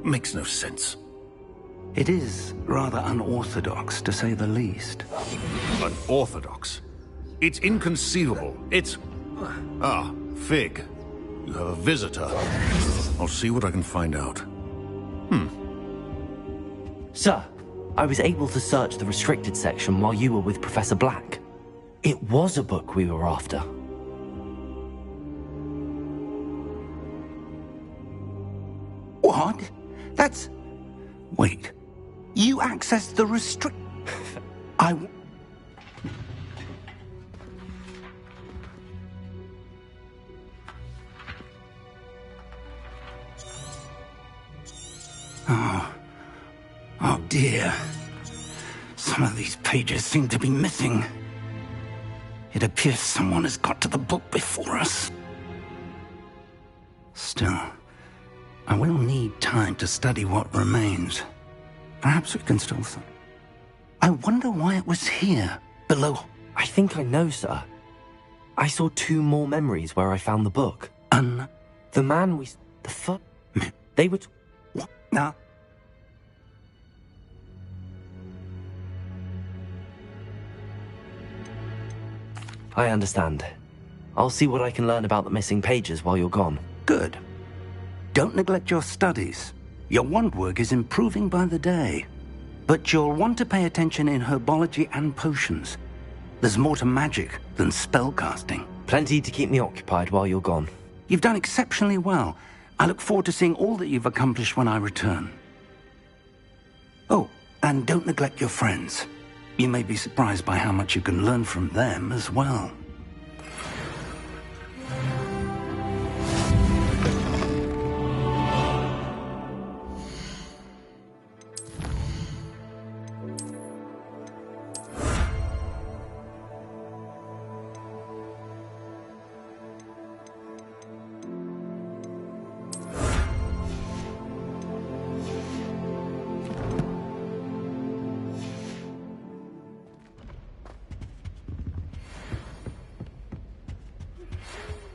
makes no sense. It is rather unorthodox, to say the least. Unorthodox? It's inconceivable. It's... Ah, Fig. You have a visitor. I'll see what I can find out. Sir, I was able to search the restricted section while you were with Professor Black. It was a book we were after. What? That's... Wait. You accessed the restrict... Oh dear. Some of these pages seem to be missing. It appears someone has got to the book before us. Still, I will need time to study what remains. Perhaps we can still... I wonder why it was here, below... I think I know, sir. I saw 2 more memories where I found the book. The man we... The fuck? They were... What? Now... I understand. I'll see what I can learn about the missing pages while you're gone. Good. Don't neglect your studies. Your wand work is improving by the day. But you'll want to pay attention in herbology and potions. There's more to magic than spellcasting. Plenty to keep me occupied while you're gone. You've done exceptionally well. I look forward to seeing all that you've accomplished when I return. Oh, and don't neglect your friends. You may be surprised by how much you can learn from them as well.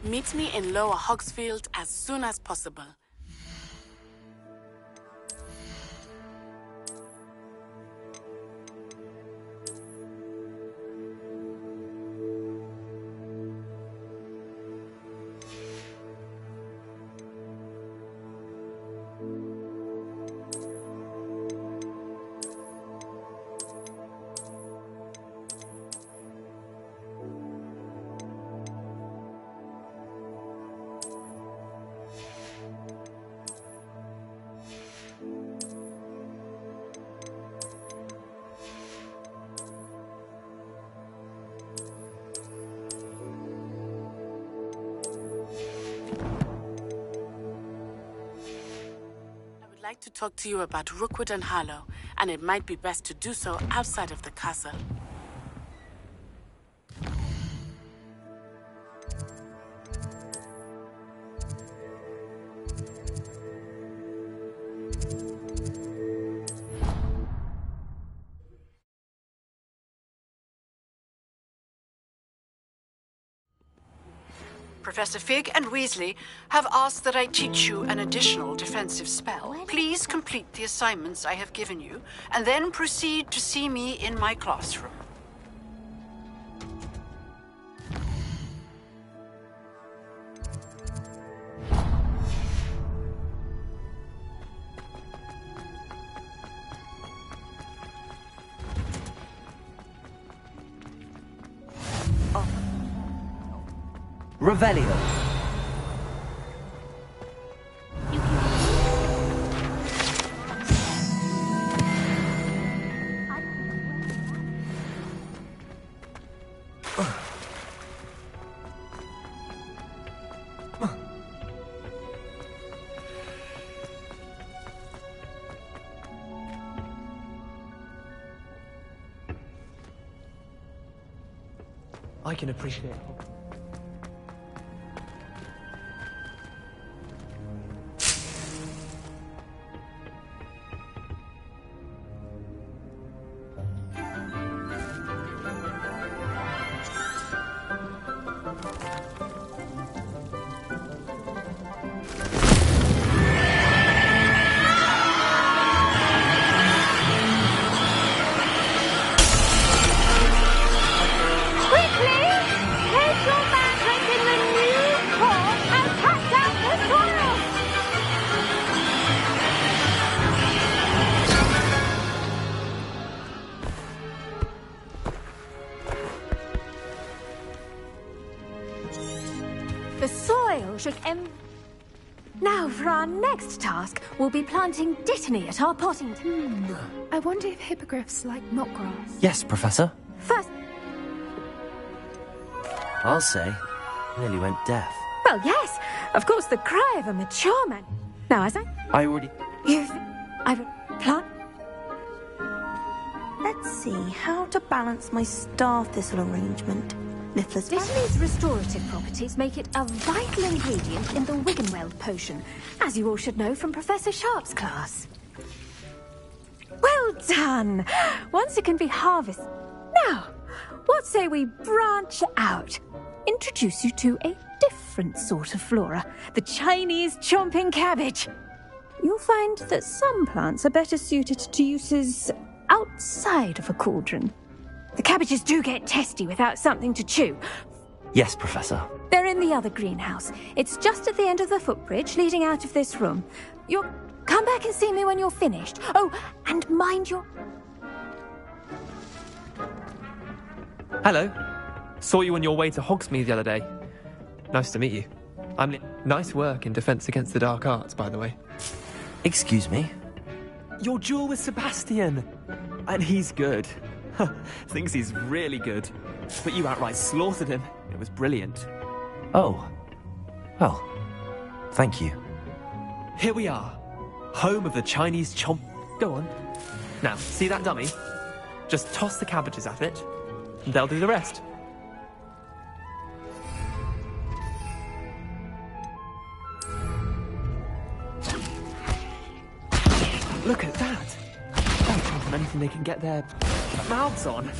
Meet me in Lower Hogsfield as soon as possible. I'd like to talk to you about Rookwood and Harlow, and it might be best to do so outside of the castle. Professor Fig and Weasley have asked that I teach you an additional defensive spell. Please complete the assignments I have given you, and then proceed to see me in my classroom. Revelio. I can appreciate. The soil should Now, for our next task, we'll be planting dittany at our potting. I wonder if hippogriffs like knotgrass. Yes, Professor. First, I'll say. Nearly went deaf. well, yes, of course, the cry of a mature man. Now, as I already... I've plant. Let's see how to balance my star thistle arrangement. Niffler's Dittany's restorative properties make it a vital ingredient in the Wiggenweld potion, as you all should know from Professor Sharp's class. Well done! Once it can be harvested. Now, what say we branch out? Introduce you to a different sort of flora, the Chinese chomping cabbage. You'll find that some plants are better suited to uses outside of a cauldron. The cabbages do get testy without something to chew. Yes, Professor. They're in the other greenhouse. It's just at the end of the footbridge leading out of this room. You'll come back and see me when you're finished. Oh, and mind your... Hello. Saw you on your way to Hogsmeade the other day. Nice to meet you. Nice work in Defense Against the Dark Arts, by the way. Excuse me? Your duel with Sebastian. And he's good. Thinks he's really good. But you outright slaughtered him. It was brilliant. Oh. Well, thank you. Here we are. Home of the Chinese chomp... Go on. Now, see that dummy? Just toss the cabbages at it, and they'll do the rest. Look at that! They'll chomp on anything they can get their mouths on.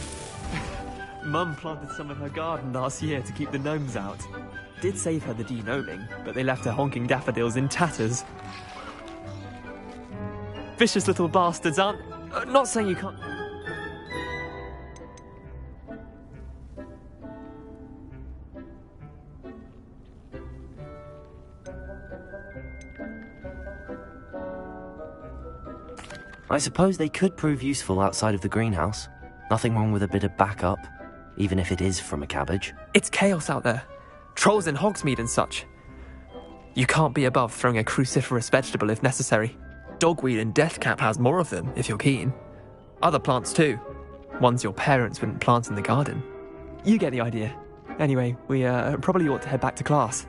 Mum planted some in her garden last year to keep the gnomes out. Did save her the de-gnoming, but they left her honking daffodils in tatters. Vicious little bastards, aren't... not saying you can't... I suppose they could prove useful outside of the greenhouse. Nothing wrong with a bit of backup, even if it is from a cabbage. It's chaos out there. Trolls in Hogsmeade and such. You can't be above throwing a cruciferous vegetable if necessary. Dogweed and deathcap has more of them, if you're keen. Other plants too. Ones your parents wouldn't plant in the garden. You get the idea. Anyway, we probably ought to head back to class.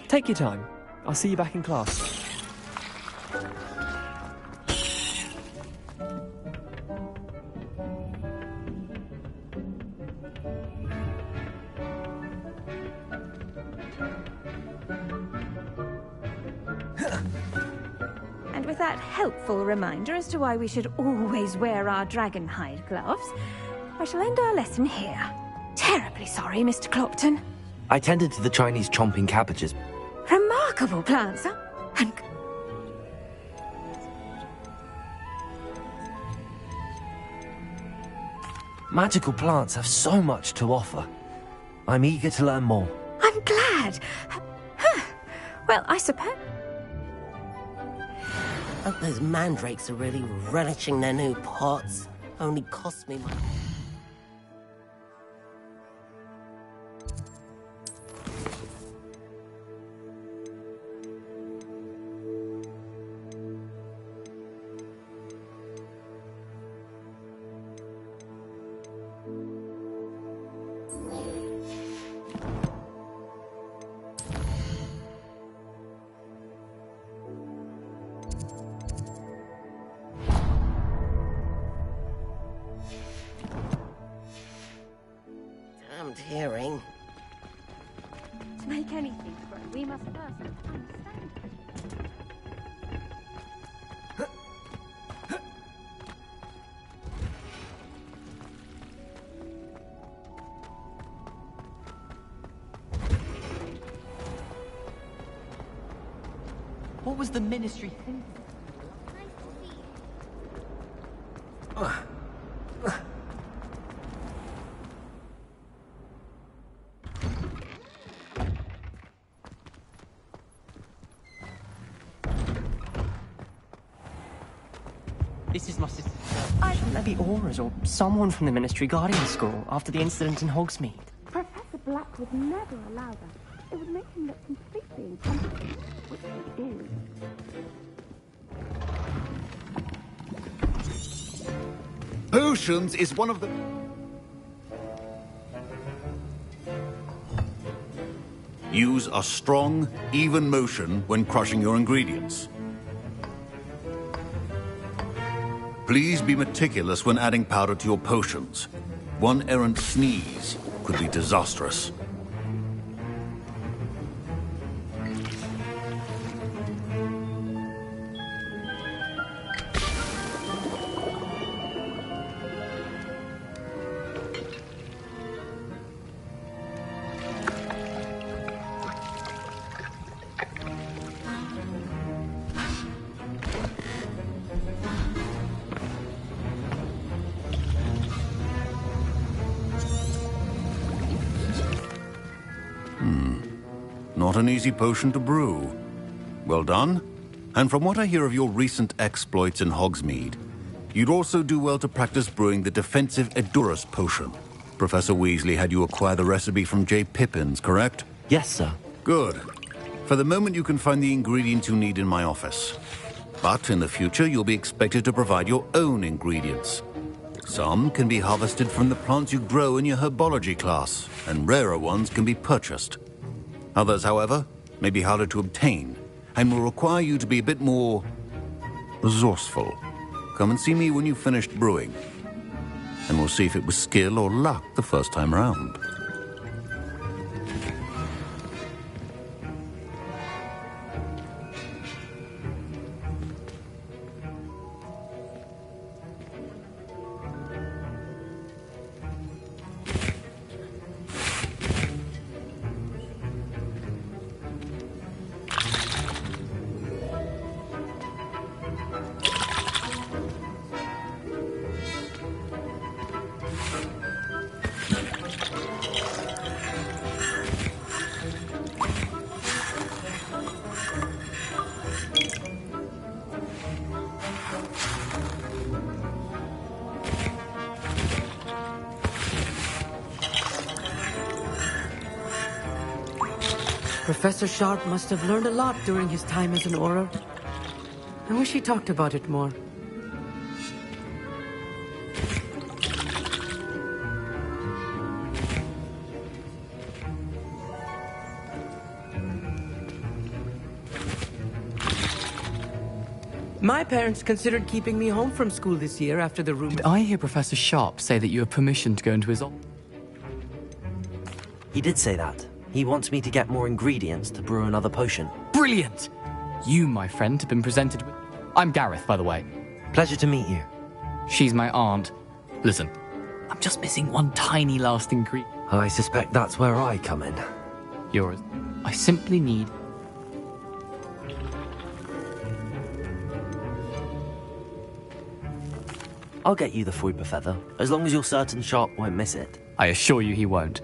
Take your time. I'll see you back in class. And with that helpful reminder as to why we should always wear our dragon hide gloves, I shall end our lesson here. Terribly sorry, Mr. Clopton. I tended to the Chinese chomping cabbages. Remarkable plants, huh? And... Magical plants have so much to offer. I'm eager to learn more. I'm glad. Well, I suppose... Hope those mandrakes are really relishing their new pots. Only cost me money. us first to understand. What was the Ministry thinking? This is my sister. Shouldn't there be auras or someone from the Ministry guarding the school after the incident in Hogsmeade? Professor Black would never allow that. It would make him look completely incompetent, which he is. Potions is one of the... Use a strong, even motion when crushing your ingredients. Please be meticulous when adding powder to your potions. One errant sneeze could be disastrous. Not an easy potion to brew. Well done. And from what I hear of your recent exploits in Hogsmeade, you'd also do well to practice brewing the defensive Edurus potion. Professor Weasley had you acquire the recipe from J. Pippins, correct? Yes, sir. Good. For the moment, you can find the ingredients you need in my office. But in the future, you'll be expected to provide your own ingredients. Some can be harvested from the plants you grow in your herbology class, and rarer ones can be purchased. Others, however, may be harder to obtain, and will require you to be a bit more resourceful. Come and see me when you've finished brewing, and we'll see if it was skill or luck the first time around. Professor Sharp must have learned a lot during his time as an Auror. I wish he talked about it more. My parents considered keeping me home from school this year after the rumor. Did I hear Professor Sharp say that you have permission to go into his office? He did say that. He wants me to get more ingredients to brew another potion. Brilliant! You, my friend, have been presented with... I'm Gareth, by the way. Pleasure to meet you. She's my aunt. Listen, I'm just missing one tiny last ingredient. I suspect that's where I come in. Yours. I simply need... I'll get you the Fruiper Feather, as long as you're certain Sharp won't miss it. I assure you he won't.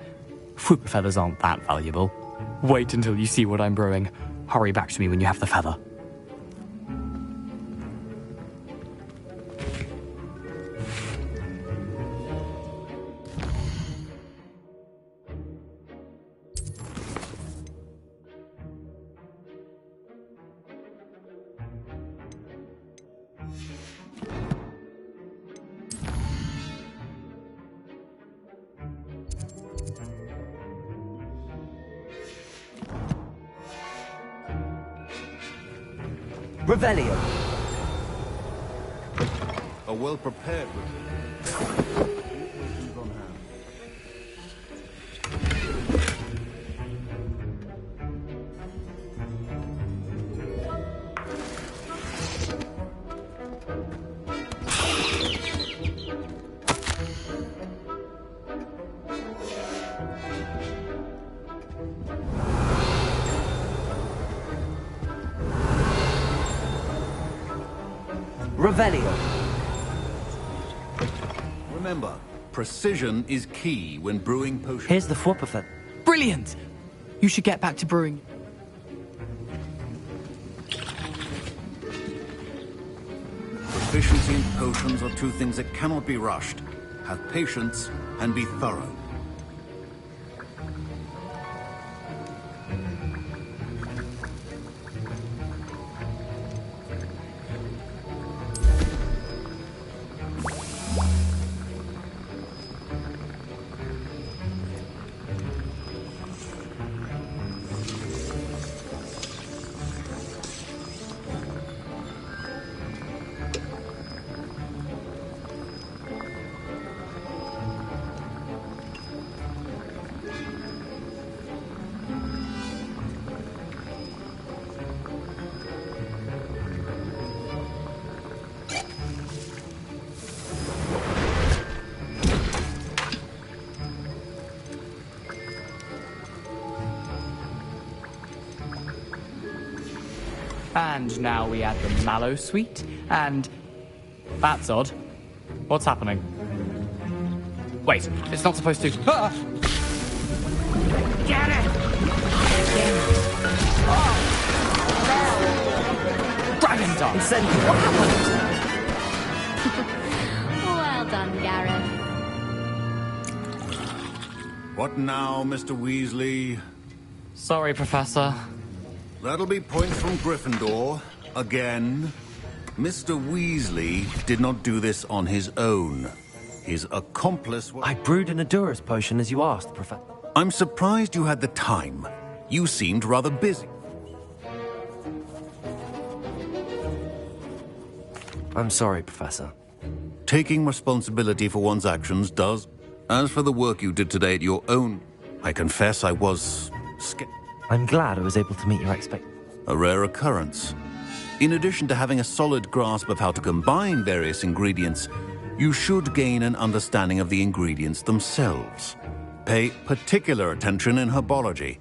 Fruit feathers aren't that valuable. Wait until you see what I'm brewing. Hurry back to me when you have the feather. Revelio. A well-prepared Revelio. Remember, precision is key when brewing potions. Here's the Fwupperfed. Brilliant! You should get back to brewing. Proficiency and potions are two things that cannot be rushed. Have patience and be thorough. And now we add the mallow sweet, and... That's odd. What's happening? Wait, it's not supposed to... Ah! Get it! Dragon Dance! Incendio, what happened? Well done, Gareth. What now, Mr. Weasley? Sorry, Professor. That'll be points from Gryffindor. Again. Mr. Weasley did not do this on his own. His accomplice was... I brewed an Adurus potion as you asked, Professor. I'm surprised you had the time. You seemed rather busy. I'm sorry, Professor. Taking responsibility for one's actions does. As for the work you did today at your own, I confess I was scared. I'm glad I was able to meet your expectations. A rare occurrence. In addition to having a solid grasp of how to combine various ingredients, you should gain an understanding of the ingredients themselves. Pay particular attention in herbology.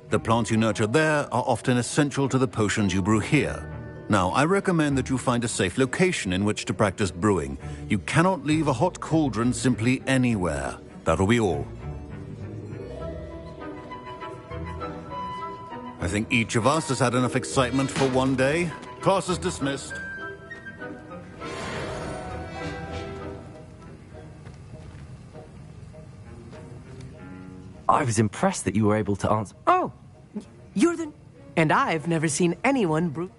The plants you nurture there are often essential to the potions you brew here. Now, I recommend that you find a safe location in which to practice brewing. You cannot leave a hot cauldron simply anywhere. That'll be all. I think each of us has had enough excitement for one day. Class is dismissed. I was impressed that you were able to answer. Oh, you're the... And I've never seen anyone brew...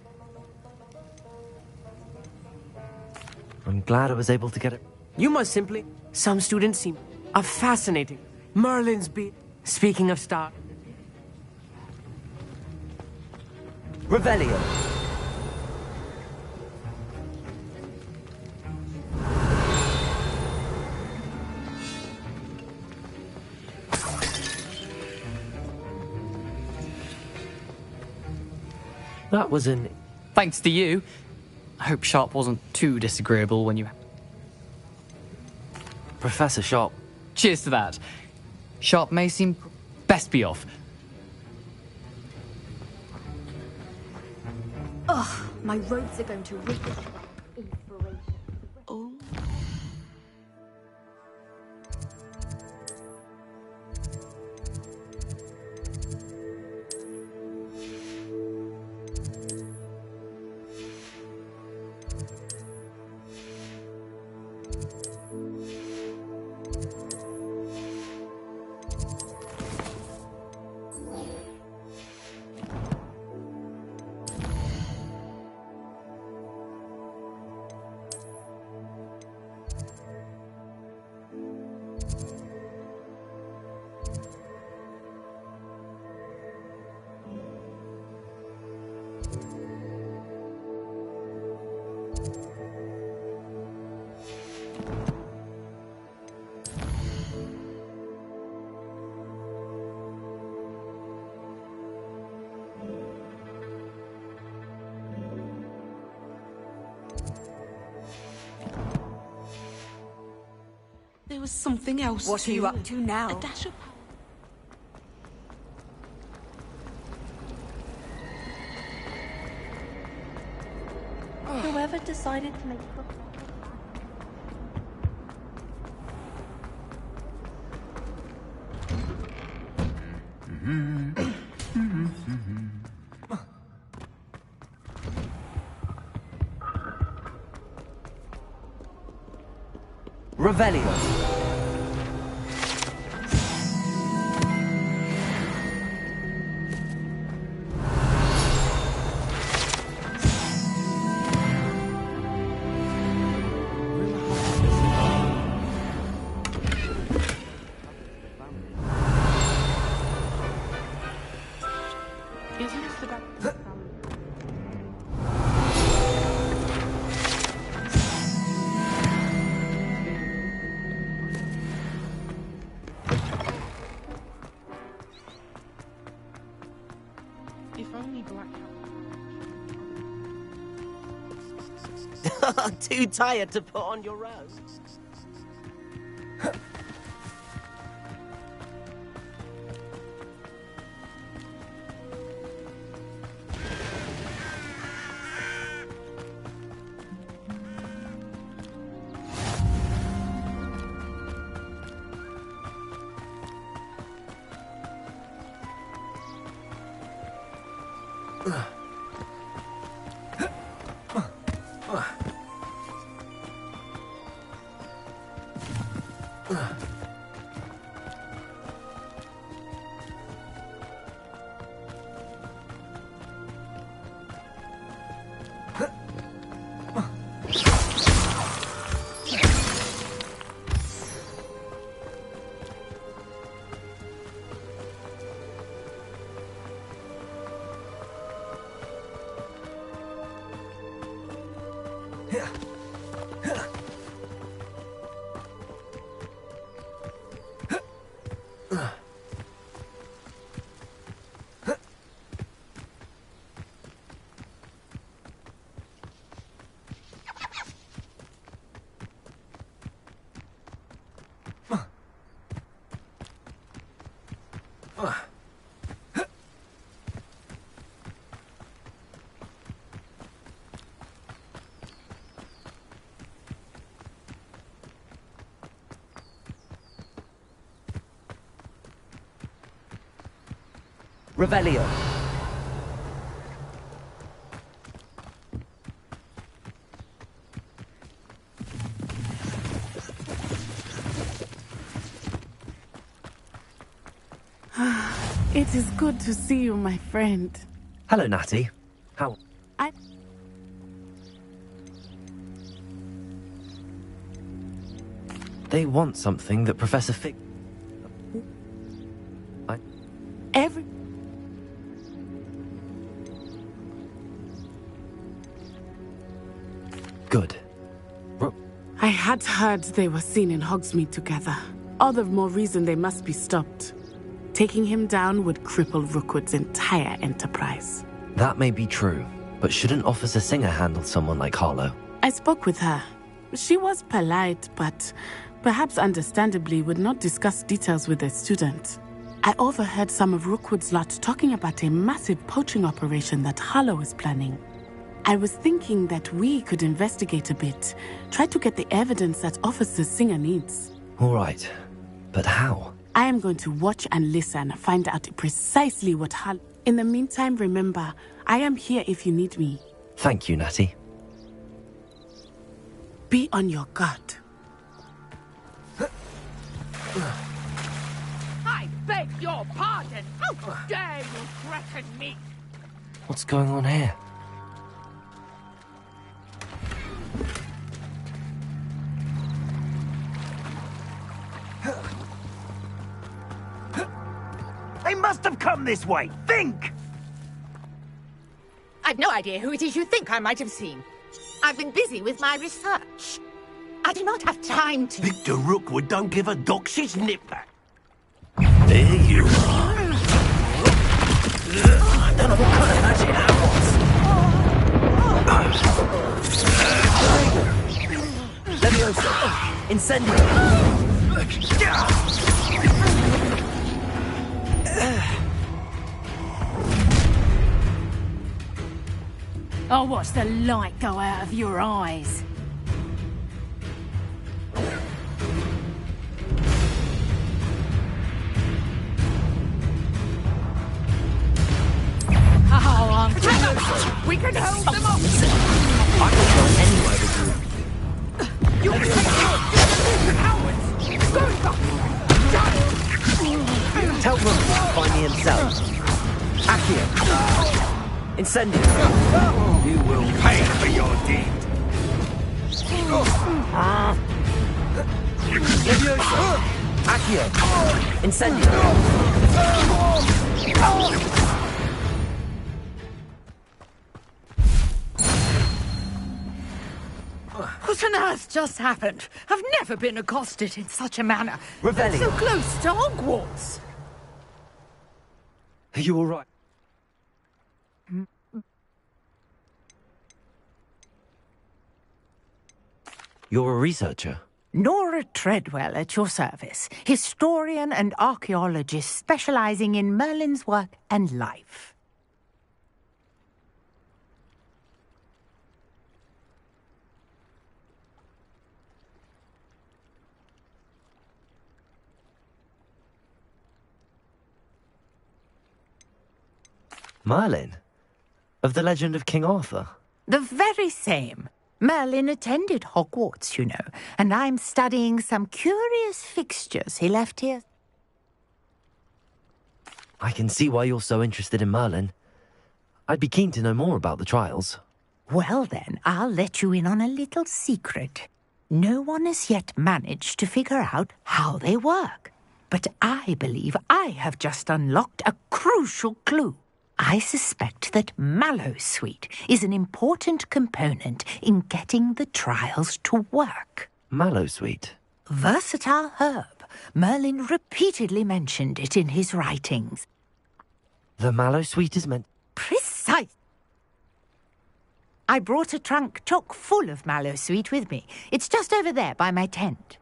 I'm glad I was able to get it. You must simply... Some students seem... fascinating. Merlin's beat. Speaking of stars... Revelio. That was an... Thanks to you. I hope Sharp wasn't too disagreeable when you... Professor Sharp. Cheers to that. Sharp may seem... Best be off. Ugh, my robes are going to rip it. Inspiration. Oh. There was something else. What are you up to now? A dash of... Whoever decided to make Revelio. Too tired to put on your own. Revelio. It is good to see you, my friend. Hello, Natty. How? They want something that Professor Fig... Good. I had heard they were seen in Hogsmeade together. All the more reason they must be stopped. Taking him down would cripple Rookwood's entire enterprise. That may be true, but shouldn't Officer Singer handle someone like Harlow? I spoke with her. She was polite, but perhaps understandably would not discuss details with a student. I overheard some of Rookwood's lot talking about a massive poaching operation that Harlow is planning. I was thinking that we could investigate a bit, try to get the evidence that Officer Singer needs. All right, but how? I am going to watch and listen, find out precisely what Harlow... In the meantime, remember, I am here if you need me. Thank you, Natty. Be on your guard. I beg your pardon! How dare you threaten me! What's going on here? They must have come this way. Think! I've no idea who it is you think I might have seen. I've been busy with my research. I do not have time to... Victor Rookwood don't give a doxy's nip back. There you are. I don't know what kind of magic that was. Leviosa! Incendio! I'll watch the light go out of your eyes. Oh, I'm close. We can hold them off. I can go anywhere with you. You can take cowards. Go back. Tell Rook to find me himself. Accio. Incendio. You will pay for your deed. Leviosa. Accio. Incendio. What on earth just happened? I've never been accosted in such a manner. Revelio. So close to Hogwarts. Are you all right? You're a researcher? Nora Treadwell at your service, historian and archaeologist specializing in Merlin's work and life. Merlin? Of the legend of King Arthur? The very same. Merlin attended Hogwarts, you know, and I'm studying some curious fixtures he left here. I can see why you're so interested in Merlin. I'd be keen to know more about the trials. Well then, I'll let you in on a little secret. No one has yet managed to figure out how they work. But I believe I have just unlocked a crucial clue. I suspect that Mallowsweet is an important component in getting the trials to work. Mallowsweet? Versatile herb. Merlin repeatedly mentioned it in his writings. The Mallowsweet is meant... Precise! I brought a trunk chock full of Mallowsweet with me. It's just over there by my tent.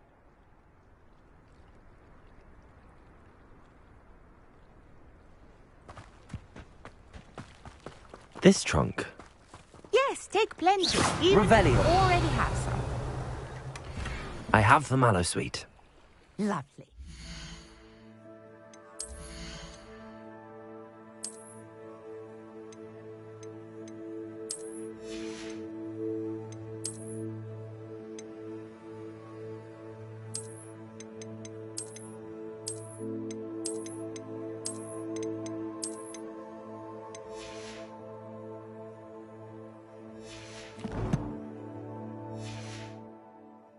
This trunk? Yes, take plenty. Even Revelio. if you already have some. I have the Mallowsweet. Lovely.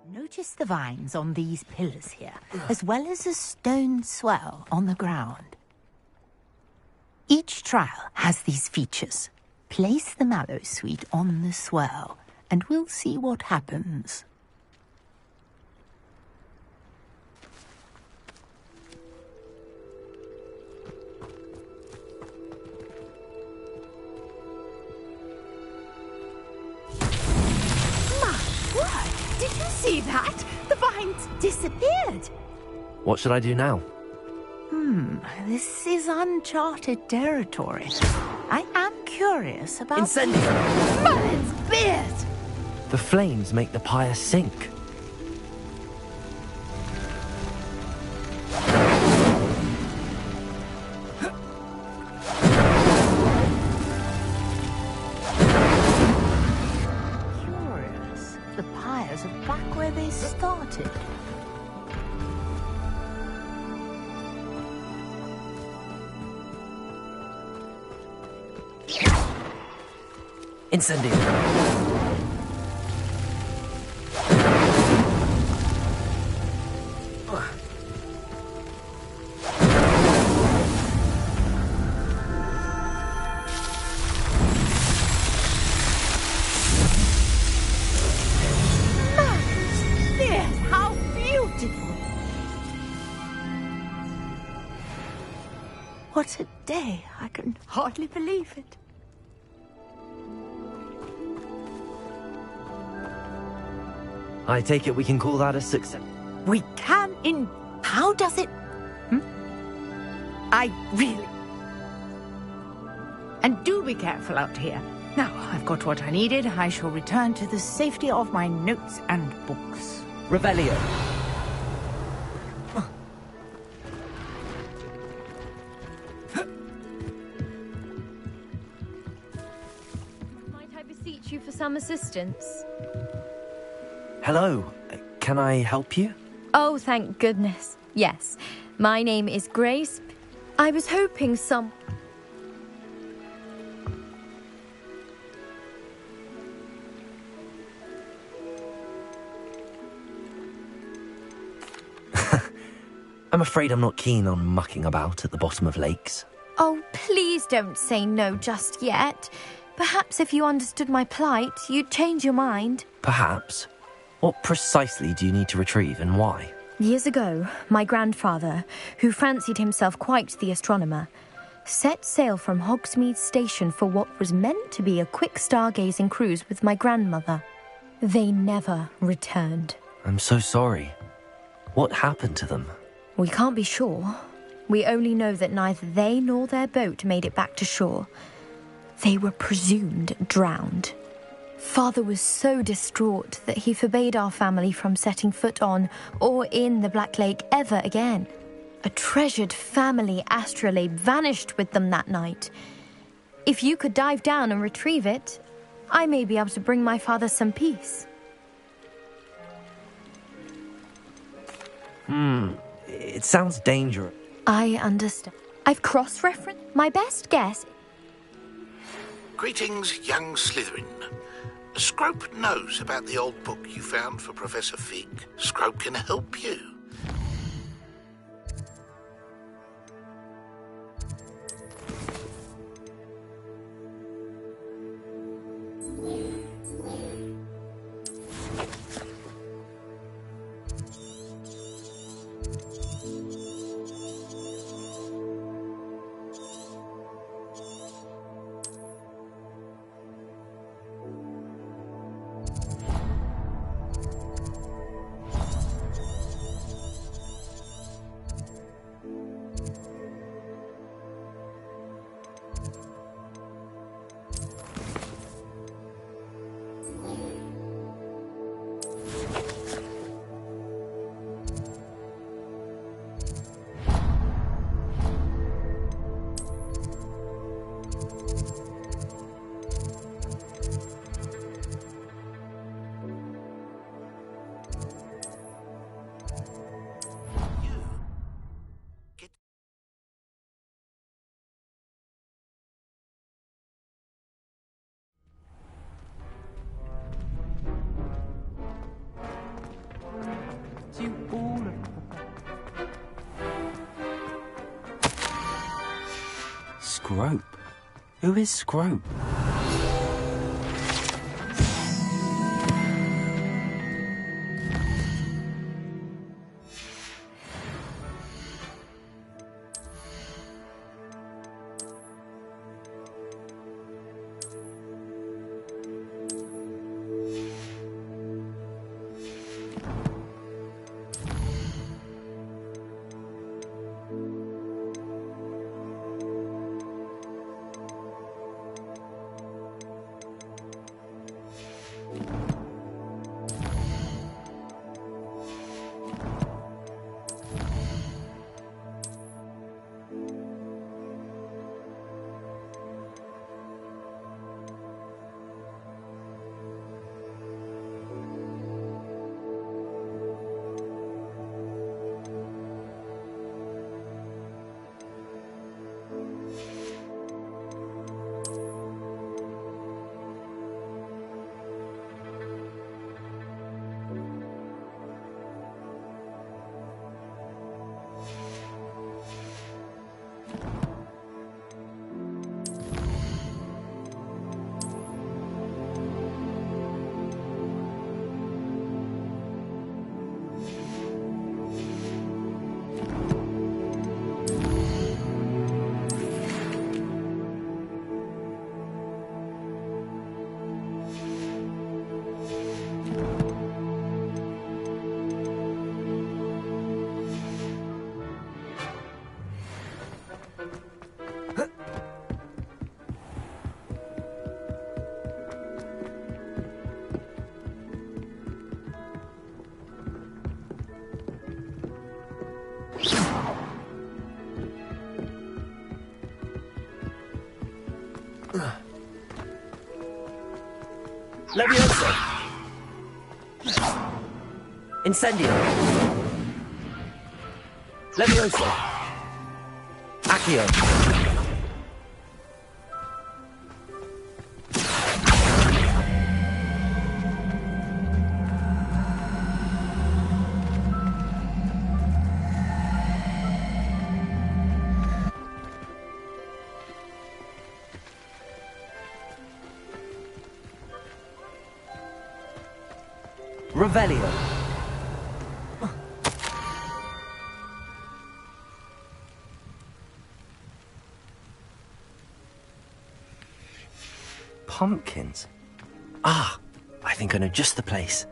Notice the vines on these pillars here, as well as a stone swell on the ground. Each trial has these features. Place the Mallowsweet on the swell, and we'll see what happens. Did you see that? The vines disappeared. What should I do now? This is uncharted territory. I am curious about... Incendio! Merlin's beard! The flames make the pyre sink. Curious. The pyres are back where they started. Incendio! How beautiful! What a day! I can hardly believe it. I take it we can call that a success. We can in... How does it... I really... And do be careful out here. Now I've got what I needed. I shall return to the safety of my notes and books. Revelio. Might I beseech you for some assistance? Hello. Can I help you? Oh, thank goodness. Yes. My name is Grace. I was hoping some... I'm afraid I'm not keen on mucking about at the bottom of lakes. Oh, please don't say no just yet. Perhaps if you understood my plight, you'd change your mind. Perhaps. What precisely do you need to retrieve and why? Years ago, my grandfather, who fancied himself quite the astronomer, set sail from Hogsmeade Station for what was meant to be a quick stargazing cruise with my grandmother. They never returned. I'm so sorry. What happened to them? We can't be sure. We only know that neither they nor their boat made it back to shore. They were presumed drowned. Father was so distraught that he forbade our family from setting foot on or in the Black Lake ever again. A treasured family astrolabe vanished with them that night. If you could dive down and retrieve it, I may be able to bring my father some peace. It sounds dangerous. I understand. I've cross-referenced. My best guess... Greetings, young Slytherin. Scrope knows about the old book you found for Professor Fig. Scrope can help you. Scrope? Who is Scrope? Incendio. Levioso. Accio. Revelio. Pumpkins. Ah, I think I know just the place.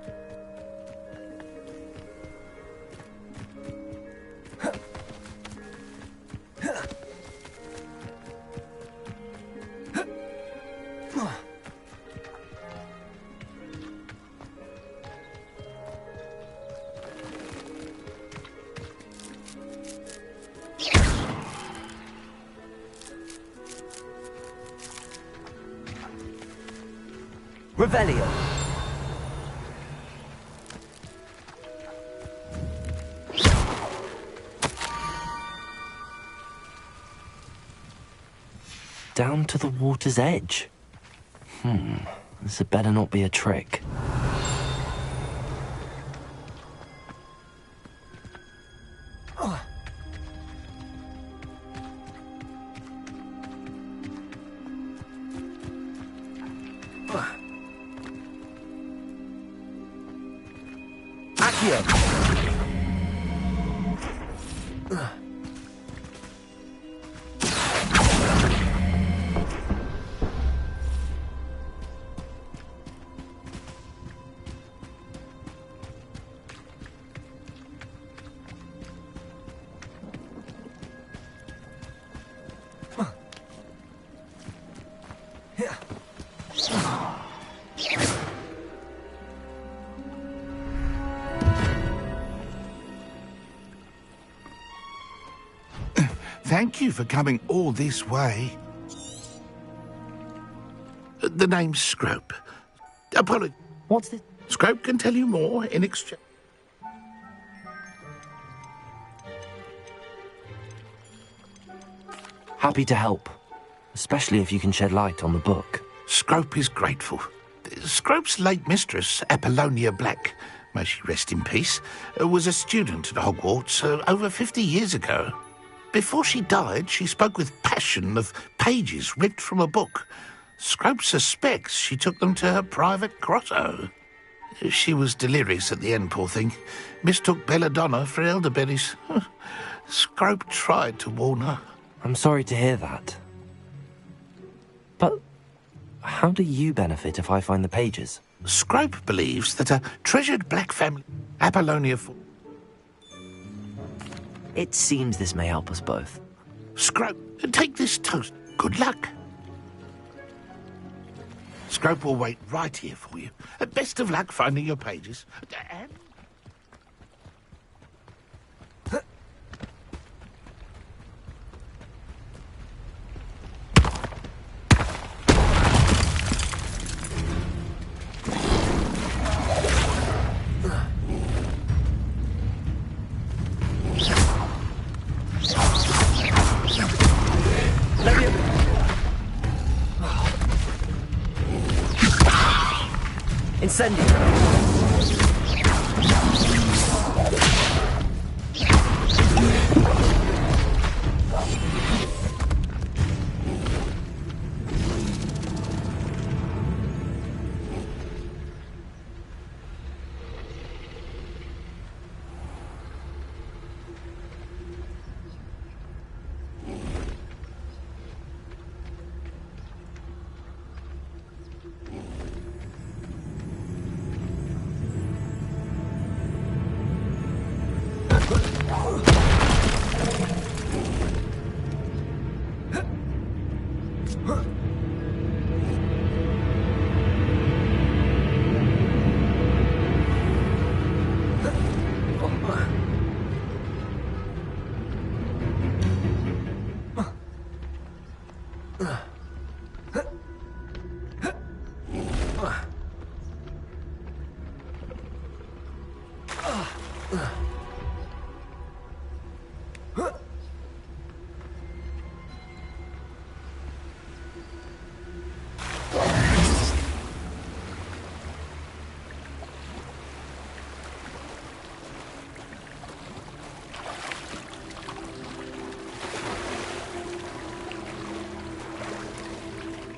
Revelio. Down to the water's edge. This had better not be a trick. Thank you for coming all this way. The name's Scrope. Apology. What's this? Scrope can tell you more in exchange. Happy to help, especially if you can shed light on the book. Scrope is grateful. Scrope's late mistress, Apollonia Black, may she rest in peace, was a student at Hogwarts over 50 years ago. Before she died, she spoke with passion of pages ripped from a book. Scrope suspects she took them to her private grotto. She was delirious at the end, poor thing. Mistook belladonna for elderberries. Scrope tried to warn her. I'm sorry to hear that. But how do you benefit if I find the pages? Scrope believes that a treasured black family, Apollonia... It seems this may help us both. Scrope, take this toast. Good luck. Scrope will wait right here for you. Best of luck finding your pages. And... Incendio.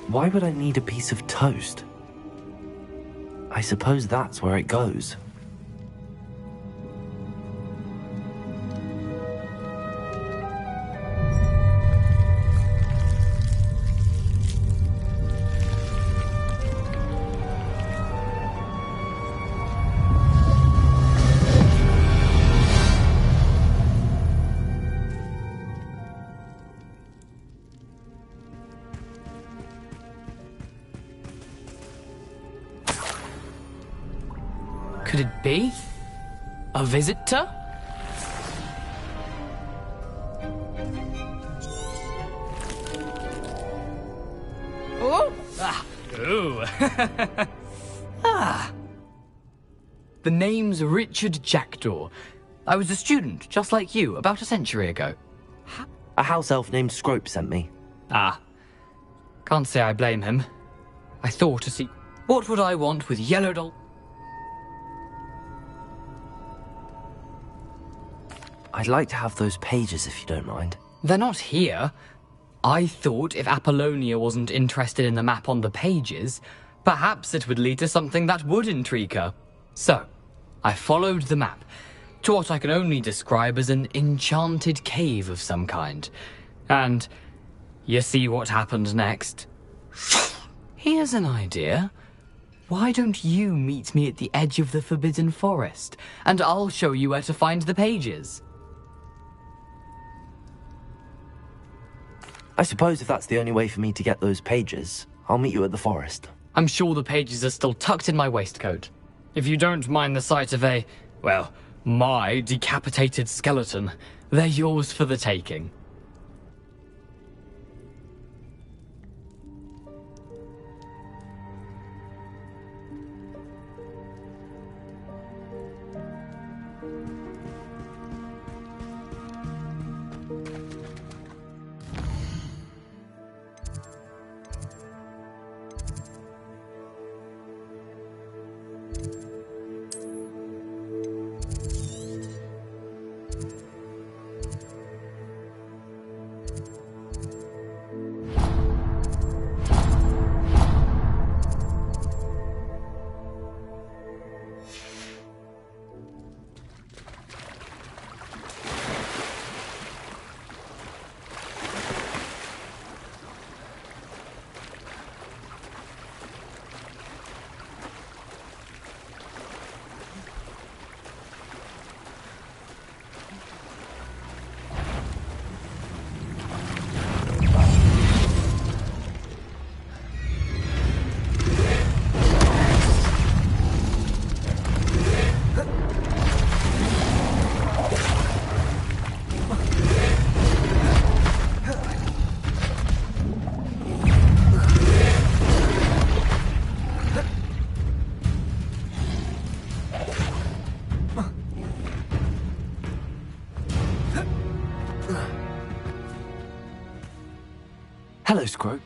Why would I need a piece of toast? I suppose that's where it goes. Could it be? A visitor? Oh! Ah. Ooh. Ah. The name's Richard Jackdaw. I was a student, just like you, about a century ago. A house elf named Scrope sent me. Ah. Can't say I blame him. I thought to see... What would I want with yellow doll... I'd like to have those pages if you don't mind. They're not here. I thought if Apollonia wasn't interested in the map on the pages, perhaps it would lead to something that would intrigue her. So, I followed the map to what I can only describe as an enchanted cave of some kind. And you see what happened next? Here's an idea. Why don't you meet me at the edge of the Forbidden Forest, and I'll show you where to find the pages? I suppose if that's the only way for me to get those pages, I'll meet you at the forest. I'm sure the pages are still tucked in my waistcoat. If you don't mind the sight of well, my decapitated skeleton, they're yours for the taking. Hello, Scrope.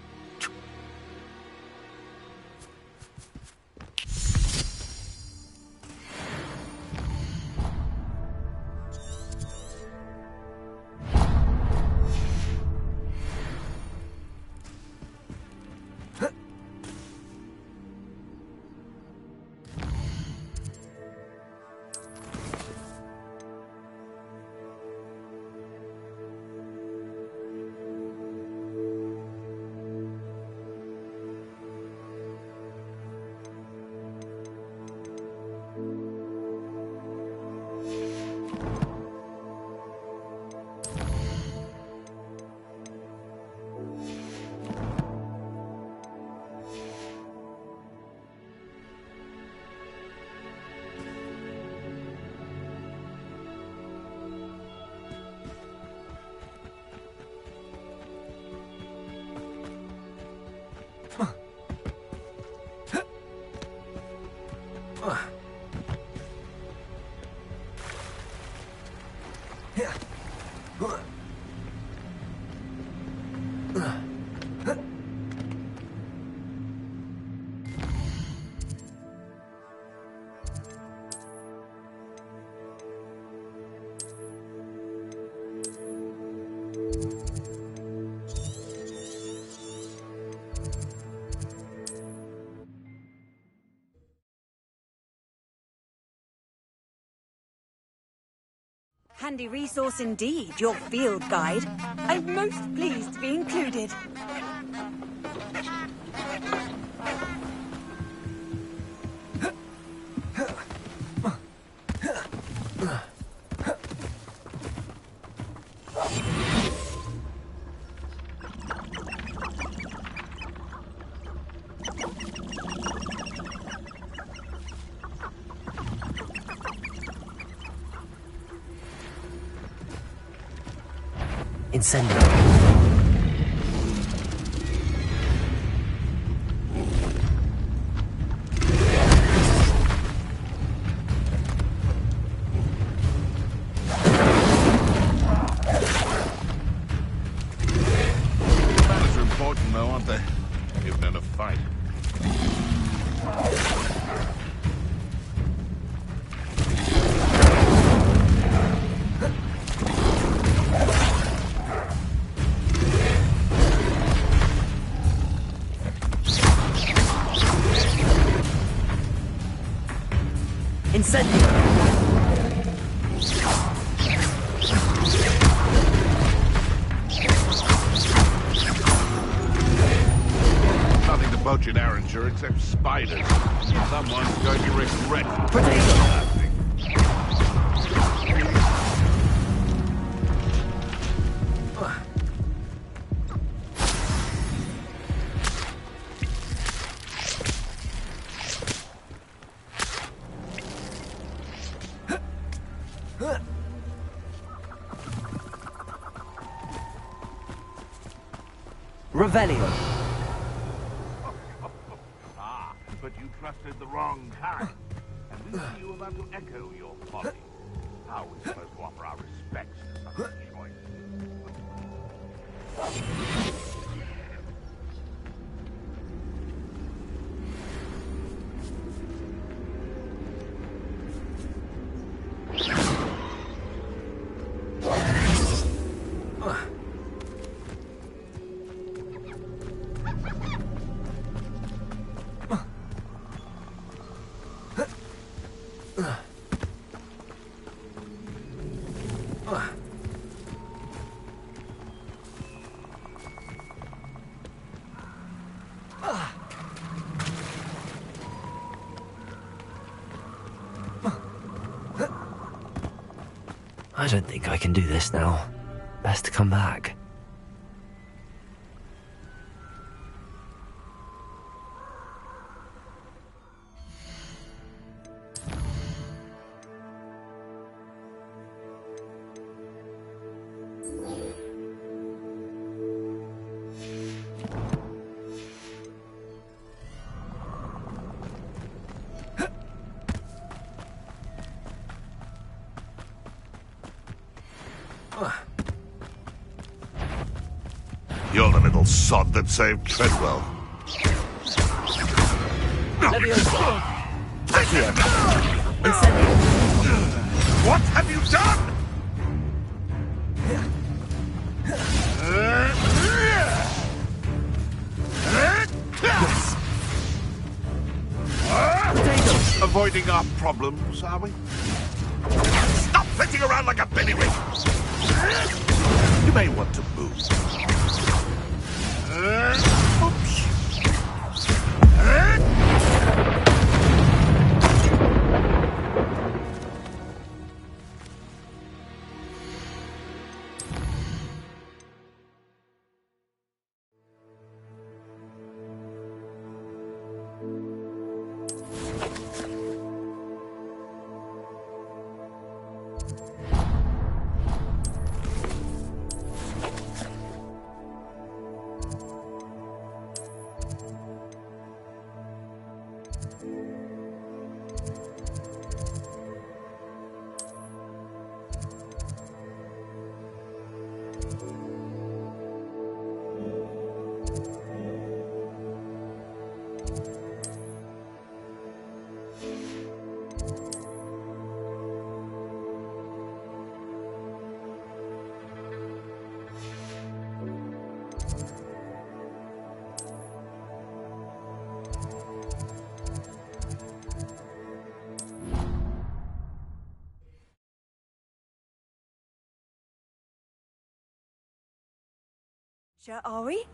Handy resource indeed, your field guide. I'm most pleased to be included. Incendio. Manners are important, though, aren't they? You've known a fight. Incendio. Nothing to poach in Arranger except spiders. Someone's going to regret Potato. Revelio. Ah, but you trusted the wrong kind. And we see you about to echo your folly. How are we supposed to offer our respects to such a choice? I don't think I can do this now. Best to come back. You're the little sod that saved Treadwell. What have you done? Avoiding our problems, are we? Stop flitting around like a bellywig! You may want to move. Oops. Sure, are we?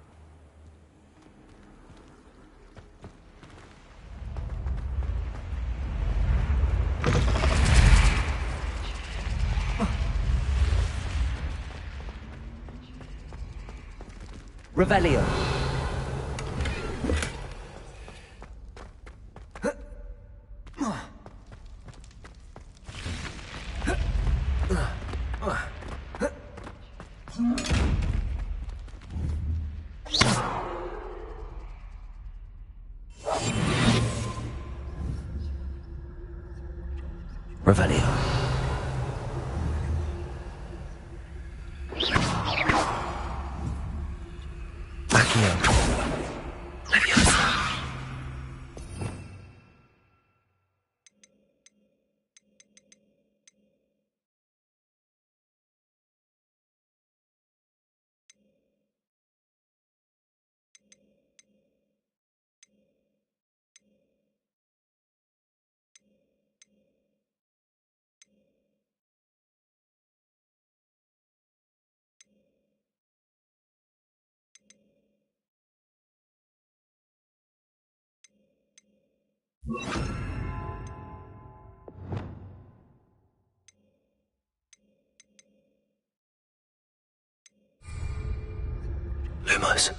Revelio. Revelio. Lumos.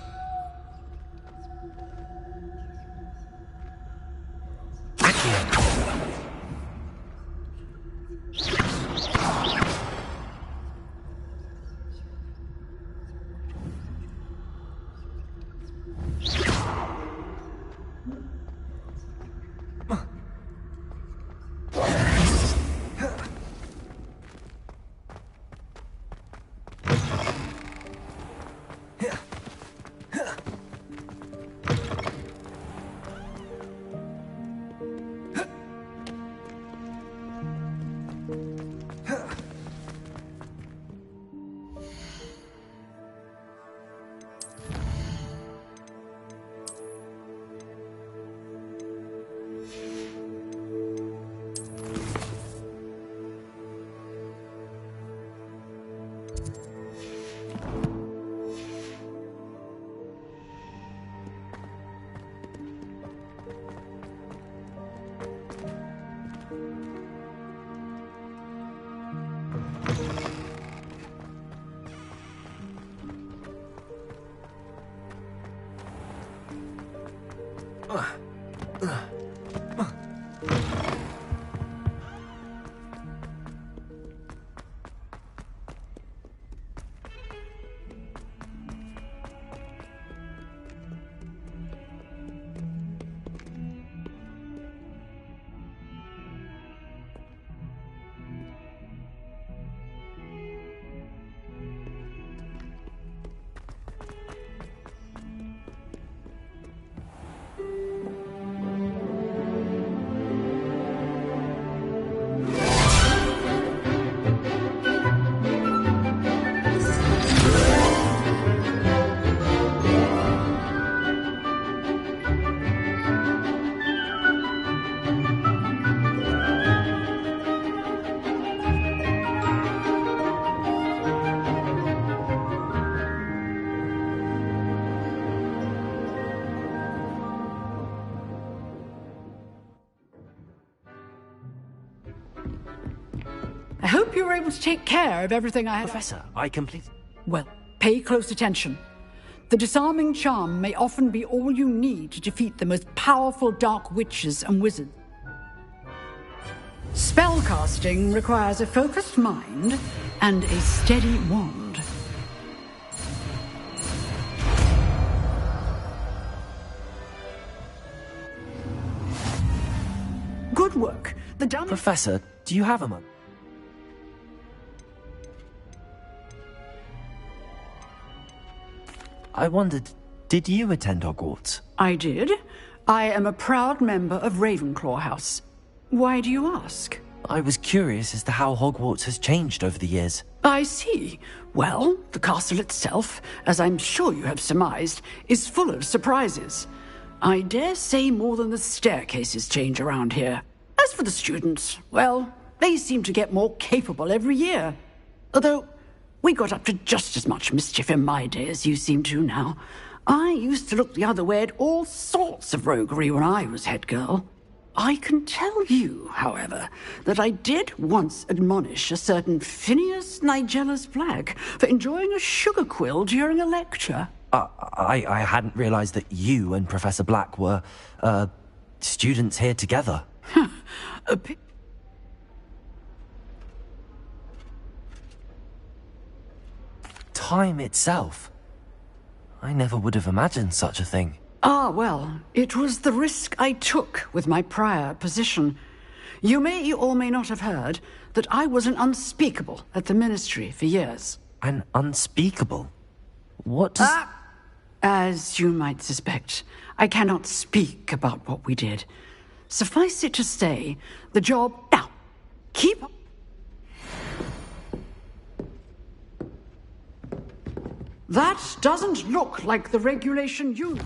I hope you were able to take care of everything I had. Professor, I completed... Well, pay close attention. The disarming charm may often be all you need to defeat the most powerful dark witches and wizards. Spellcasting requires a focused mind and a steady wand. Good work. The dummy... Professor, do you have a moment? I wondered, did you attend Hogwarts? I did. I am a proud member of Ravenclaw House. Why do you ask? I was curious as to how Hogwarts has changed over the years. I see. Well, the castle itself, as I'm sure you have surmised, is full of surprises. I dare say more than the staircases change around here. As for the students, well, they seem to get more capable every year. Although, We got up to just as much mischief in my day as you seem to now. I used to look the other way at all sorts of roguery when I was head girl. I can tell you, however, that I did once admonish a certain Phineas Nigellus Black for enjoying a sugar quill during a lecture. I hadn't realized that you and Professor Black were, students here together. Time itself. I never would have imagined such a thing. Ah, well, it was the risk I took with my prior position. You may or may not have heard that I was an unspeakable at the Ministry for years. An unspeakable? What does... As you might suspect, I cannot speak about what we did. Suffice it to say, the job... Now, keep... That doesn't look like the regulation you know.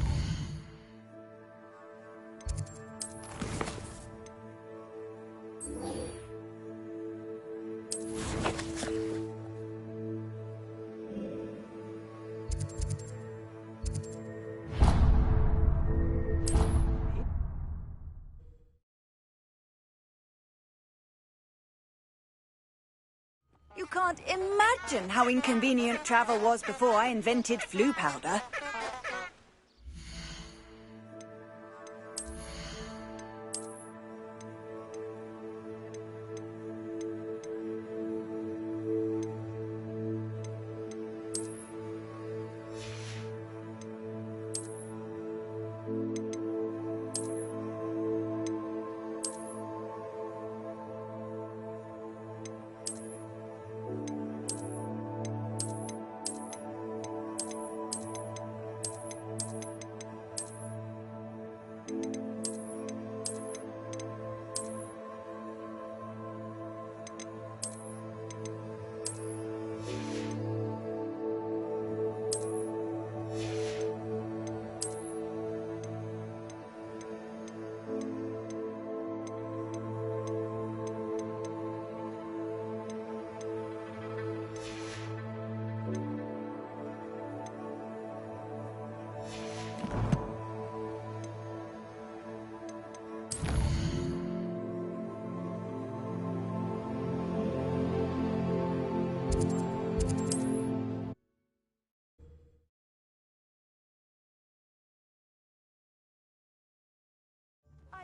You can't imagine how inconvenient travel was before I invented flu powder.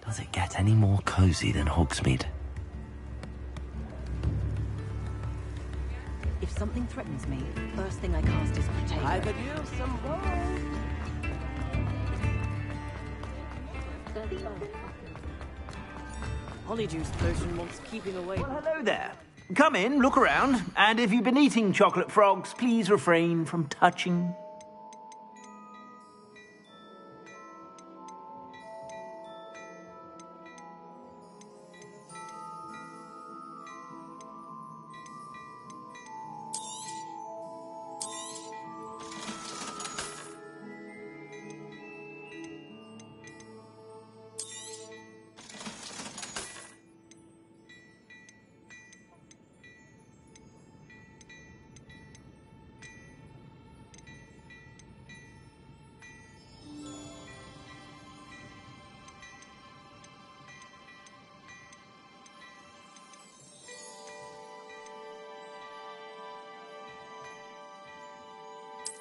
Does it get any more cozy than Hogsmeade? If something threatens me, first thing I cast is Protect. I could use some Polyjuice potion wants keeping away. Well, hello there. Come in, look around, and if you've been eating chocolate frogs, please refrain from touching.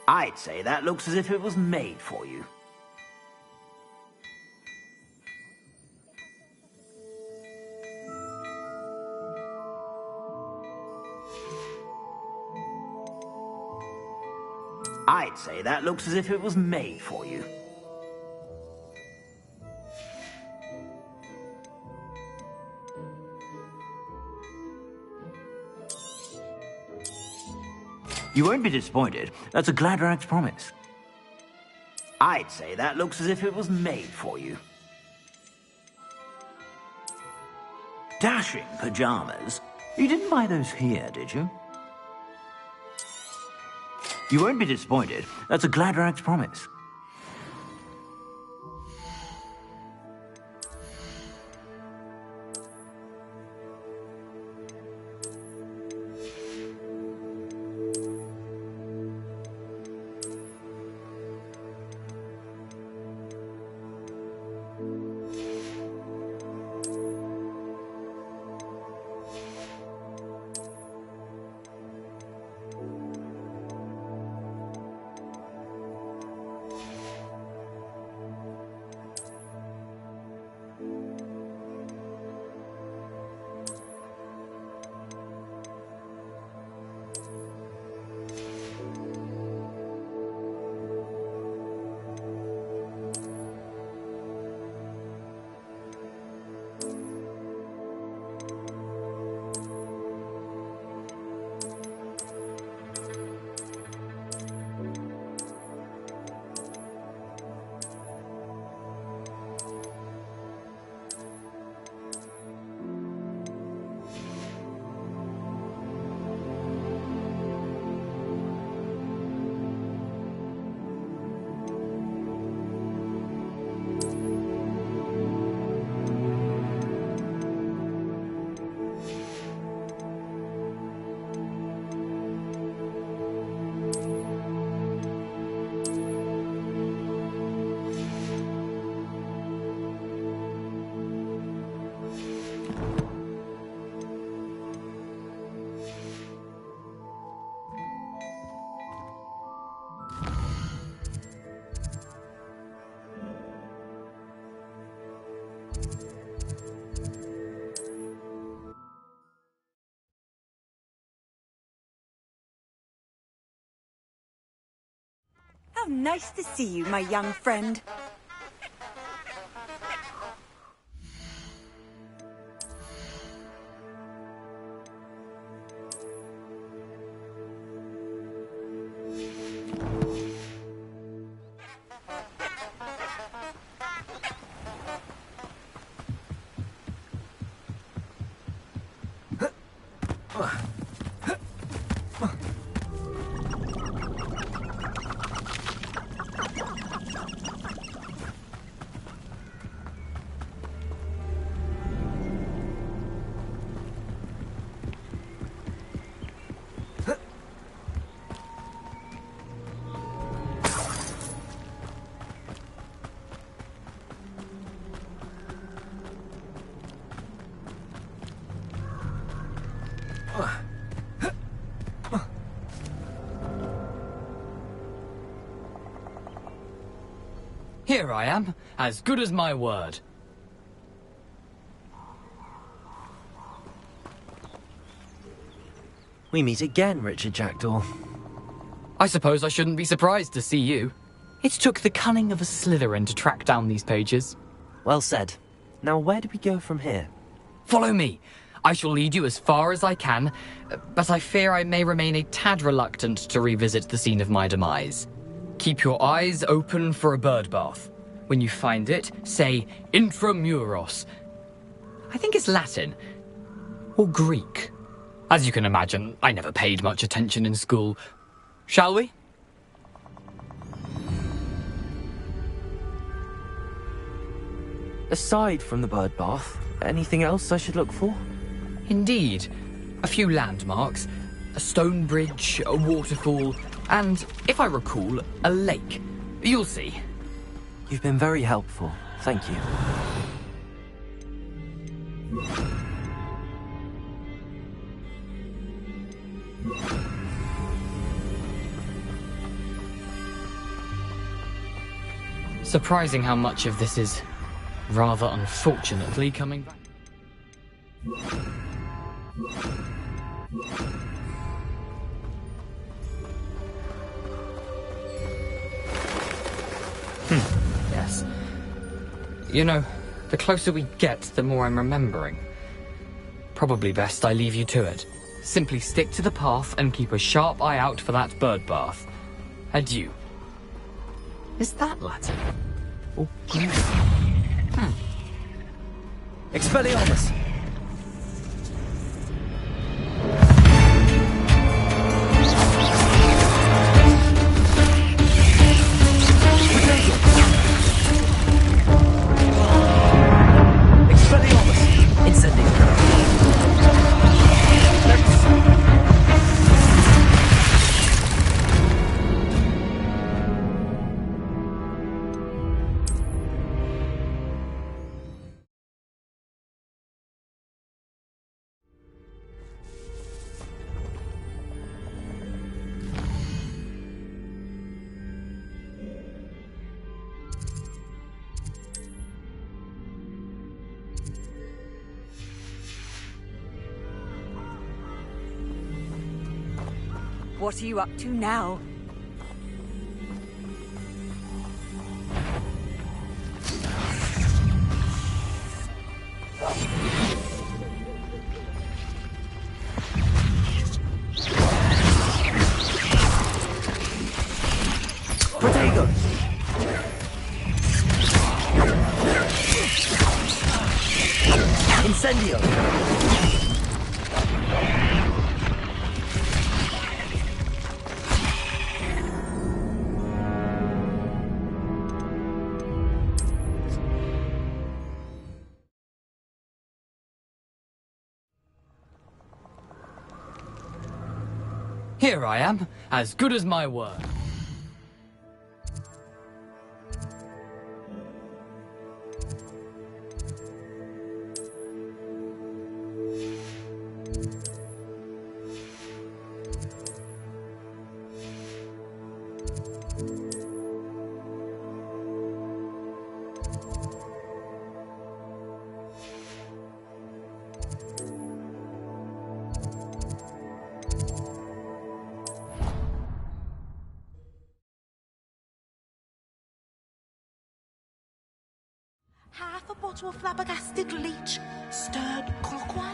I'd say that looks as if it was made for you. I'd say that looks as if it was made for you. You won't be disappointed. That's a Gladrag's promise. I'd say that looks as if it was made for you. Dashing pajamas. You didn't buy those here, did you? You won't be disappointed. That's a Gladrag's promise. How nice to see you, my young friend. Here I am, as good as my word. We meet again, Richard Jackdaw. I suppose I shouldn't be surprised to see you. It took the cunning of a Slytherin to track down these pages. Well said. Now where do we go from here? Follow me. I shall lead you as far as I can, but I fear I may remain a tad reluctant to revisit the scene of my demise. Keep your eyes open for a bird bath. When you find it, say intramuros. I think it's Latin. Or Greek. As you can imagine, I never paid much attention in school. Shall we? Aside from the bird bath, anything else I should look for? Indeed. A few landmarks, a stone bridge, a waterfall, and, if I recall, a lake. You'll see. You've been very helpful. Thank you. Surprising how much of this is, rather unfortunately, coming back. Yes. You know, the closer we get, the more I'm remembering. Probably best I leave you to it. Simply stick to the path and keep a sharp eye out for that bird bath. Adieu. Is that Latin? Or Greek? Expelliarmus! What are you up to now? Protego! Incendio! Here I am, as good as my word. to a flabbergasted leech, stirred clockwise.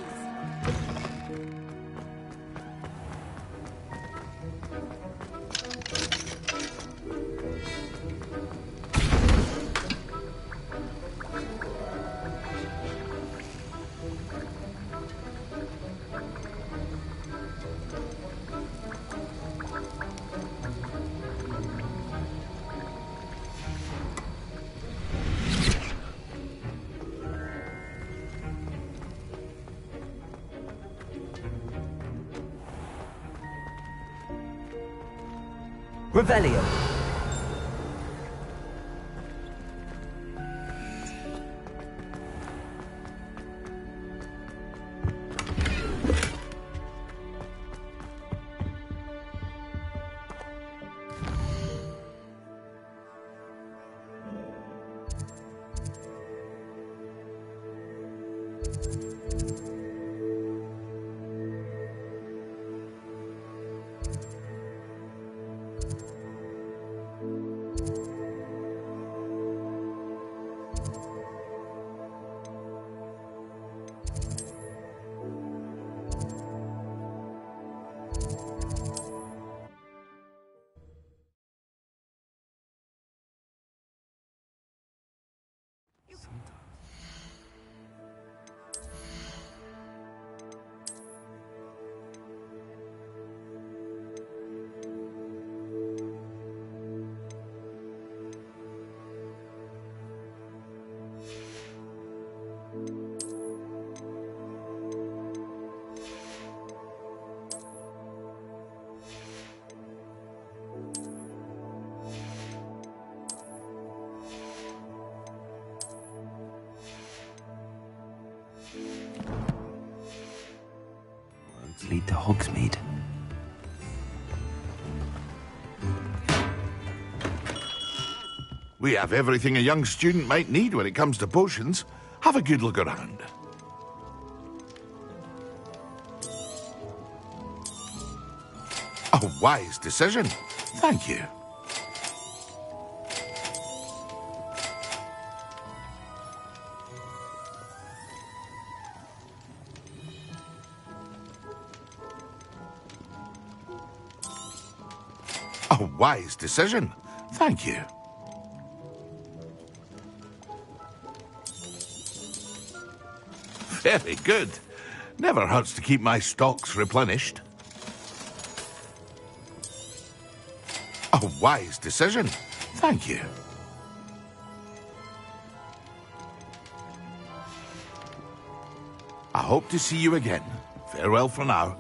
Revelio. Lead to Hogsmeade. We have everything a young student might need when it comes to potions. Have a good look around. A wise decision. Thank you. A wise decision. Thank you. Very good. Never hurts to keep my stocks replenished. A wise decision. Thank you. I hope to see you again. Farewell for now.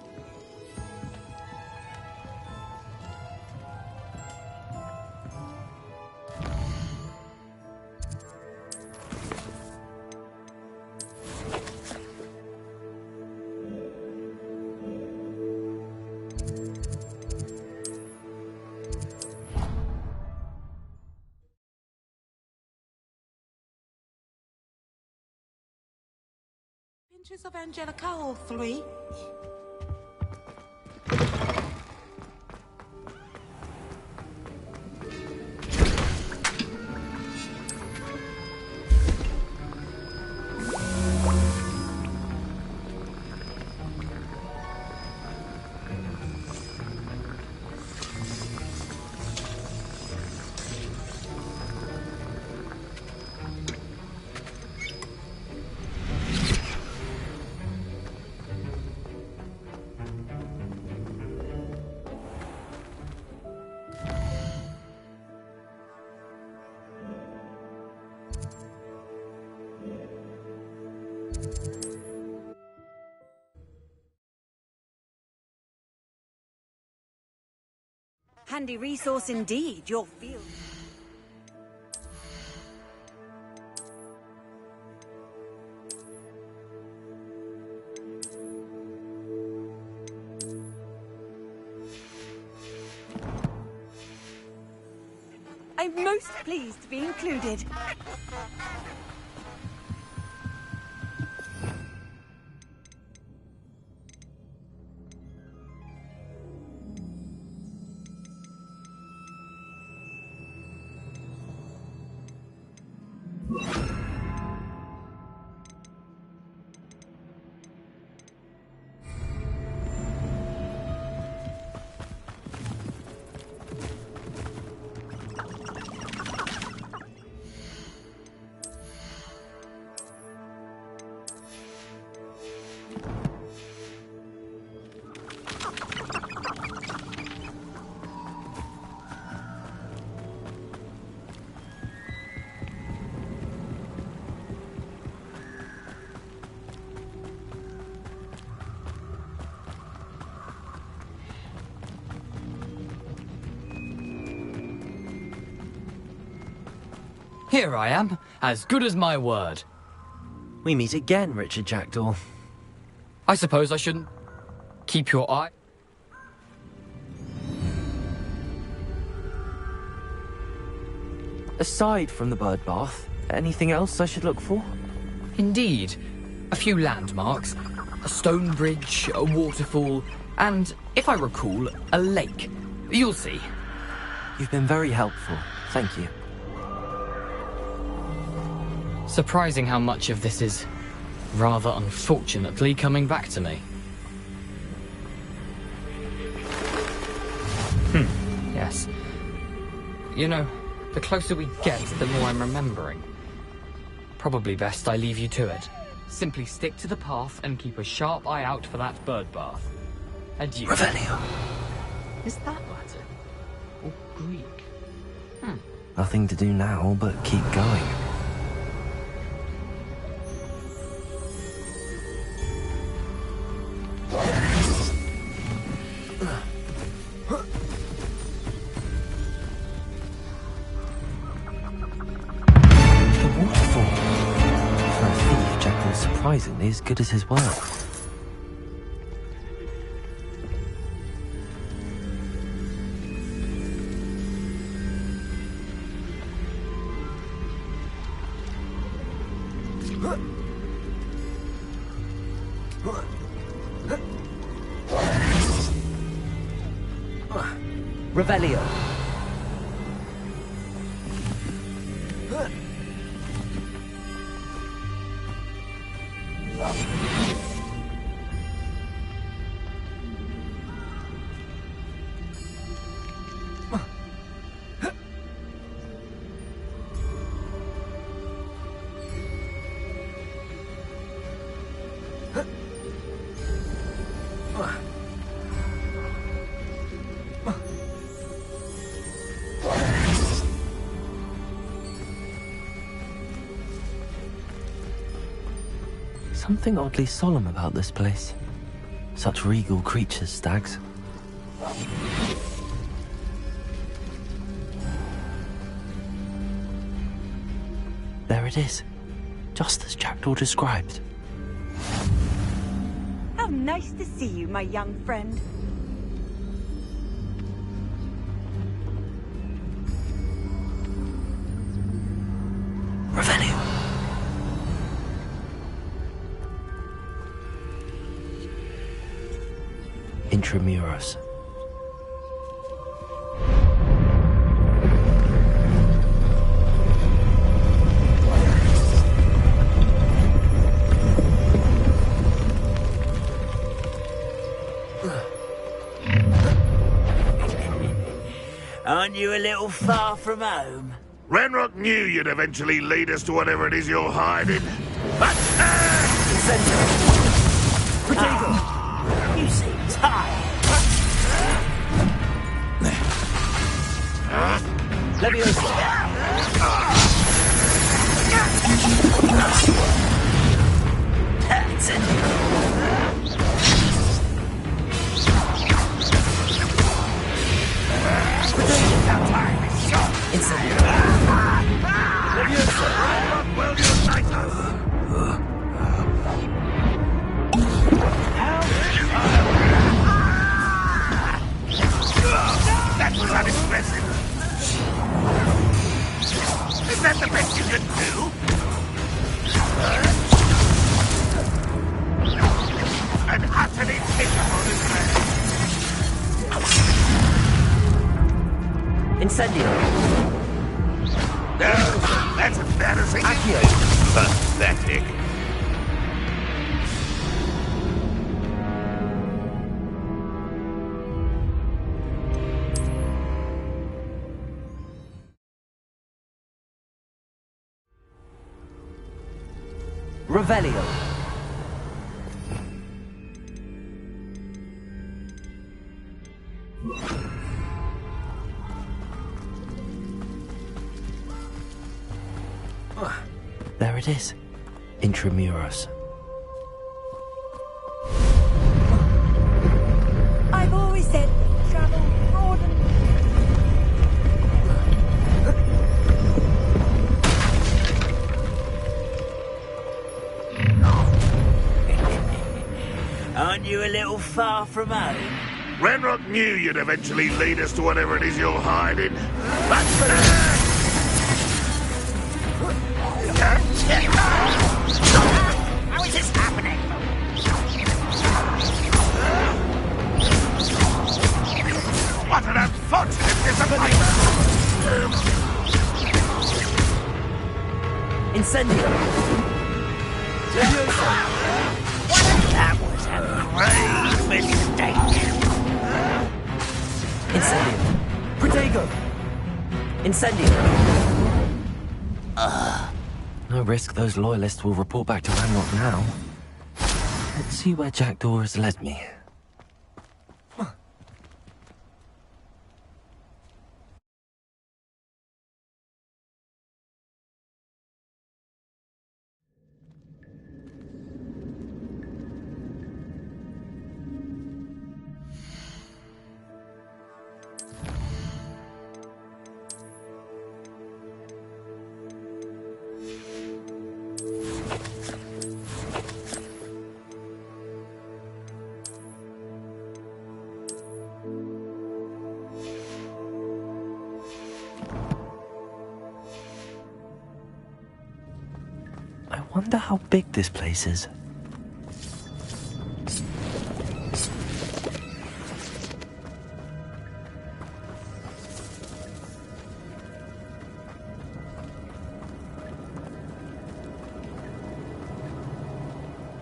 Pinches of Angelica, all three. Handy resource indeed, your field. I'm most pleased to be included. Here I am, as good as my word. We meet again, Richard Jackdaw. I suppose I shouldn't keep your eye... Aside from the bird bath, anything else I should look for? Indeed. A few landmarks, a stone bridge, a waterfall, and, if I recall, a lake. You'll see. You've been very helpful. Thank you. Surprising how much of this is, rather unfortunately, coming back to me. Yes. You know, the closer we get, the more I'm remembering. Probably best I leave you to it. Simply stick to the path and keep a sharp eye out for that bird bath. Adieu. Revelio. Is that Latin? Or Greek? Nothing to do now but keep going. Surprisingly as good as his word. Revelio. Something oddly solemn about this place. Such regal creatures, stags. There it is, just as Jackdaw described. How nice to see you, my young friend. Revelio. Intramuros. Aren't you a little far from home? Renrock knew you'd eventually lead us to whatever it is you're hiding. But... You seem tired. That's it. That was unexpressive. Is that the best you can do? An utterly capable display. Incendio. No, that's embarrassing. Accio. Pathetic. Revelio. There it is. Intramuros. I've always said travel broad and... little far from home. Renrock knew you'd eventually lead us to whatever it is you're hiding. That's How is this happening? What an unfortunate disappointment! Incendio! That was a grave mistake. Incendio! Protego! Incendio! No risk those loyalists will report back to Ranrock now. Let's see where Jackdaw has led me. I wonder how big this place is.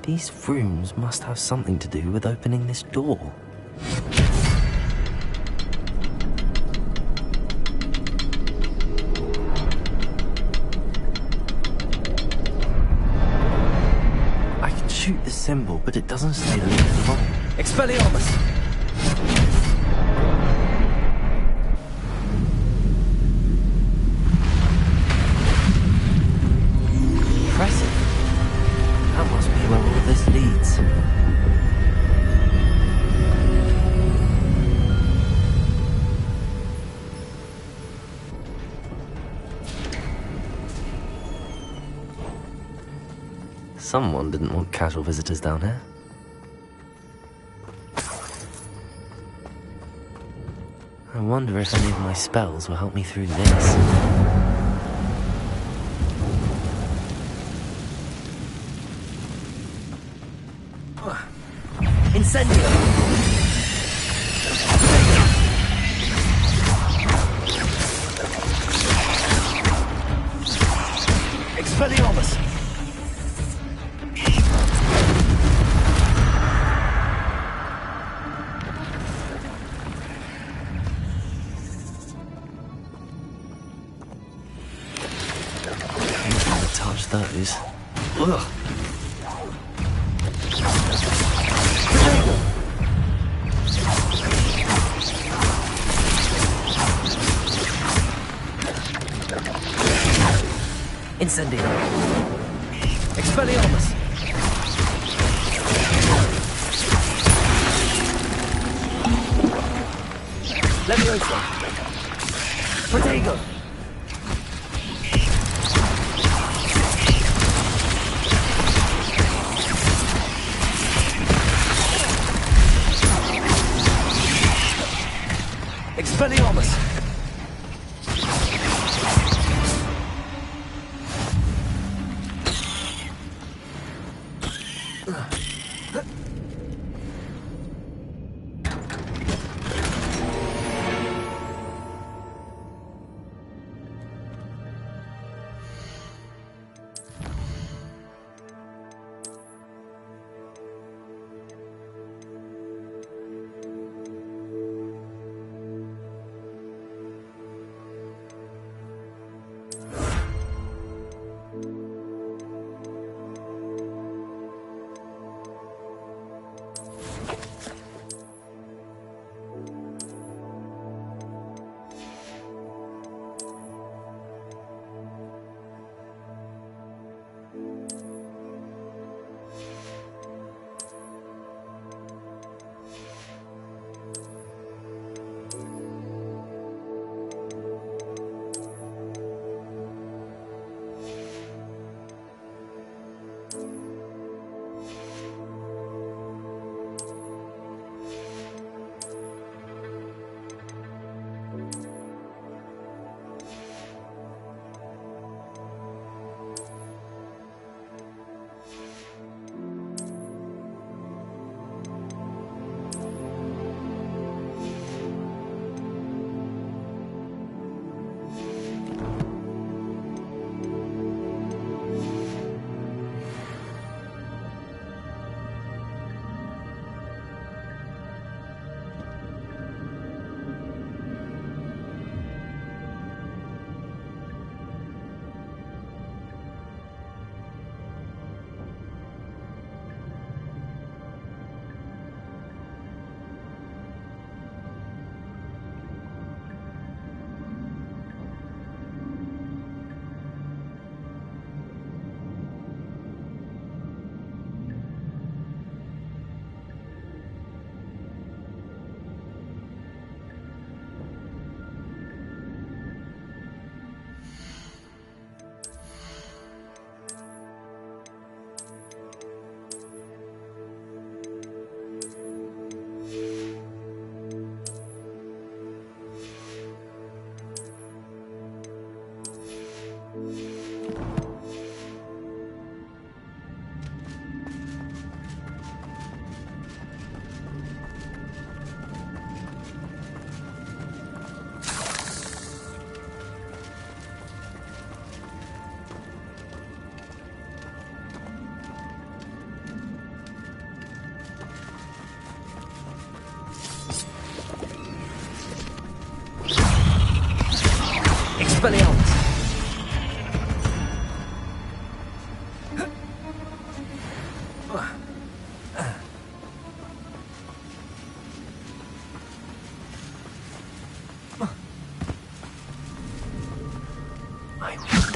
These rooms must have something to do with opening this door. Shoot the symbol, but it doesn't stay there for long. Expelliarmus! Impressive. That must be where all this leads. Someone didn't want casual visitors down here. I wonder if any of my spells will help me through this. Incendio! Expelliarmus! Touch those. Ugh. Incendio. Expelliarmus. Leviosa. Protego. Expelliarmus!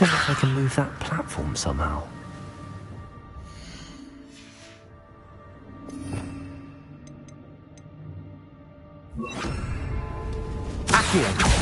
wonder if I can move that platform somehow. Accio!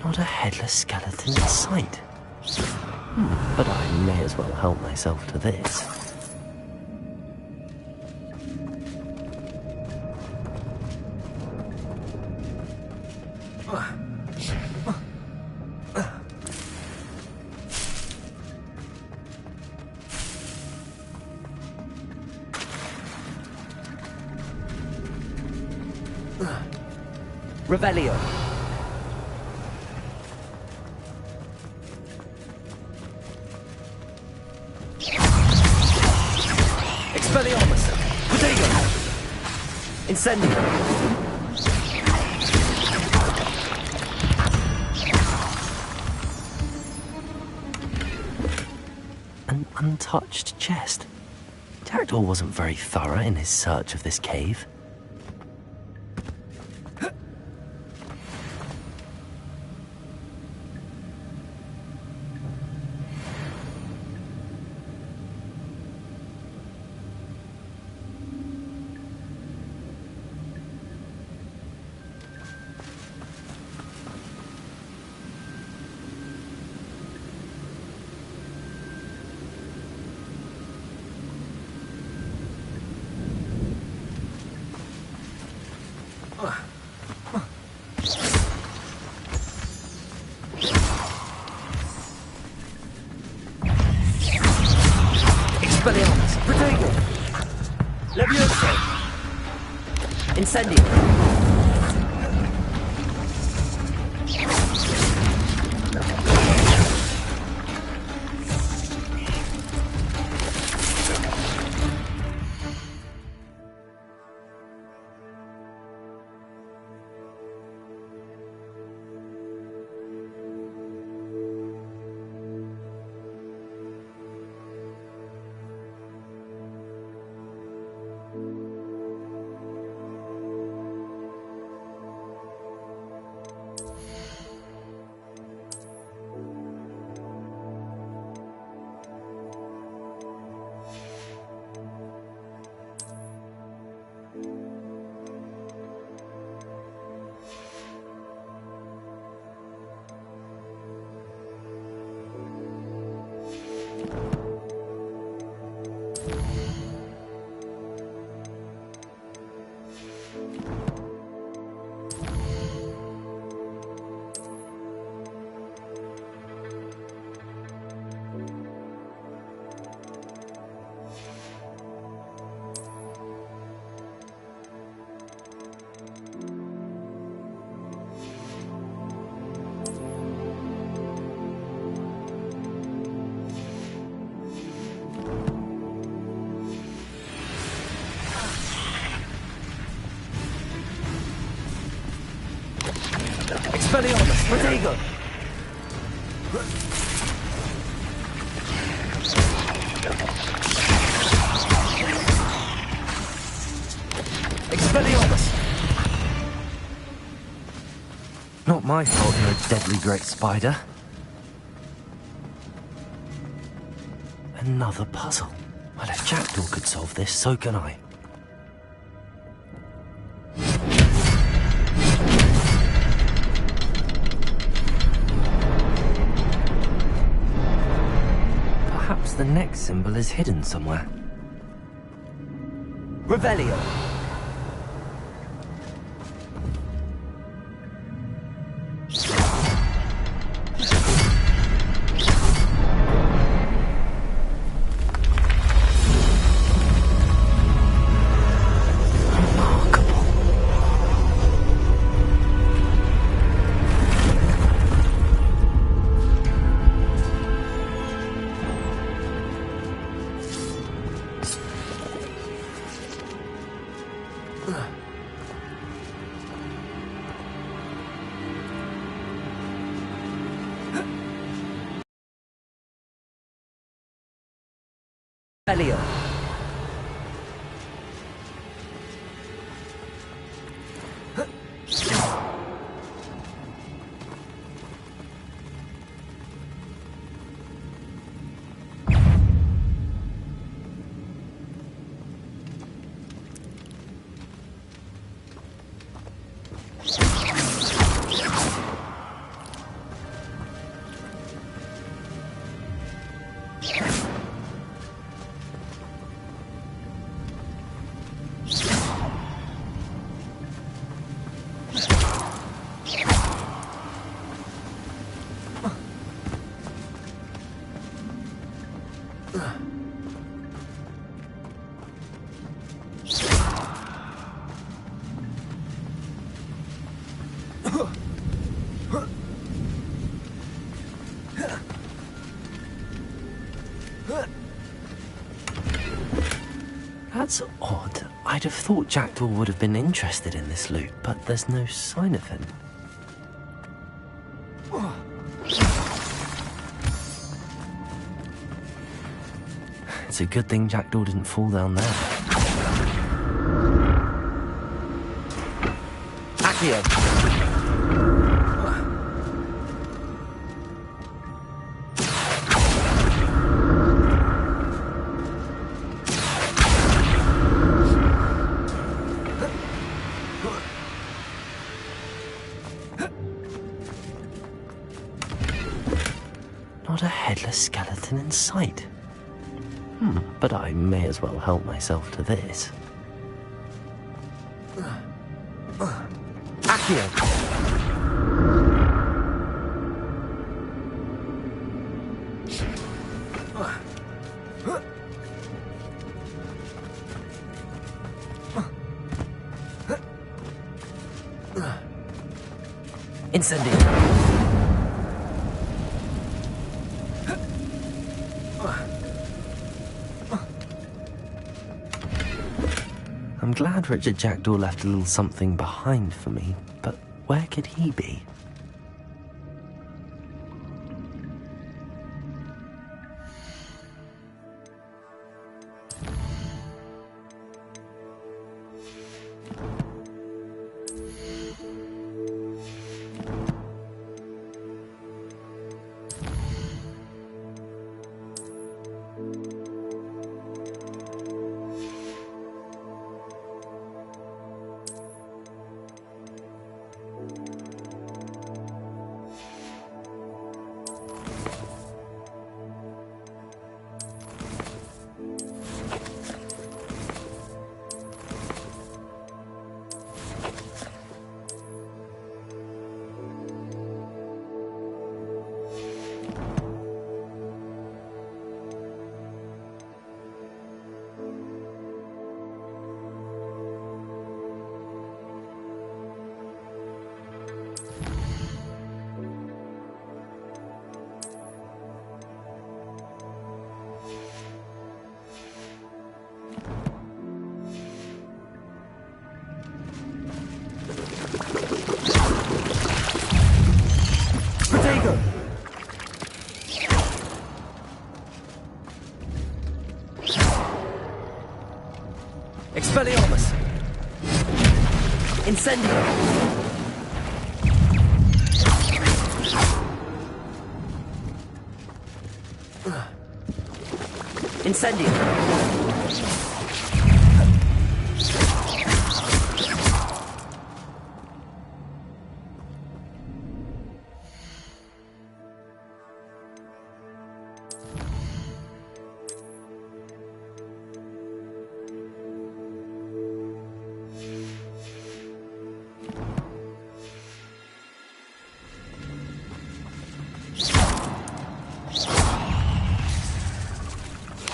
Not a headless skeleton in sight. But I may as well help myself to this. Revelio. Expelliarmus! Potato! Incendio! An untouched chest. Jackdaw wasn't very thorough in his search of this cave. Expelliarmus! Protego! Levioso! Incendio! Expelliarmus! Protego! Expelliarmus! Not my fault you're a deadly great spider. Another puzzle. Well, if Jackdaw could solve this, so can I. Perhaps the next symbol is hidden somewhere. Revelio! Elio. That's odd. I'd have thought Jackdaw would have been interested in this loot, but there's no sign of him. It's a good thing Jackdaw didn't fall down there. Accio! Not a headless skeleton in sight. But I may as well help myself to this. Accio! Incendio! I'm glad Richard Jackdaw left a little something behind for me, but where could he be? Expelliarmus! Incendio! Incendio!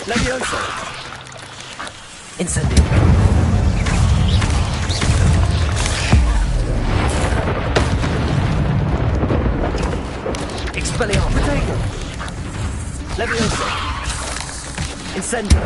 Levioso! Incendio! Expelliarmus! Protego! Levioso! Incendio!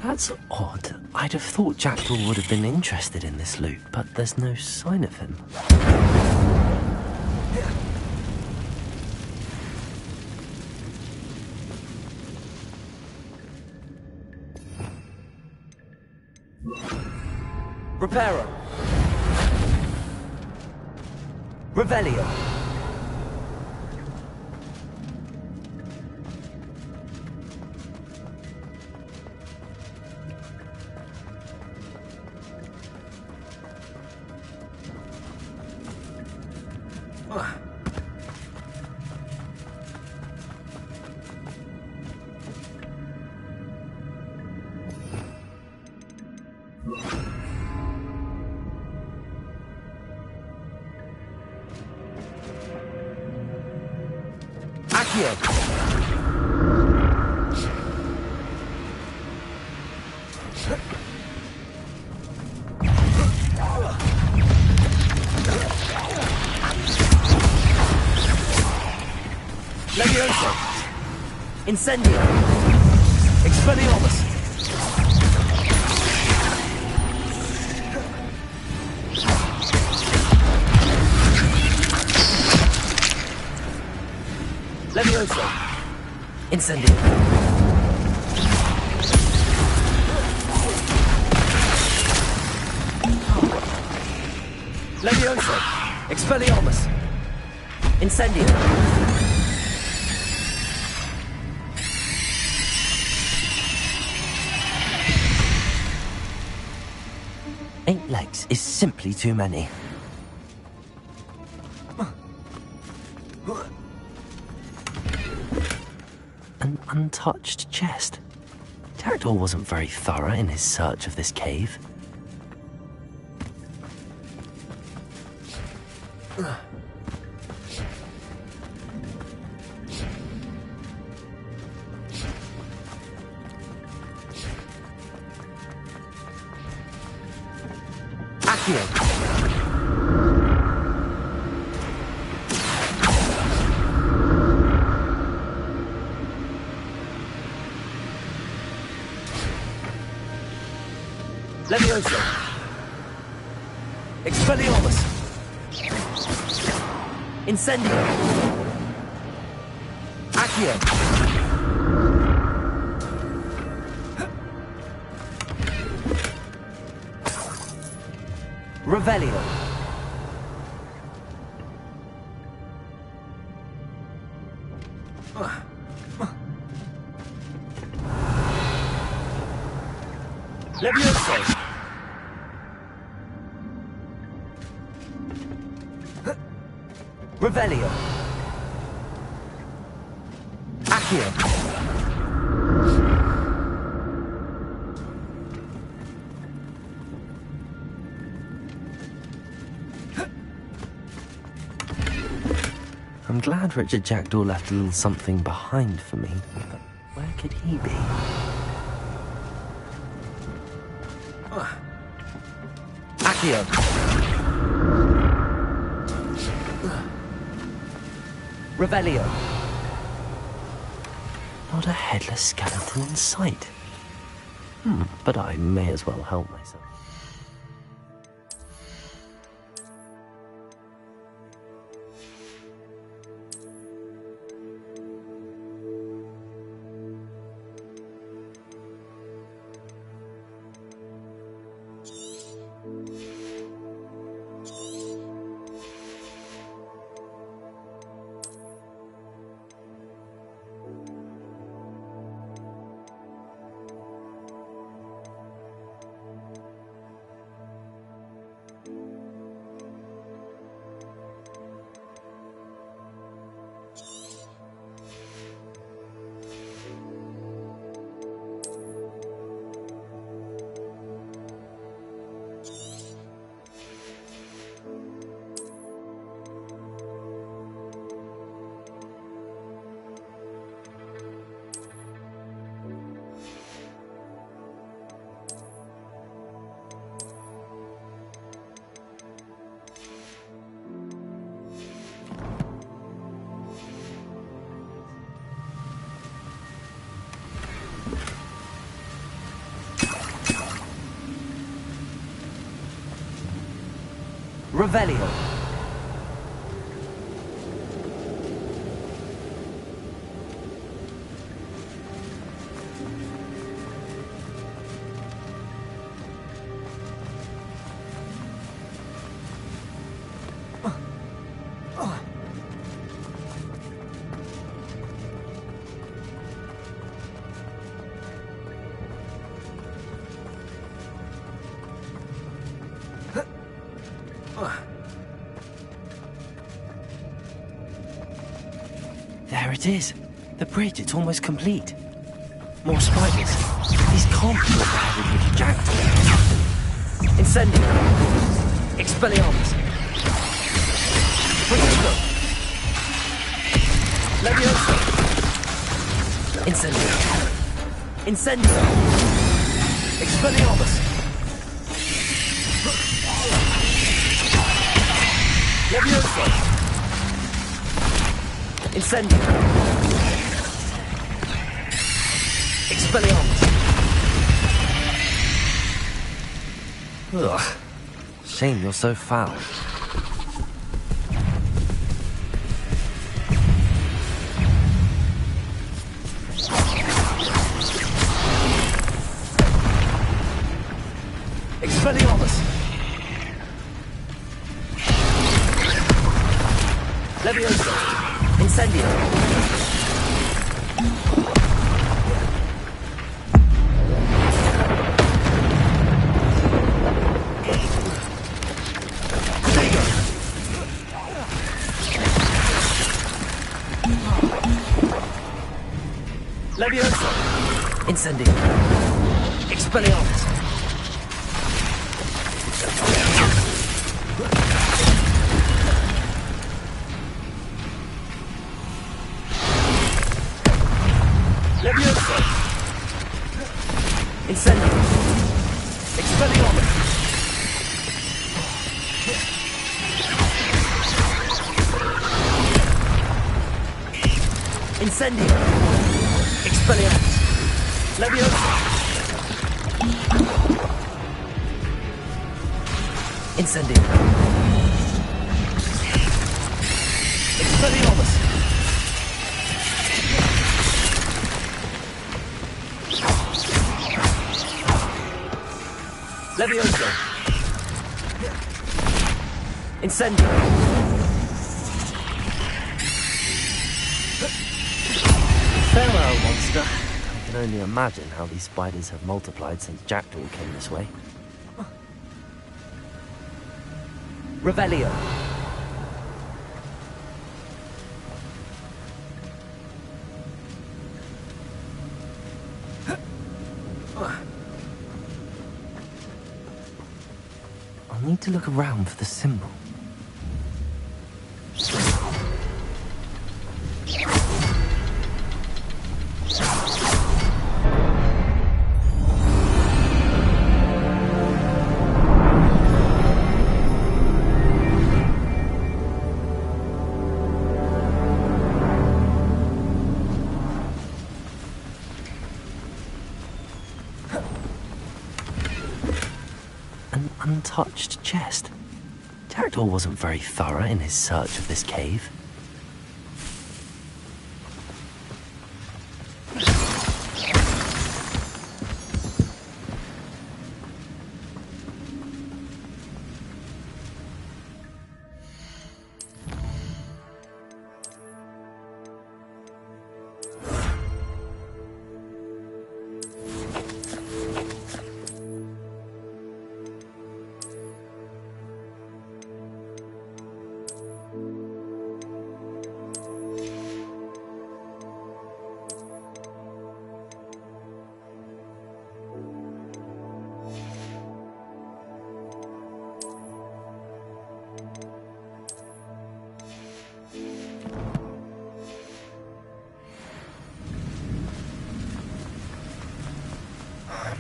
That's odd. I'd have thought Jackdaw would have been interested in this loot, but there's no sign of him. Reparo. Revelio. Levioso. Incendio. Expelliarmus. Levioso. Incendio. Levioso. Expelliarmus. Incendio. Eight legs is simply too many. An untouched chest. Jackdaw wasn't very thorough in his search of this cave. Levioso. Expelliarmus. Incendio. Accio. Revelio. Levioso. Revelio. Accio. I'm glad Richard Jackdaw left a little something behind for me, but where could he be? Accio. Revelio. Not a headless skeleton in sight. But I may as well help myself. Revelio. There it is. The bridge, it's almost complete. More spiders. These can't be what the heavy jacked. Incendio. Expelliarmus. Protesto. Levioso. Incendio. Incendio. Expelliarmus. Levioso. Incendio. Expelliarmus. Ugh. Shame you're so foul. Expelliarmus. Levioso. Incendio. Levioso. Incendio. Expelliarmus. Levioso. Incendio. Expelliarmus. Incendio. Expelliarmus. Levioso. Incendio. Expelliarmus. Levioso. Incendio. Farewell, monster. I can only imagine how these spiders have multiplied since Jackdaw came this way. Revelio. I'll need to look around for the symbol. Untouched chest. Jackdaw wasn't very thorough in his search of this cave.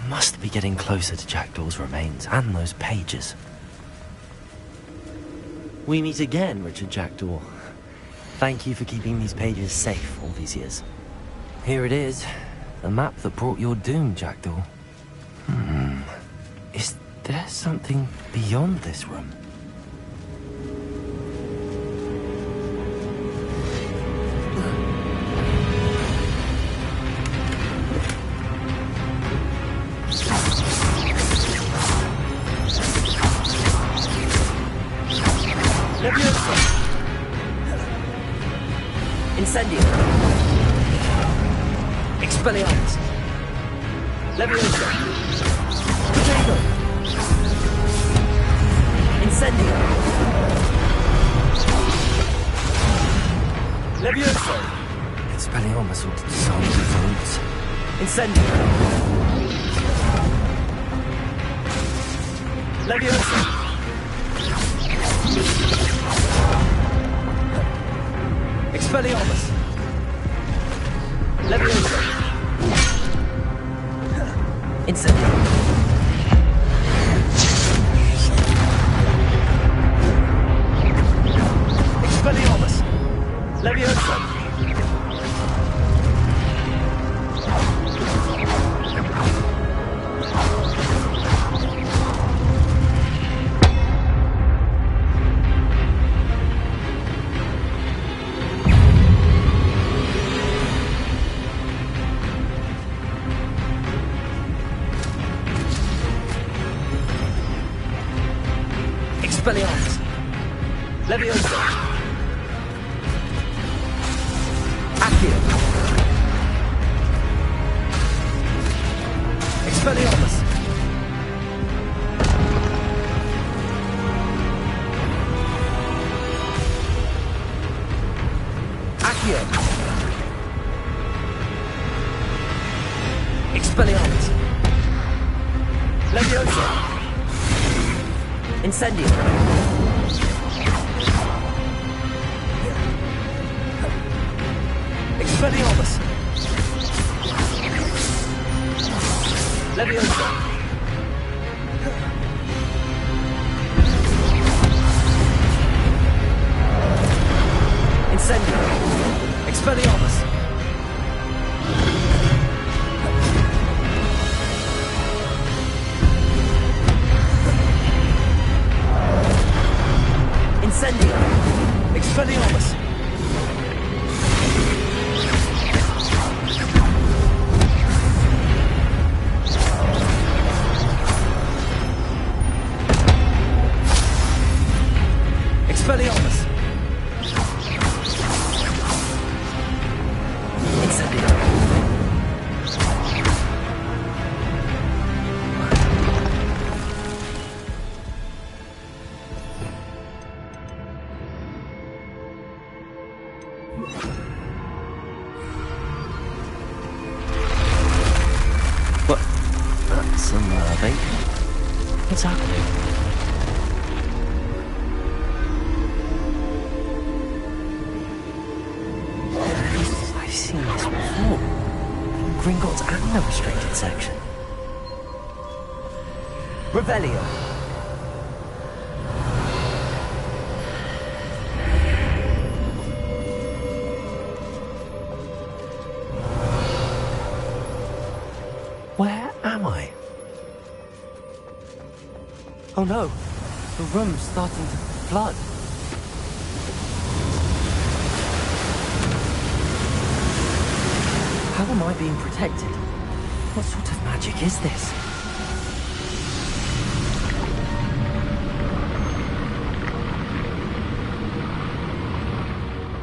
Must be getting closer to Jackdaw's remains and those pages. We meet again, Richard Jackdaw. Thank you for keeping these pages safe all these years. Here it is, the map that brought your doom, Jackdaw. Is there something beyond this room? Incendio. Expelliarmus. Levioso. Potato. Incendio. Levioso. Expelliarmus ought to disarm the votes. Incendio. Levioso. Expelliarmus. Levioso. Incendio. Expelliarmus. Levioso. Expelliarmus. Levioso. Accio. Expelliarmus. Accio. Expelliarmus. Levioso. Incendio. Expelliarmus. Levioso. Incendio. Expelliarmus. Incendio. Expelliarmus. Expelliarmus. Incendio. What? That's unnerving. What's happening? I've seen this before. Gringotts and the restricted section. Revelio. Where am I? Oh no, the room's starting to flood. How am I being protected? What sort of magic is this?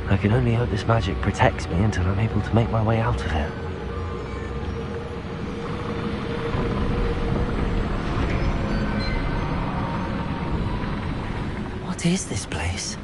I can only hope this magic protects me until I'm able to make my way out of here. What is this place?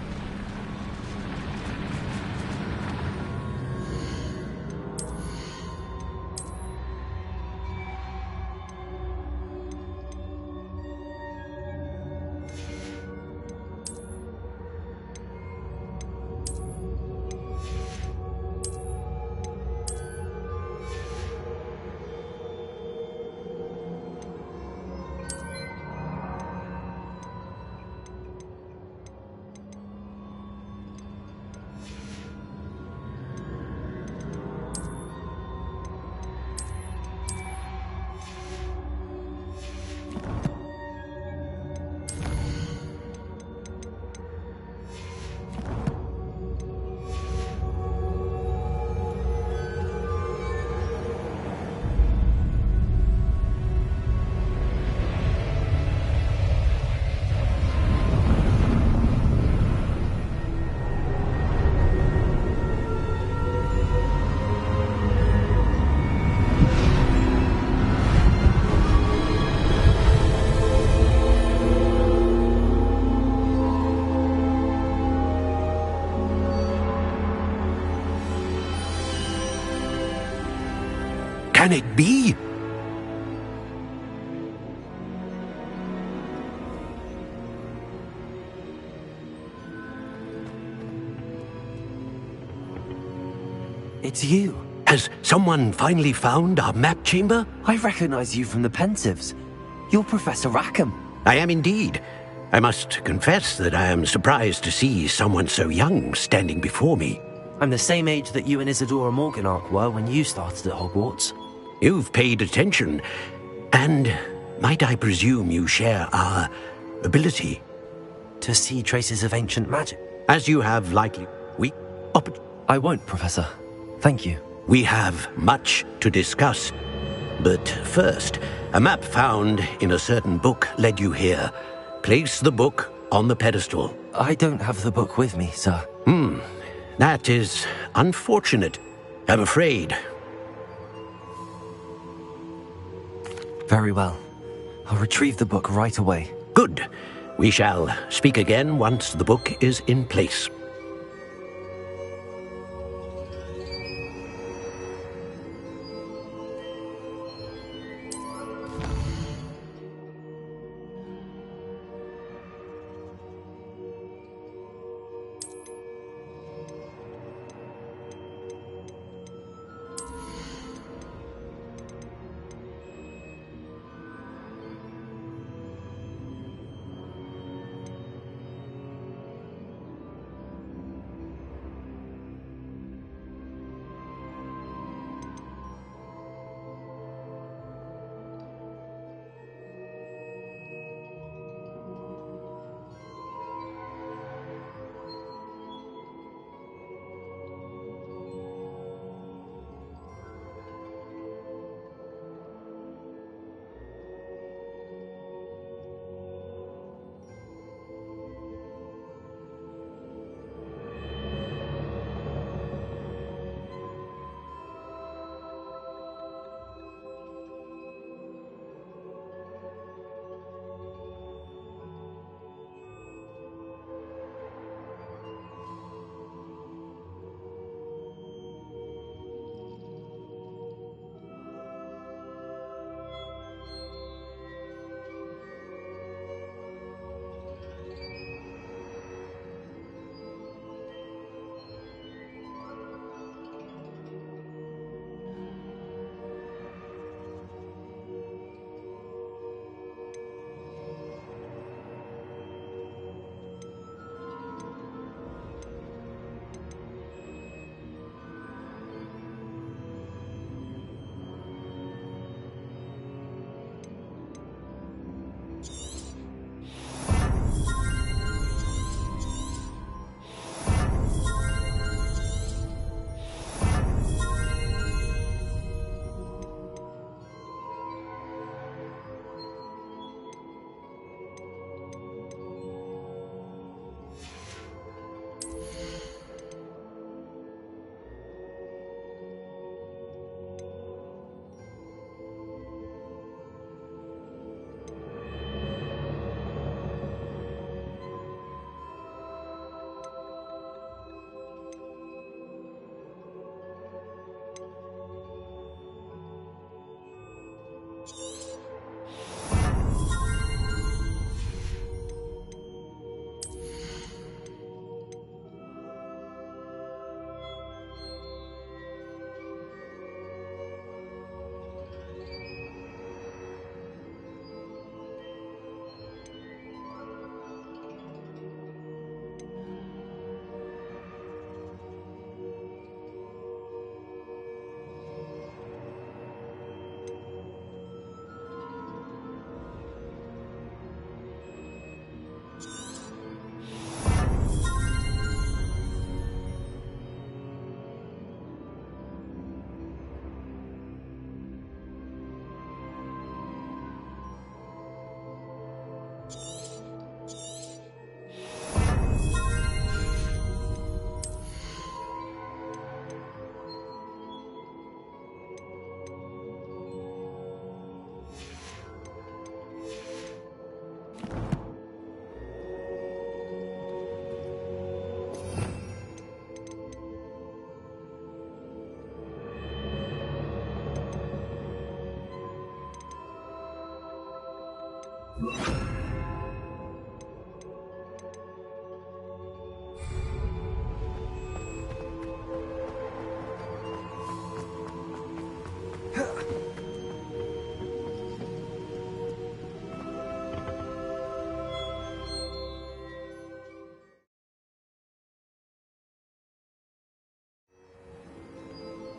Can it be? It's you. Has someone finally found our map chamber? I recognize you from the Pensieves. You're Professor Rackham. I am indeed. I must confess that I am surprised to see someone so young standing before me. I'm the same age that you and Isadora Morganach were when you started at Hogwarts. You've paid attention, and might I presume you share our ability? To see traces of ancient magic. As you have likely... I won't, Professor. Thank you. We have much to discuss. But first, a map found in a certain book led you here. Place the book on the pedestal. I don't have the book with me, sir. That is unfortunate, I'm afraid. Very well. I'll retrieve the book right away. Good. We shall speak again once the book is in place.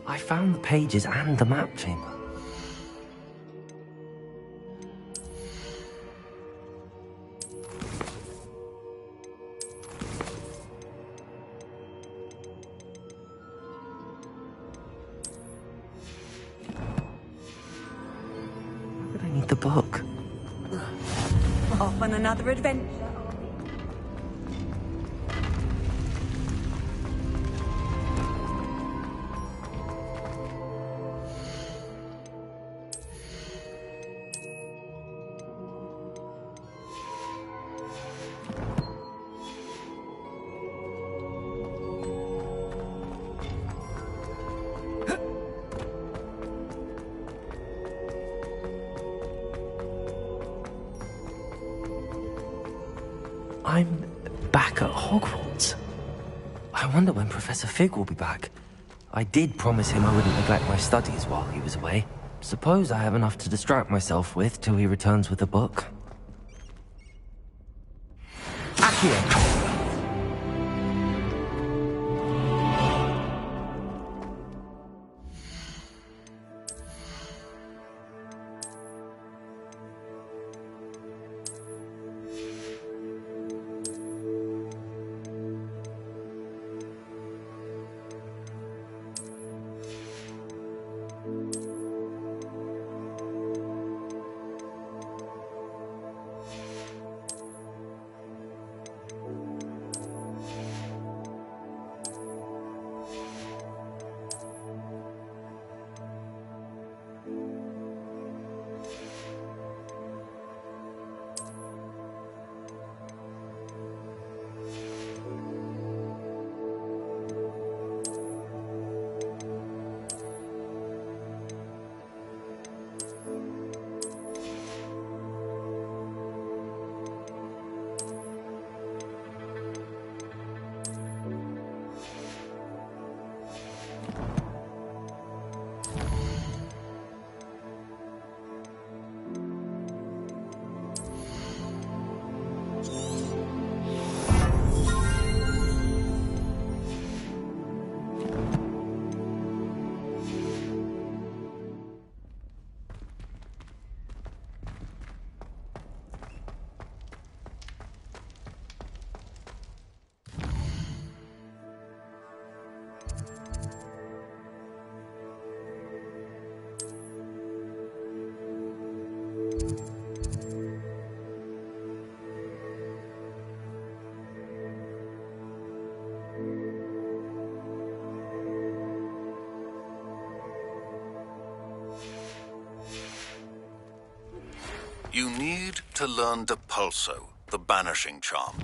I found the pages and the map chamber. Why would I need the book? Off on another adventure. I'm back at Hogwarts. I wonder when Professor Fig will be back. I did promise him I wouldn't neglect my studies while he was away. Suppose I have enough to distract myself with till he returns with a book. Accio! You need to learn Depulso, the banishing charm.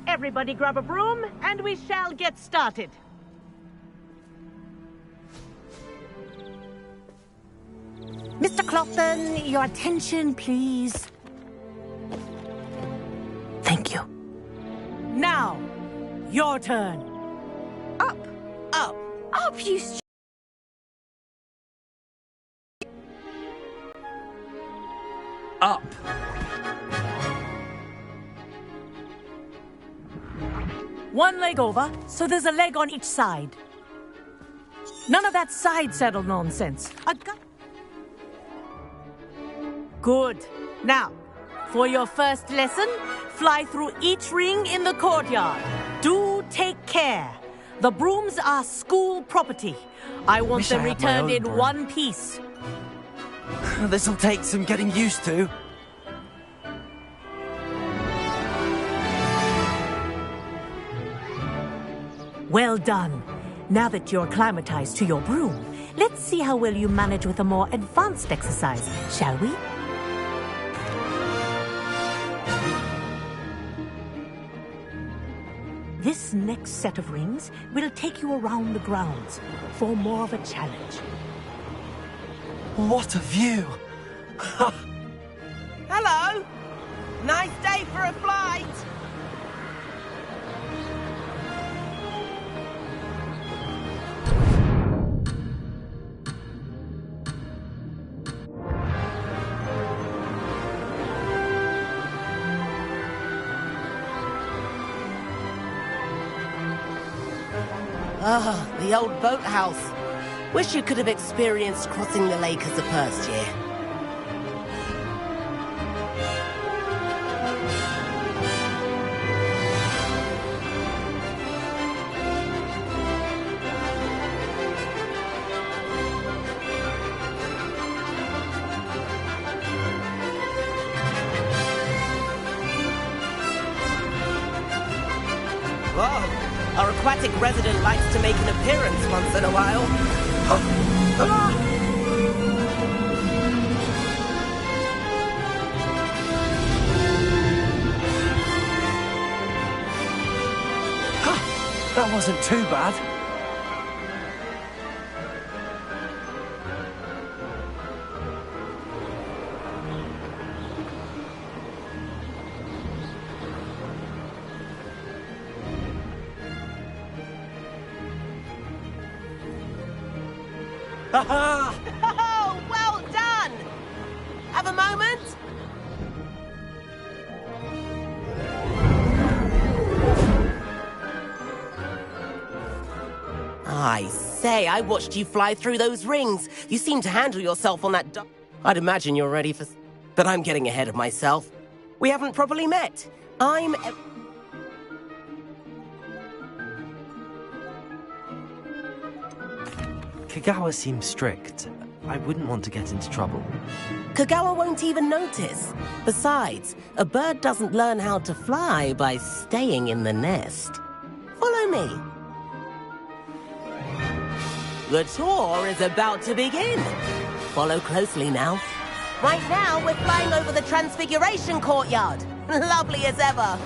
Everybody grab a broom, and we shall get started. Mr. Clopton, your attention, please. Now, your turn. Up, you Up. One leg over, so there's a leg on each side. None of that side saddle nonsense. Good. Now, for your first lesson, fly through each ring in the courtyard. Do take care. The brooms are school property. I want them returned in one piece. This'll take some getting used to. Well done. Now that you're acclimatized to your broom, let's see how well you manage with a more advanced exercise, shall we? This next set of rings will take you around the grounds for more of a challenge. What a view! Hello! Nice day for a flight! Ah, the old boathouse. Wish you could have experienced crossing the lake as a first year. Whoa! Our aquatic resident likes to make an appearance once in a while. That wasn't too bad. Oh, well done! Have a moment? I say, I watched you fly through those rings. You seem to handle yourself on that I'd imagine you're ready for... But I'm getting ahead of myself. We haven't properly met. I'm... Kagawa seems strict. I wouldn't want to get into trouble. Kagawa won't even notice. Besides, a bird doesn't learn how to fly by staying in the nest. Follow me. The tour is about to begin. Follow closely now. Right now, we're flying over the Transfiguration Courtyard. Lovely as ever.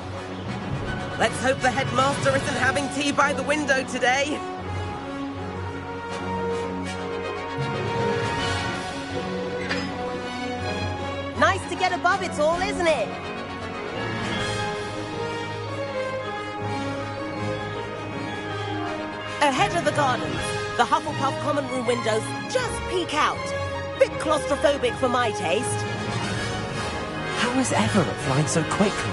Let's hope the headmaster isn't having tea by the window today. Nice to get above it all, isn't it? Ahead of the gardens, the Hufflepuff common room windows just peek out. Bit claustrophobic for my taste. How is Everett flying so quickly?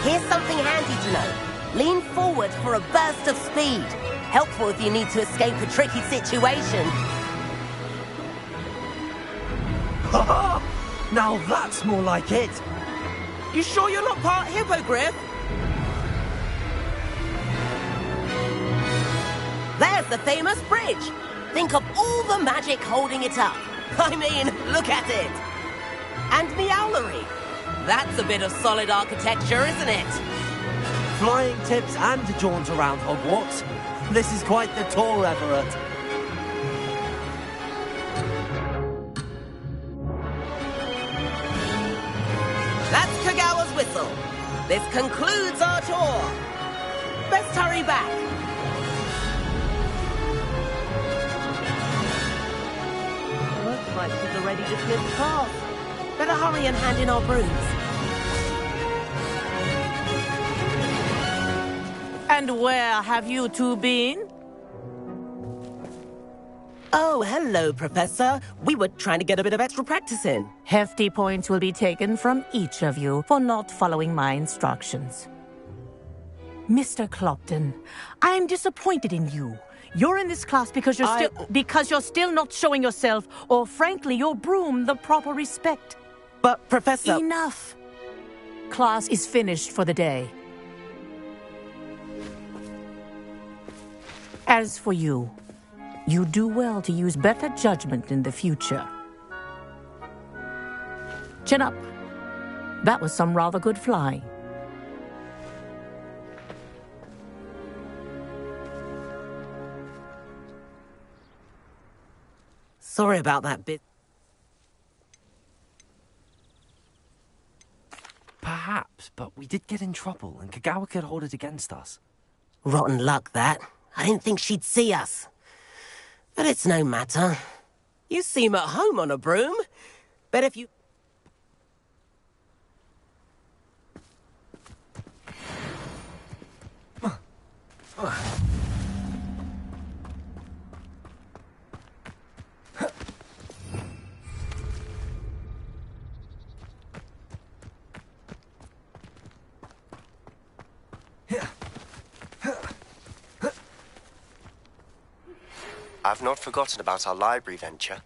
Here's something handy to know. Lean forward for a burst of speed. Helpful if you need to escape a tricky situation. Now that's more like it. You sure you're not part hippogriff? There's the famous bridge. Think of all the magic holding it up. I mean, look at it. And Meowlery. That's a bit of solid architecture, isn't it? Flying tips and a jaunt around Hogwarts. This is quite the tour, Everett. That's Kagawa's whistle. This concludes our tour. Best hurry back. Looks like she's already dismissed class. Better hurry and hand in our brooms. And where have you two been? Oh, hello, Professor. We were trying to get a bit of extra practice in. Hefty points will be taken from each of you for not following my instructions. Mr. Clopton, I am disappointed in you. You're in this class because you're still not showing yourself, or frankly, your broom the proper respect. But, Professor... Enough! Class is finished for the day. As for you, you do well to use better judgment in the future. Chin up. That was some rather good flying. Sorry about that bit. Perhaps, but we did get in trouble, and Kagawa could hold it against us. Rotten luck, that. I didn't think she'd see us. But it's no matter. You seem at home on a broom. Bet if you... I've not forgotten about our library venture.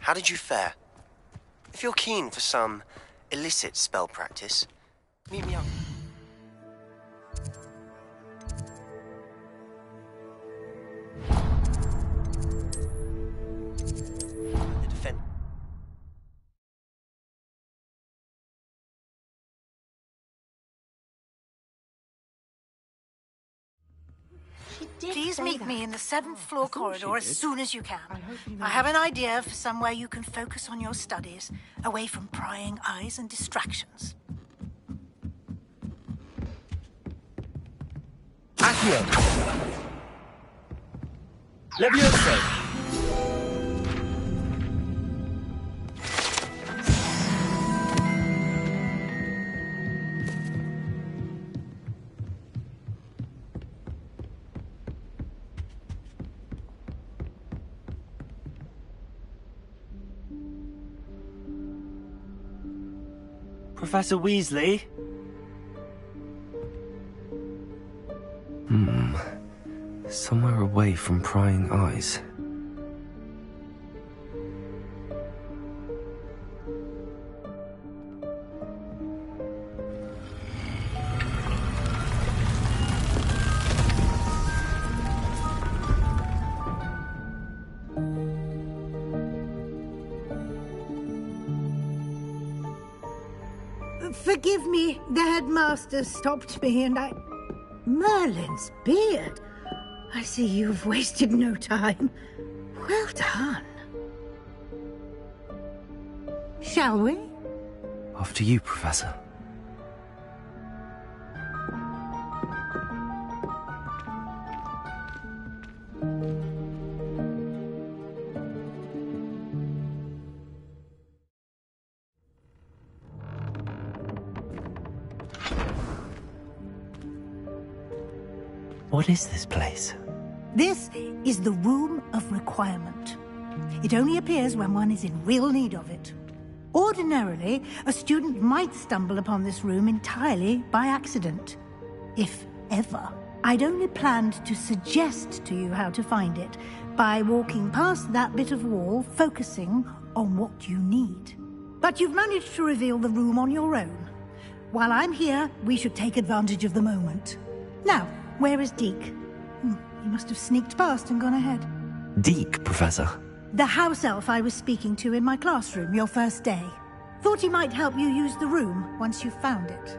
How did you fare? If you're keen for some illicit spell practice, meet me up. The defense. Please meet me in the 7th floor corridor as soon as you can. I have an idea for somewhere you can focus on your studies, away from prying eyes and distractions. Accio! Levioso! Professor Weasley? Somewhere away from prying eyes. Forgive me, the headmaster stopped me and I... Merlin's beard. I see you've wasted no time. Well done. Shall we? After you, Professor. What is this place? This is the Room of Requirement. It only appears when one is in real need of it. Ordinarily, a student might stumble upon this room entirely by accident. If ever. I'd only planned to suggest to you how to find it by walking past that bit of wall, focusing on what you need. But you've managed to reveal the room on your own. While I'm here, we should take advantage of the moment. Now, where is Deke? He must have sneaked past and gone ahead. Deke, Professor. The house elf I was speaking to in my classroom your first day. Thought he might help you use the room once you found it.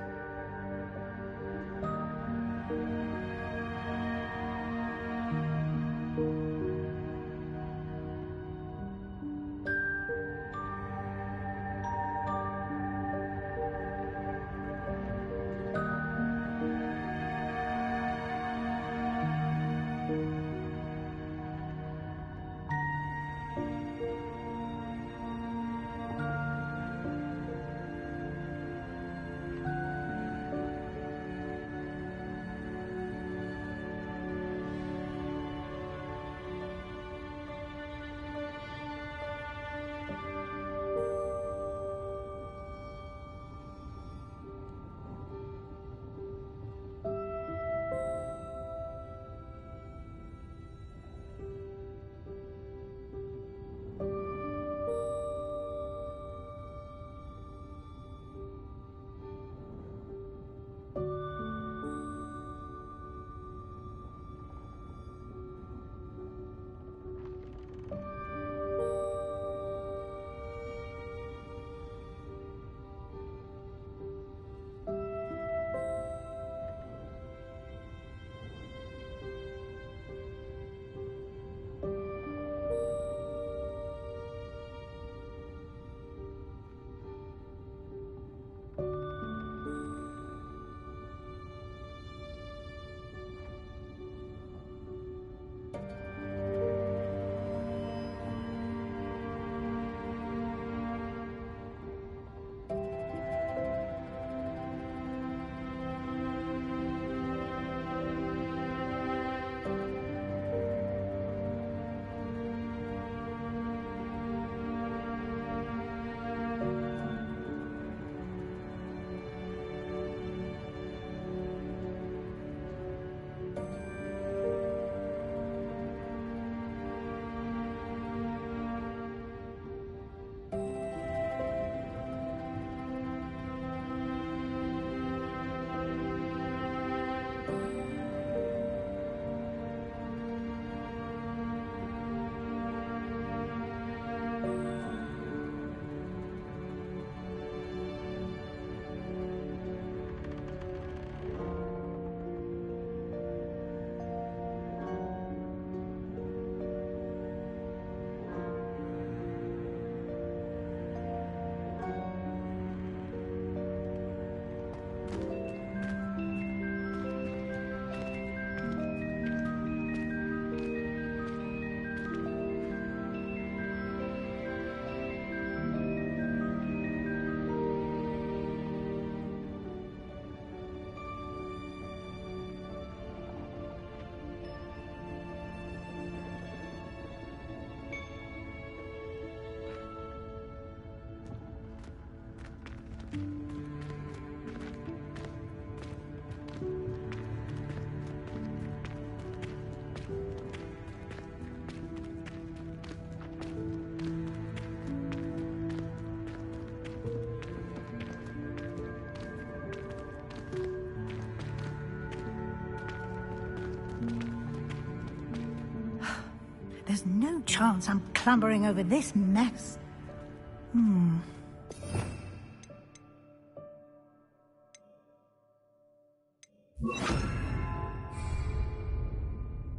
There's no chance I'm clambering over this mess.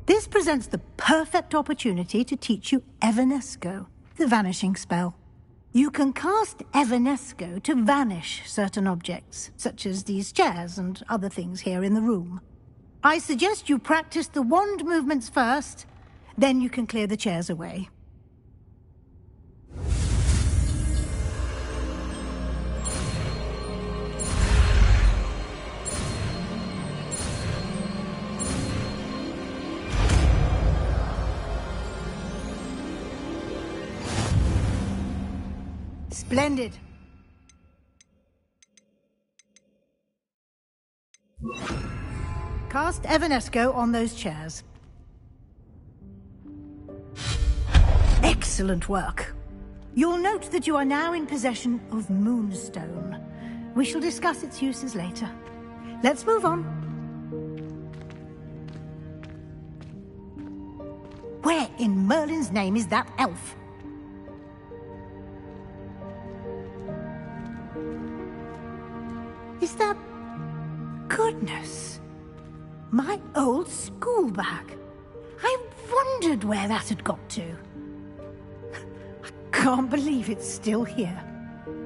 This presents the perfect opportunity to teach you Evanesco, the vanishing spell. You can cast Evanesco to vanish certain objects, such as these chairs and other things here in the room. I suggest you practice the wand movements first, then you can clear the chairs away. Splendid. Cast Evanesco on those chairs. Excellent work. You'll note that you are now in possession of Moonstone. We shall discuss its uses later. Let's move on. Where in Merlin's name is that elf? Is that... Goodness. My old school bag. I wondered where that had got to. I can't believe it's still here.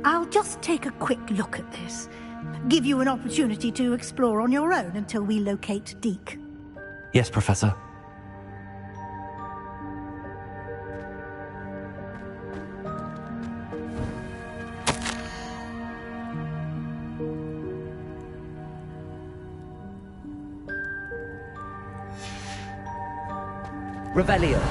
I'll just take a quick look at this. Give you an opportunity to explore on your own until we locate Deke. Yes, Professor. Revelio.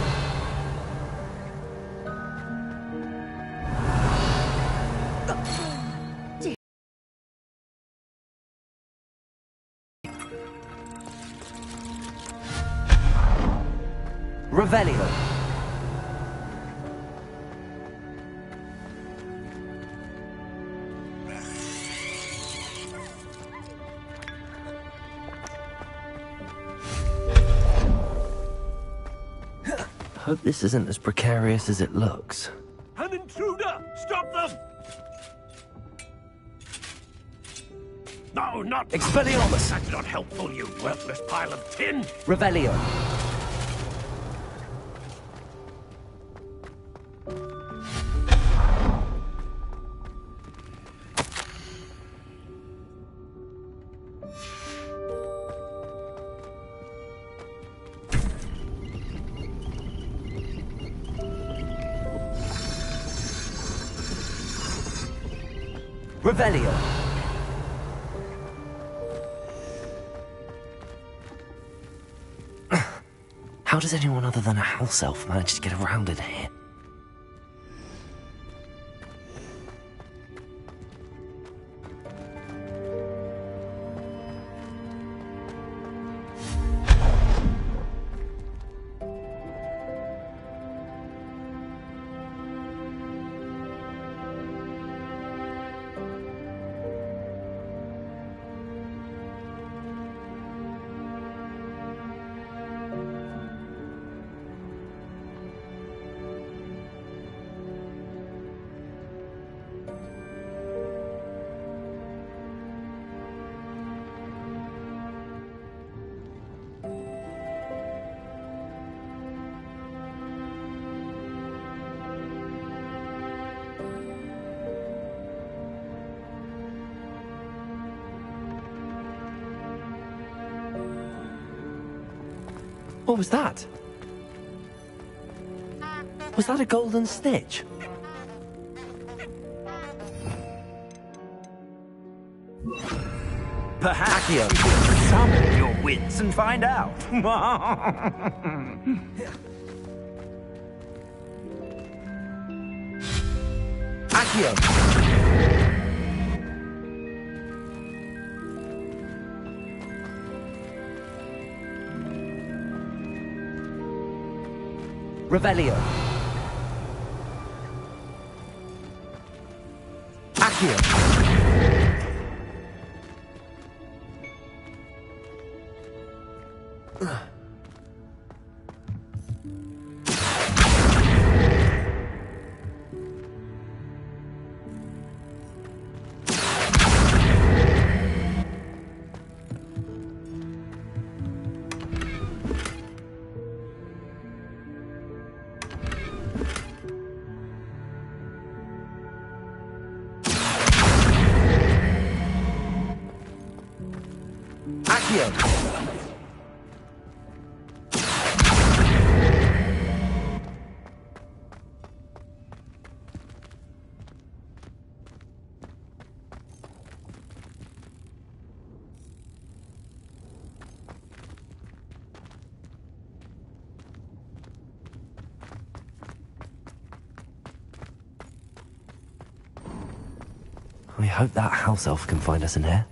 Revelio. Hope this isn't as precarious as it looks. An intruder! Stop them! No, not... Expelliarmus! That's not helpful, you worthless pile of tin! Revelio. Revelio. How does anyone other than a house elf manage to get around in here? What was that? Was that a golden snitch? Perhaps you should summon your wits and find out. Accio! Revelio. Accio. Accio! I hope that house elf can find us in here.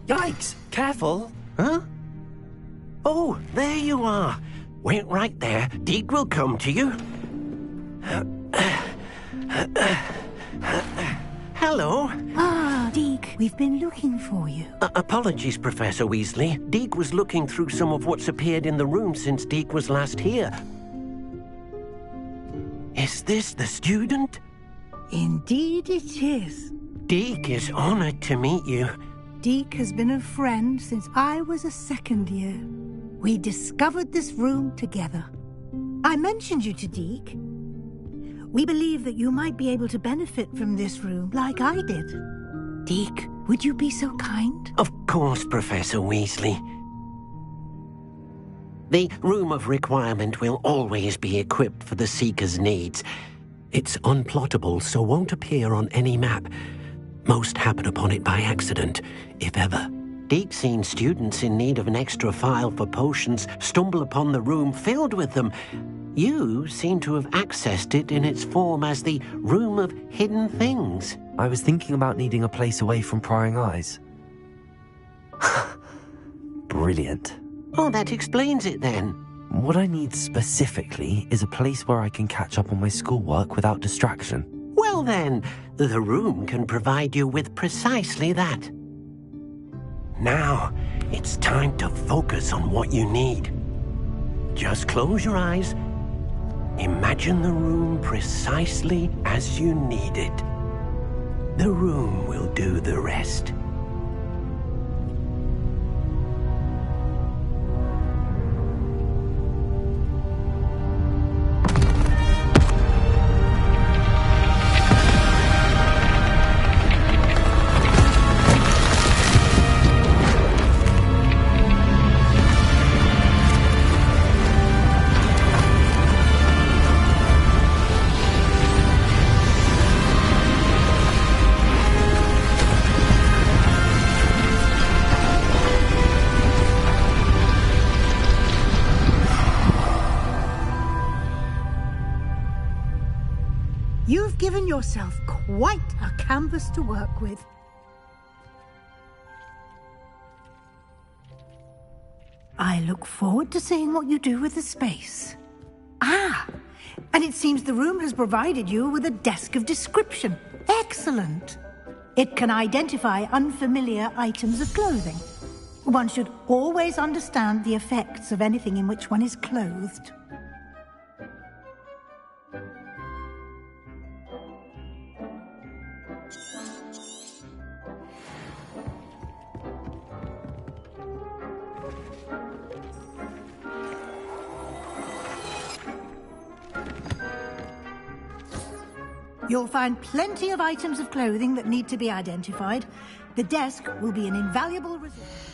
Yikes! Careful! Huh? Oh, there you are. Wait right there. Deke will come to you. Hello. Ah, Deke, we've been looking for you. Apologies, Professor Weasley. Deke was looking through some of what's appeared in the room since Deke was last here. Is this the student? Indeed it is. Deke is honored to meet you. Deke has been a friend since I was a second year. We discovered this room together. I mentioned you to Deke. We believe that you might be able to benefit from this room like I did. Deke, would you be so kind? Of course, Professor Weasley. The Room of Requirement will always be equipped for the Seeker's needs. It's unplottable, so won't appear on any map. Most happen upon it by accident, if ever. Deke's seen students in need of an extra file for potions stumble upon the room filled with them. You seem to have accessed it in its form as the Room of Hidden Things. I was thinking about needing a place away from prying eyes. Brilliant. Oh, that explains it then. What I need specifically is a place where I can catch up on my schoolwork without distraction. Well then, the room can provide you with precisely that. Now, it's time to focus on what you need. Just close your eyes. Imagine the room precisely as you need it. The room will do the rest. You've given yourself quite a canvas to work with. I look forward to seeing what you do with the space. Ah, and it seems the room has provided you with a desk of description. Excellent. It can identify unfamiliar items of clothing. One should always understand the effects of anything in which one is clothed. You'll find plenty of items of clothing that need to be identified, The desk will be an invaluable resource.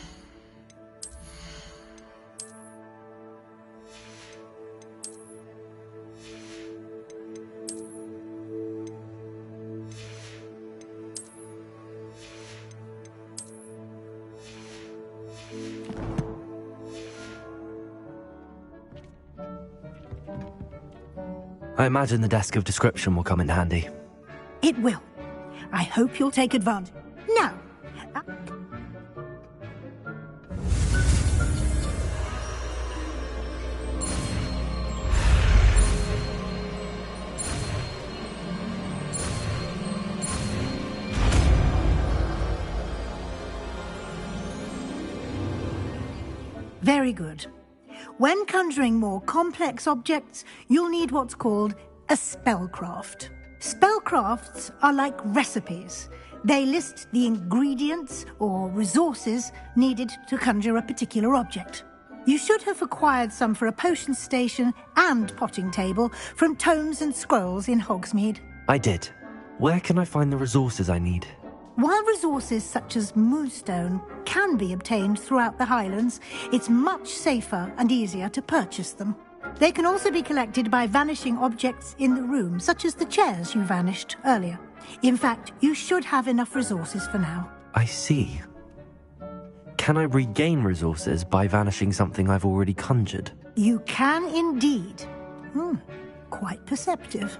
I imagine the desk of description will come in handy. It will. I hope you'll take advantage. Now, very good. When conjuring more complex objects, you'll need what's called a spellcraft. Spellcrafts are like recipes. They list the ingredients or resources needed to conjure a particular object. You should have acquired some for a potion station and potting table from tomes and scrolls in Hogsmeade. I did. Where can I find the resources I need? While resources such as moonstone can be obtained throughout the Highlands, it's much safer and easier to purchase them. They can also be collected by vanishing objects in the room, such as the chairs you vanished earlier. In fact, you should have enough resources for now. I see. Can I regain resources by vanishing something I've already conjured? You can indeed. Quite perceptive.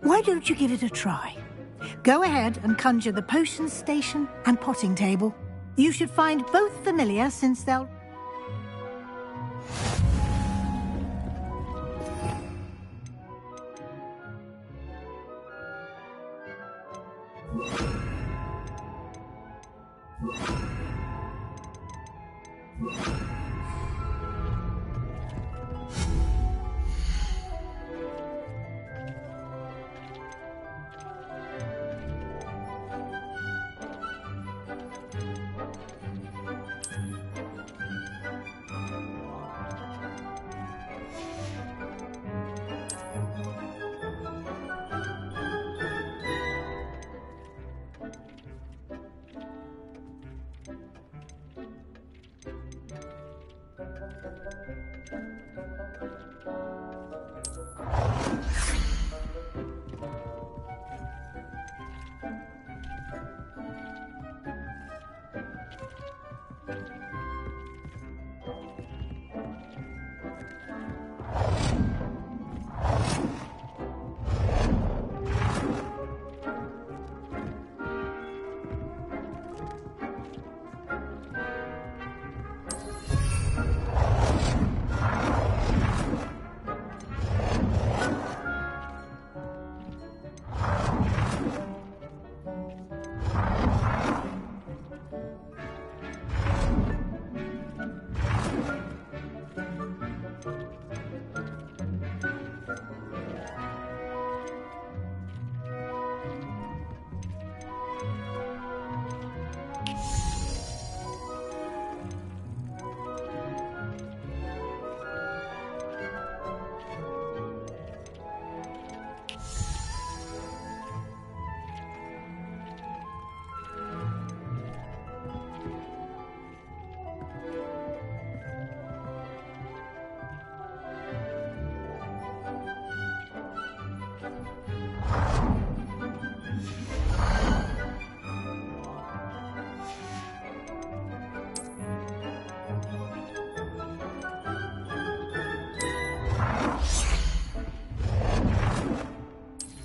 Why don't you give it a try? Go ahead and conjure the potion station and potting table. You should find both familiar since they'll...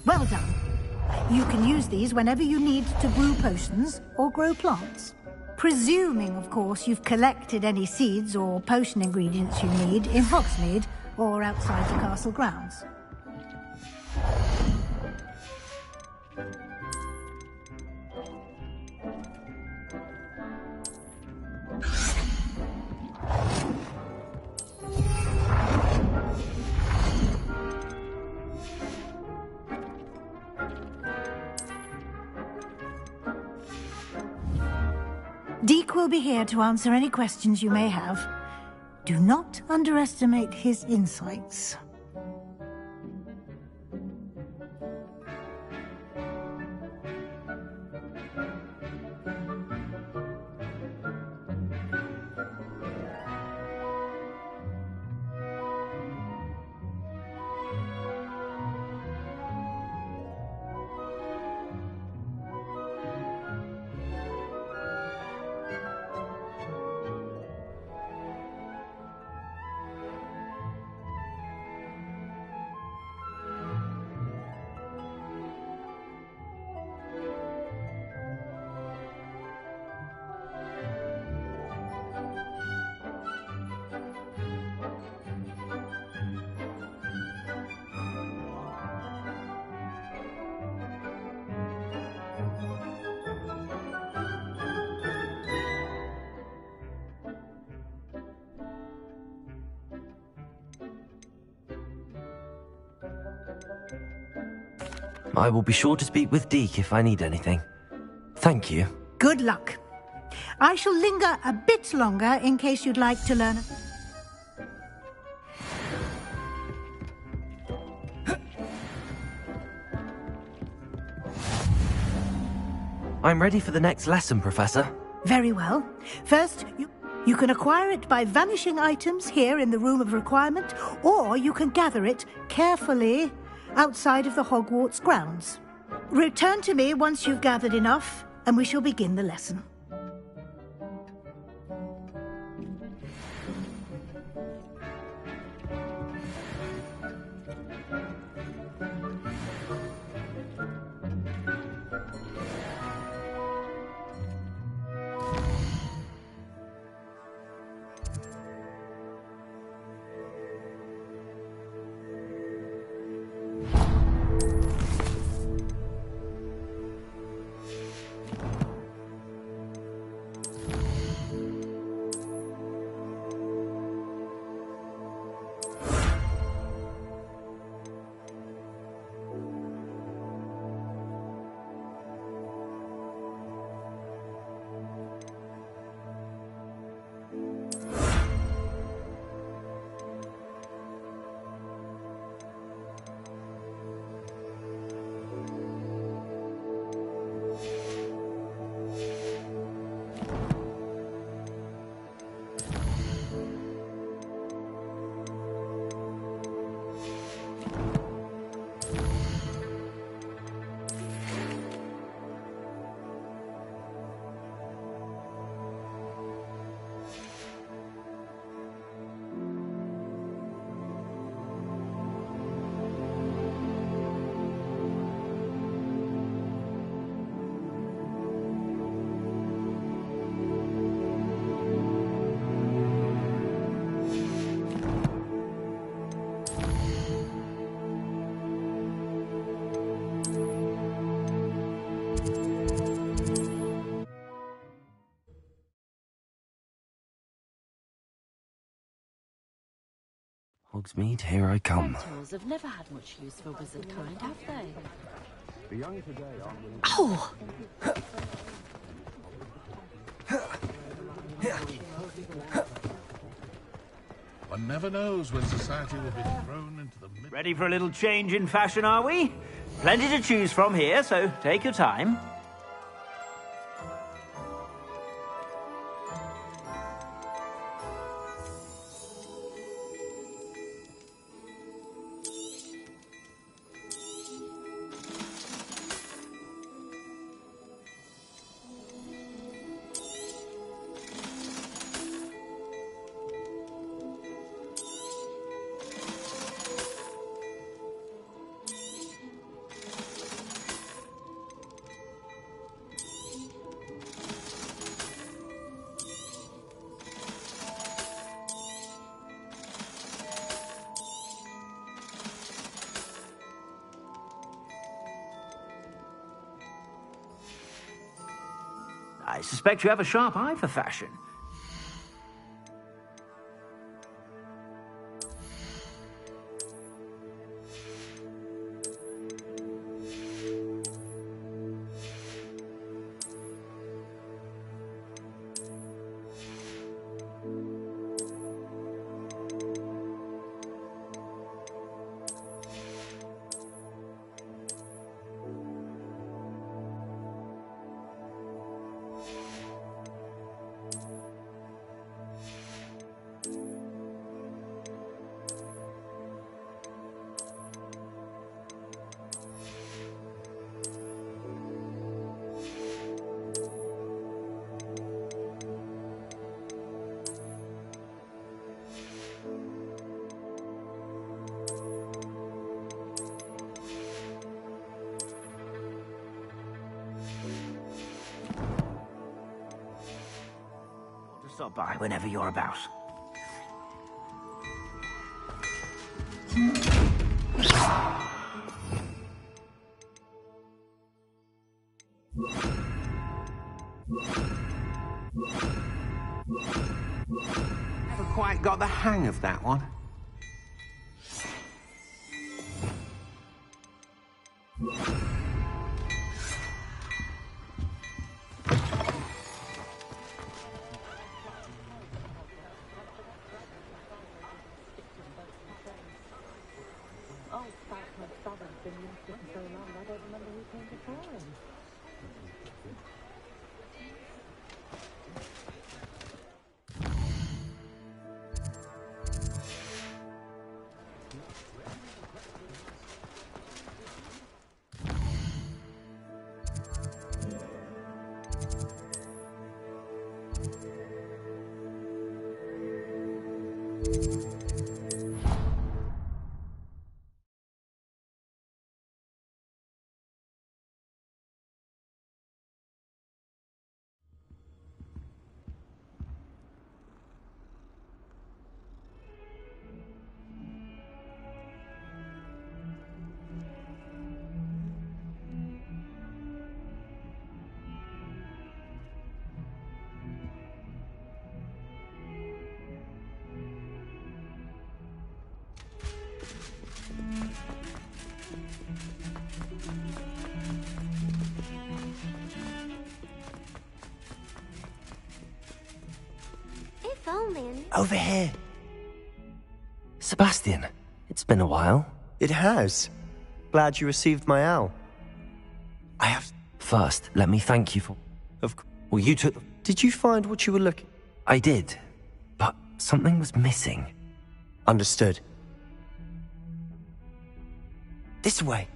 Well done. You can use these whenever you need to brew potions or grow plants. Presuming, of course, you've collected any seeds or potion ingredients you need in Hogsmeade or outside the castle grounds. Deke will be here to answer any questions you may have. Do not underestimate his insights. I will be sure to speak with Deke if I need anything. Thank you. Good luck. I shall linger a bit longer in case you'd like to learn. I'm ready for the next lesson, Professor. Very well. First, you can acquire it by vanishing items here in the Room of Requirement, or you can gather it carefully outside of the Hogwarts grounds. Return to me once you've gathered enough, and we shall begin the lesson. Hogsmeade, here I come. Mentors have never had much use for wizard kind, have they? The young today aren't willing. Oh! One never knows when society will be thrown into the middle. Ready for a little change in fashion, are we? Plenty to choose from here, so take your time. I suspect you have a sharp eye for fashion. Stop by whenever you're about. Never quite got the hang of that one. Over here. Sebastian, it's been a while. It has. Glad you received my owl. I have... First, let me thank you for... Well, you took... Did you find what you were looking... I did, but something was missing. Understood. This way.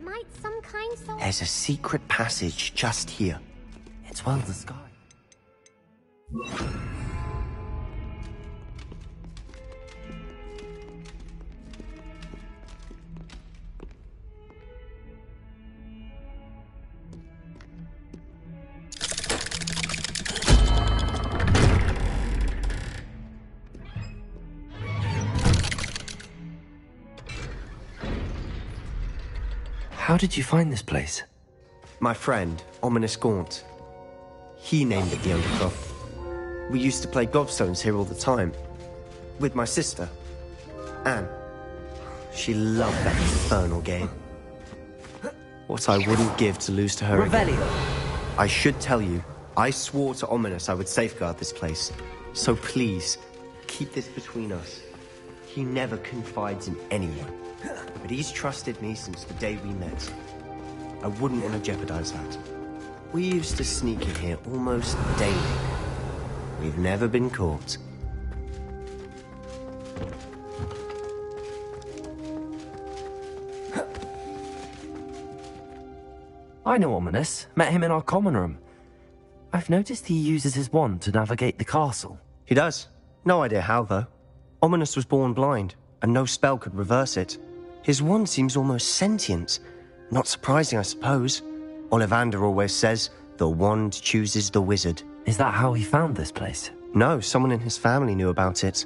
Might some kind soul... There's a secret passage just here. It's well disguised. How did you find this place? My friend, Ominous Gaunt. He named it the Undercroft. We used to play gobstones here all the time. With my sister, Anne. She loved that infernal game. What I wouldn't give to lose to her again. I should tell you, I swore to Ominous I would safeguard this place. So please, keep this between us. He never confides in anyone. But he's trusted me since the day we met. I wouldn't want to jeopardize that. We used to sneak in here almost daily. We've never been caught. I know Ominous. Met him in our common room. I've noticed he uses his wand to navigate the castle. He does. No idea how, though. Ominous was born blind, and no spell could reverse it. His wand seems almost sentient. Not surprising, I suppose. Ollivander always says, the wand chooses the wizard. Is that how he found this place? No, someone in his family knew about it.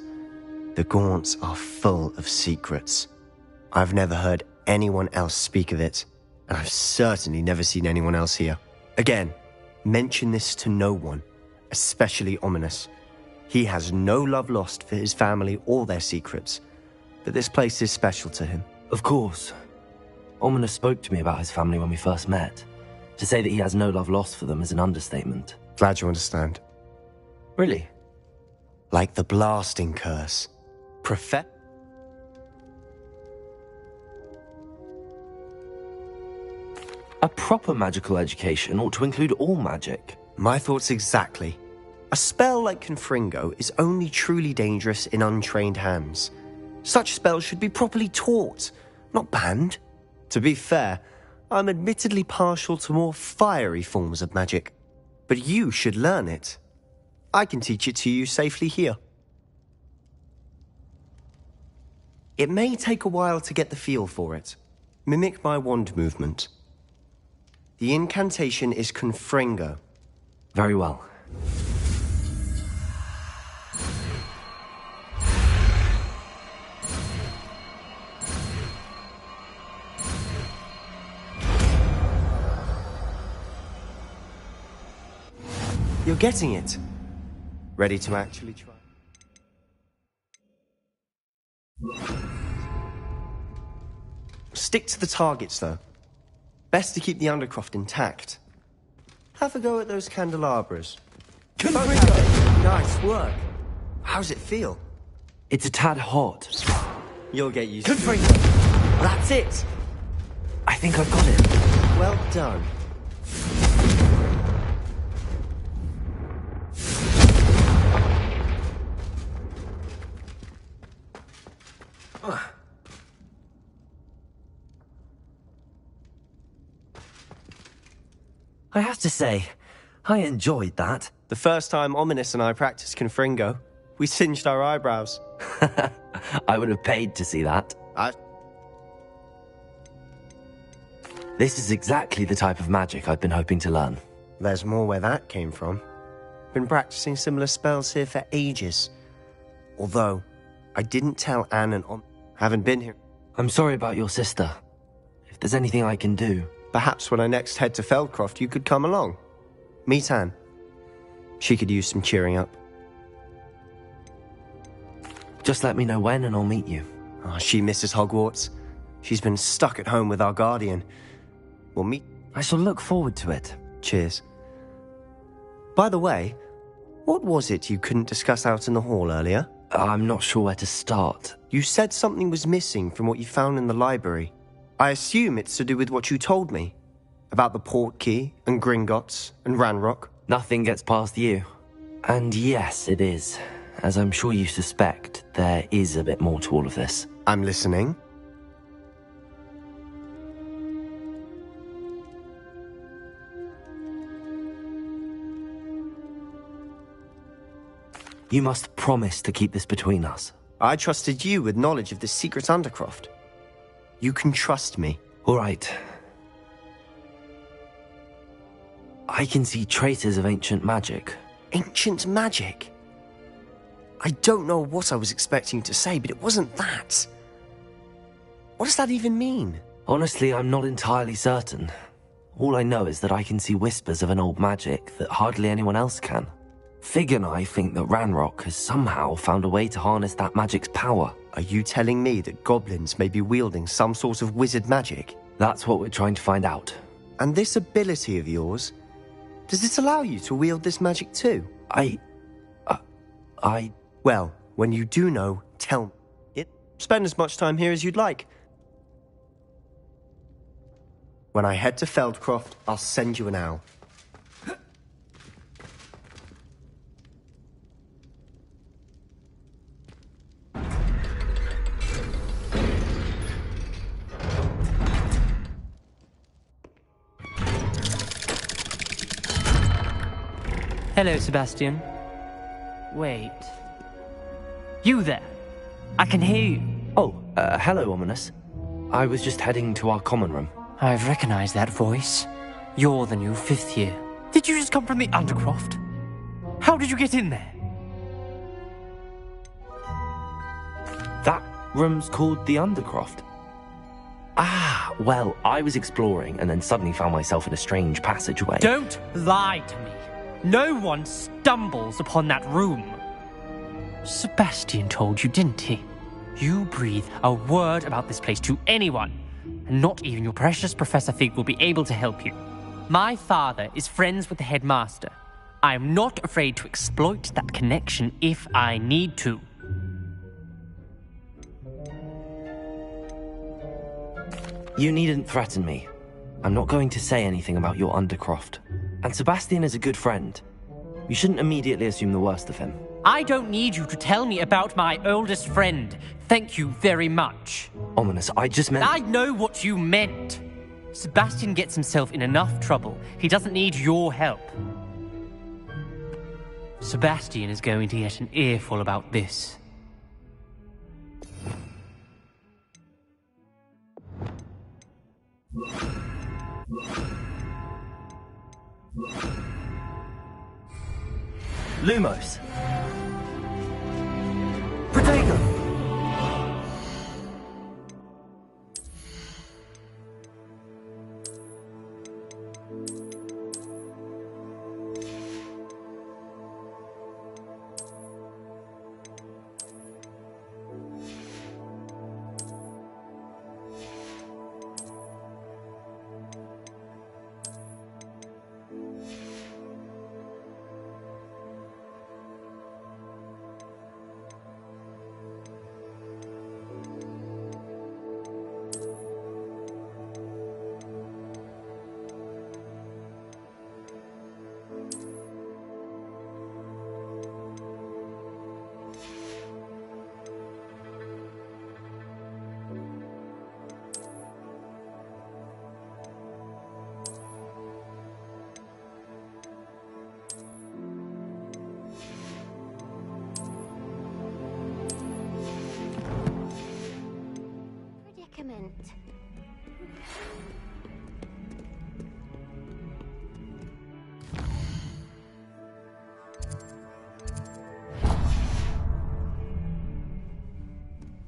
The Gaunts are full of secrets. I've never heard anyone else speak of it, and I've certainly never seen anyone else here. Again, mention this to no one, especially Ominous. He has no love lost for his family or their secrets, but this place is special to him. Of course. Ominous spoke to me about his family when we first met. To say that he has no love lost for them is an understatement. Glad you understand. Really? Like the blasting curse. A proper magical education ought to include all magic. My thoughts exactly. A spell like Confringo is only truly dangerous in untrained hands. Such spells should be properly taught, not banned. To be fair, I'm admittedly partial to more fiery forms of magic. But you should learn it. I can teach it to you safely here. It may take a while to get the feel for it. Mimic my wand movement. The incantation is Confringo. Very well. You're getting it. Ready to actually try? Stick to the targets, though. Best to keep the Undercroft intact. Have a go at those candelabras. Nice work. How's it feel? It's a tad hot. You'll get used to it. That's it. I think I've got it. Well done. I have to say, I enjoyed that. The first time Ominous and I practiced Confringo, we singed our eyebrows. I would have paid to see that. This is exactly the type of magic I've been hoping to learn. There's more where that came from. Been practicing similar spells here for ages. Although, I didn't tell Anne and haven't been here. I'm sorry about your sister. If there's anything I can do... Perhaps when I next head to Feldcroft, you could come along. Meet Anne. She could use some cheering up. Just let me know when and I'll meet you. Oh, she misses Hogwarts. She's been stuck at home with our guardian. We'll meet... I shall look forward to it. Cheers. By the way, what was it you couldn't discuss out in the hall earlier? I'm not sure where to start. You said something was missing from what you found in the library. I assume it's to do with what you told me. About the Portkey, and Gringotts, and Ranrock. Nothing gets past you. And yes, it is. As I'm sure you suspect, there is a bit more to all of this. I'm listening. You must promise to keep this between us. I trusted you with knowledge of this secret Undercroft. You can trust me. All right. I can see traces of ancient magic. Ancient magic? I don't know what I was expecting you to say, but it wasn't that. What does that even mean? Honestly, I'm not entirely certain. All I know is that I can see whispers of an old magic that hardly anyone else can. Fig and I think that Ranrock has somehow found a way to harness that magic's power. Are you telling me that goblins may be wielding some sort of wizard magic? That's what we're trying to find out. And this ability of yours, does it allow you to wield this magic too? Well, when you do know, tell me. Spend as much time here as you'd like. When I head to Feldcroft, I'll send you an owl. Hello, Sebastian. Wait. You there? I can hear you. Oh, hello, Ominous. I was just heading to our common room. I've recognized that voice. You're the new 5th year. Did you just come from the Undercroft? How did you get in there? That room's called the Undercroft. Ah, well, I was exploring and then suddenly found myself in a strange passageway. Don't lie to me. No one stumbles upon that room. Sebastian told you, didn't he? You breathe a word about this place to anyone, and not even your precious Professor Fig will be able to help you. My father is friends with the headmaster. I am not afraid to exploit that connection if I need to. You needn't threaten me. I'm not going to say anything about your Undercroft. And Sebastian is a good friend. You shouldn't immediately assume the worst of him. I don't need you to tell me about my oldest friend. Thank you very much. Ominous, I just meant... I know what you meant. Sebastian gets himself in enough trouble. He doesn't need your help. Sebastian is going to get an earful about this. Lumos! Protego!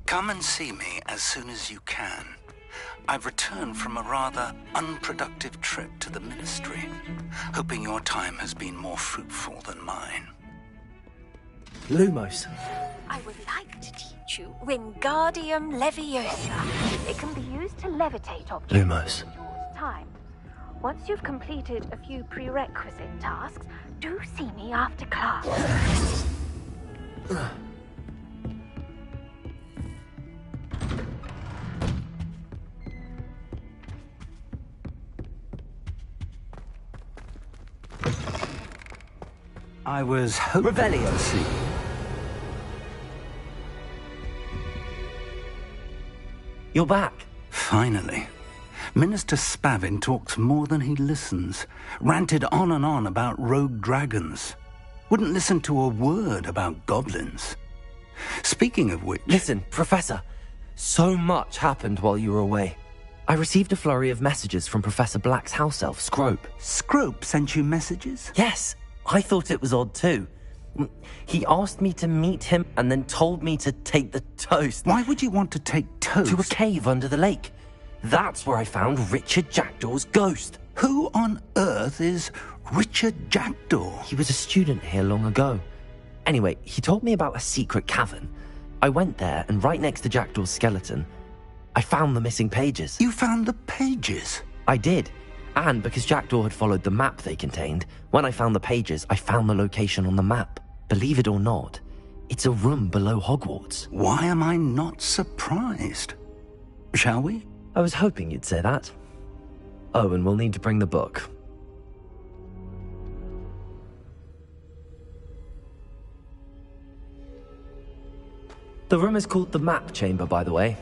Come and see me as soon as you can. I've returned from a rather unproductive trip to the Ministry, hoping your time has been more fruitful than mine. Lumos. I would like to teach you Wingardium Leviosa. It can be used to levitate objects Lumos. in a short time. Once you've completed a few prerequisite tasks, do see me after class. I was hoping to see. You're back. Finally. Minister Spavin talks more than he listens. Ranted on and on about rogue dragons. Wouldn't listen to a word about goblins. Speaking of which... Listen, Professor. So much happened while you were away. I received a flurry of messages from Professor Black's house elf, Scrope. Scrope sent you messages? Yes. I thought it was odd too. He asked me to meet him and then told me to take the toast. Why would you want to take toast? To a cave under the lake. That's where I found Richard Jackdaw's ghost. Who on earth is Richard Jackdaw? He was a student here long ago. Anyway, he told me about a secret cavern. I went there, and right next to Jackdaw's skeleton, I found the missing pages. You found the pages? I did. And because Jackdaw had followed the map they contained, when I found the pages, I found the location on the map. Believe it or not, it's a room below Hogwarts. Why am I not surprised? Shall we? I was hoping you'd say that. Oh, and we'll need to bring the book. The room is called the Map Chamber, by the way.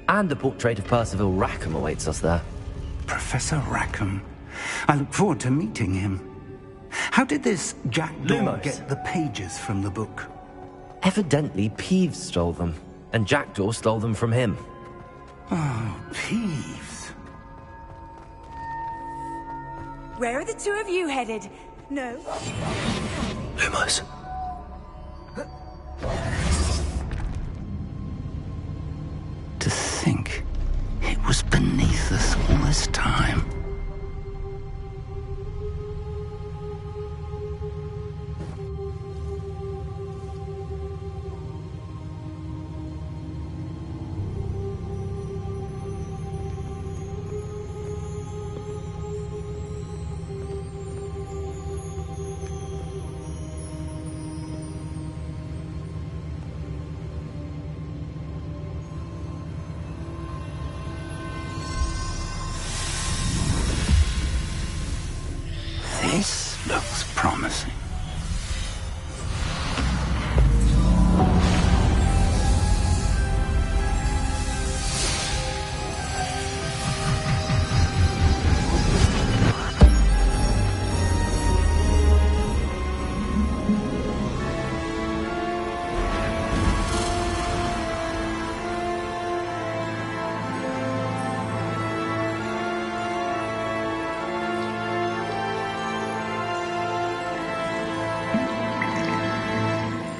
And a portrait of Percival Rackham awaits us there. Professor Rackham. I look forward to meeting him. How did this Jackdaw get the pages from the book? Evidently, Peeves stole them, and Jackdaw stole them from him. Oh, Peeves. Where are the two of you headed? No. Lumos. To think it was beneath us all this time. This looks promising.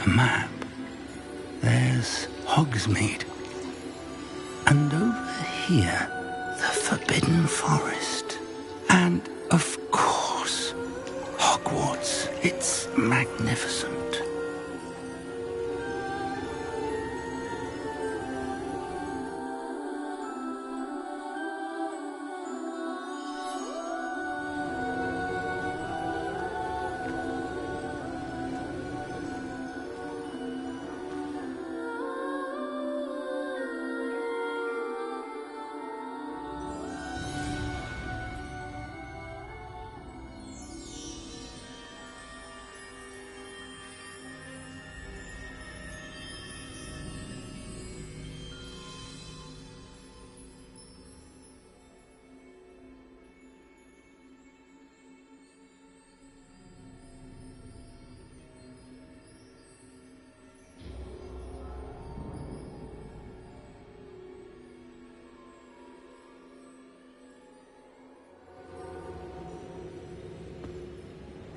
A map. There's Hogsmeade. And over here, the Forbidden Forest. And, of course, Hogwarts. It's magnificent.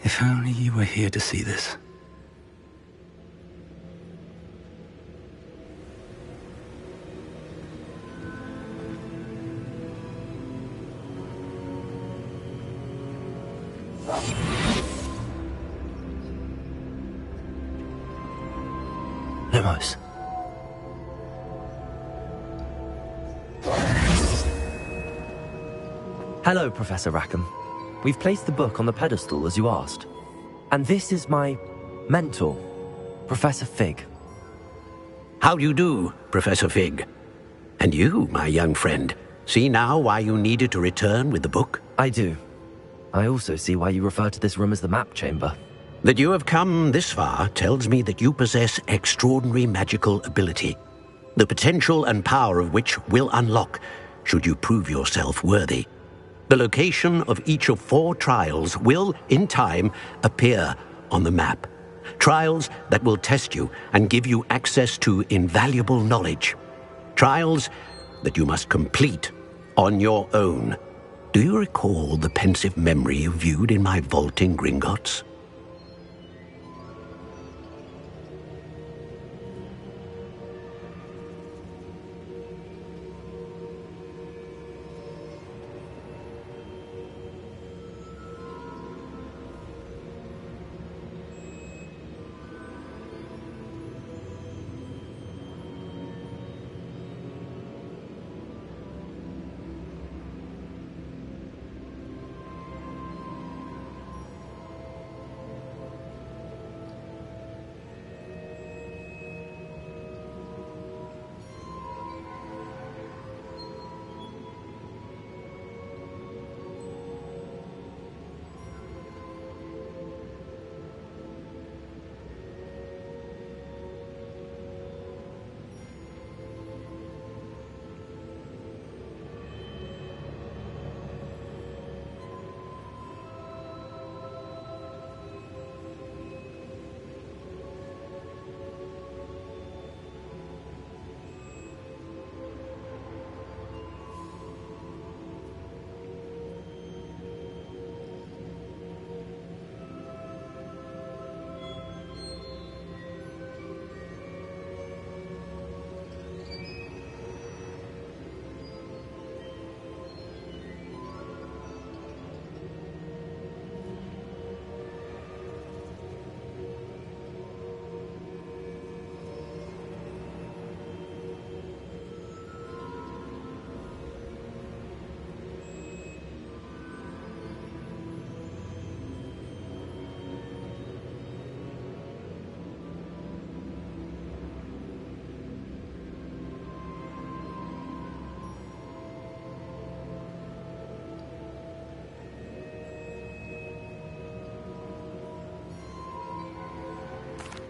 If only you were here to see this. Lumos. Hello, Professor Rackham. We've placed the book on the pedestal as you asked. And this is my mentor, Professor Fig. How do you do, Professor Fig? And you, my young friend, see now why you needed to return with the book? I do. I also see why you refer to this room as the map chamber. That you have come this far tells me that you possess extraordinary magical ability, the potential and power of which will unlock should you prove yourself worthy. The location of each of 4 trials will, in time, appear on the map. Trials that will test you and give you access to invaluable knowledge. Trials that you must complete on your own. Do you recall the pensive memory you viewed in my vault in Gringotts?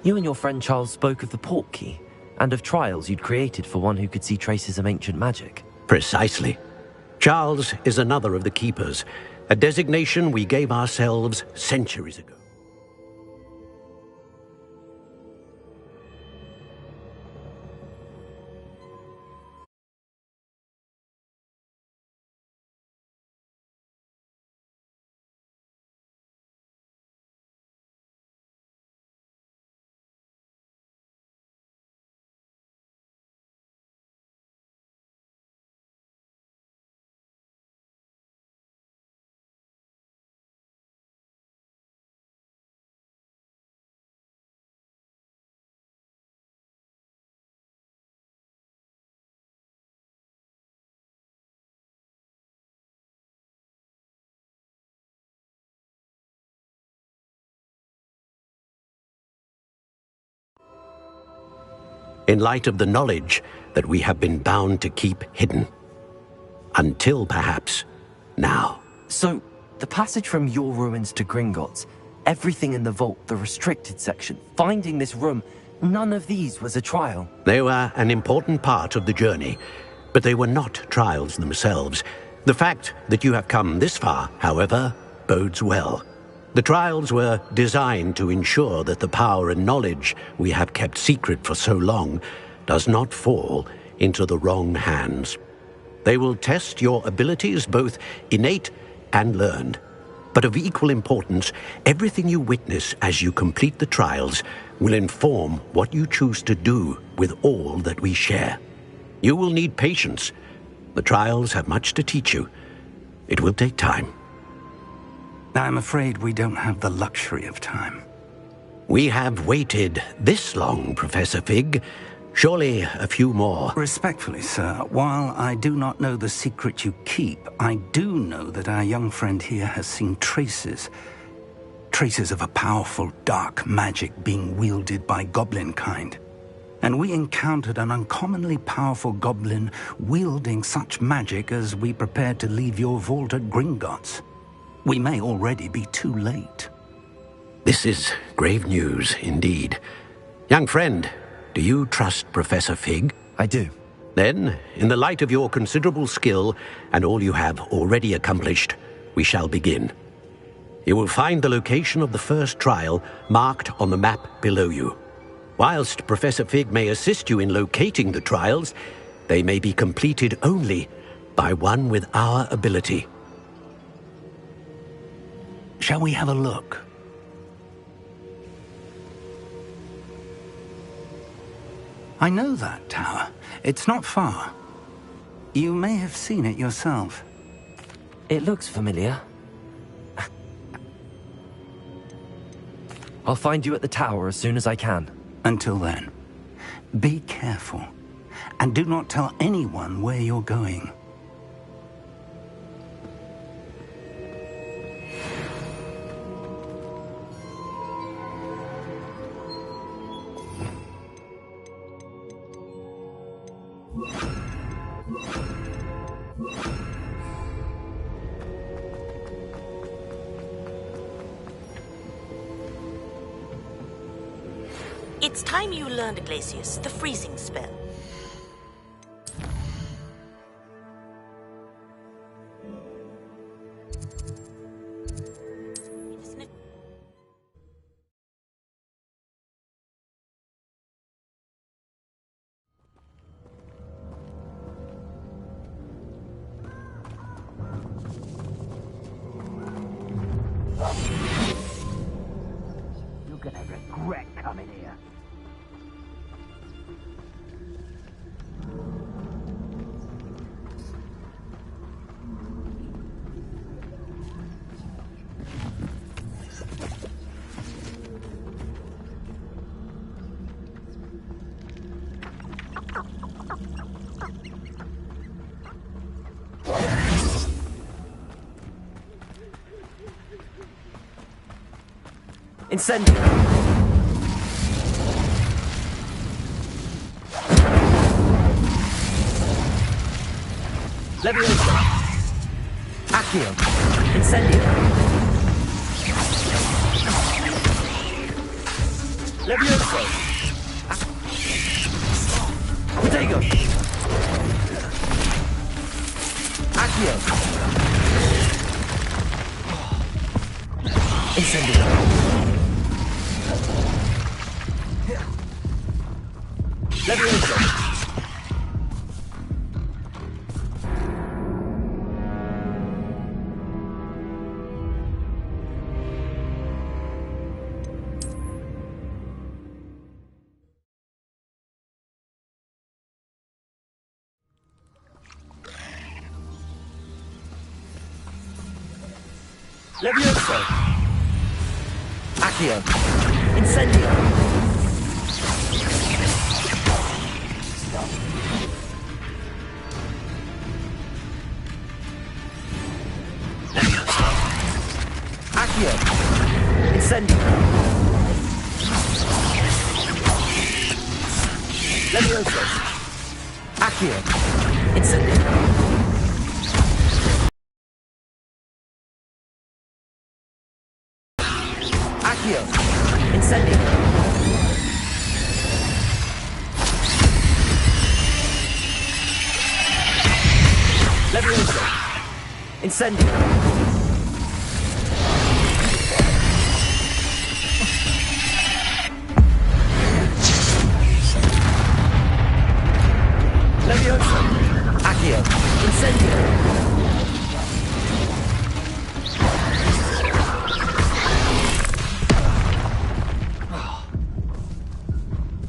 You and your friend Charles spoke of the port key, and of trials you'd created for one who could see traces of ancient magic. Precisely. Charles is another of the Keepers, a designation we gave ourselves centuries ago. In light of the knowledge that we have been bound to keep hidden. Until, perhaps, now. So, the passage from your ruins to Gringotts, everything in the vault, the restricted section, finding this room, none of these was a trial. They were an important part of the journey, but they were not trials themselves. The fact that you have come this far, however, bodes well. The trials were designed to ensure that the power and knowledge we have kept secret for so long does not fall into the wrong hands. They will test your abilities, both innate and learned. But of equal importance, everything you witness as you complete the trials will inform what you choose to do with all that we share. You will need patience. The trials have much to teach you. It will take time. I'm afraid we don't have the luxury of time. We have waited this long, Professor Fig, Surely a few more. Respectfully, sir, while I do not know the secret you keep, I do know that our young friend here has seen traces of a powerful dark magic being wielded by goblin kind. And we encountered an uncommonly powerful goblin wielding such magic as we prepared to leave your vault at Gringotts. We may already be too late. This is grave news indeed. Young friend, do you trust Professor Fig? I do. Then, in the light of your considerable skill and all you have already accomplished, we shall begin. You will find the location of the first trial marked on the map below you. Whilst Professor Fig may assist you in locating the trials, they may be completed only by one with our ability. Shall we have a look? I know that tower. It's not far. You may have seen it yourself. It looks familiar. I'll find you at the tower as soon as I can. Until then, be careful, and do not tell anyone where you're going. It's time you learned, Glacius, the freezing spell. You're gonna regret coming here. Incendio! Levioso! Accio! Incendio! Levioso! Protego! Accio! Incendio! Levioso! Levioso! Accio! Incendio! Accio! Incendio! Levioso! Accio! Incendio! Accio! Incendio! Levioso! Incendio! Levioso! Accio! Incendio!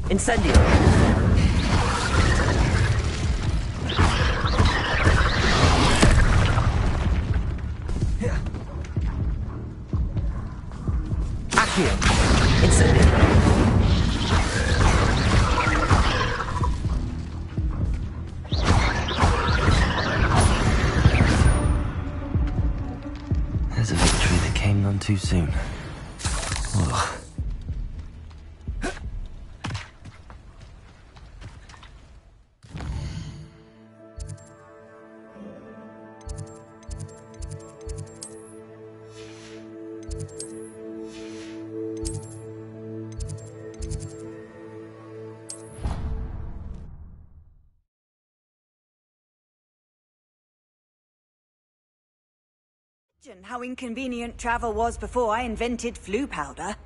Incendio! Accio! Incendio! There's a victory that came none too soon. Ugh. How inconvenient travel was before I invented flu powder.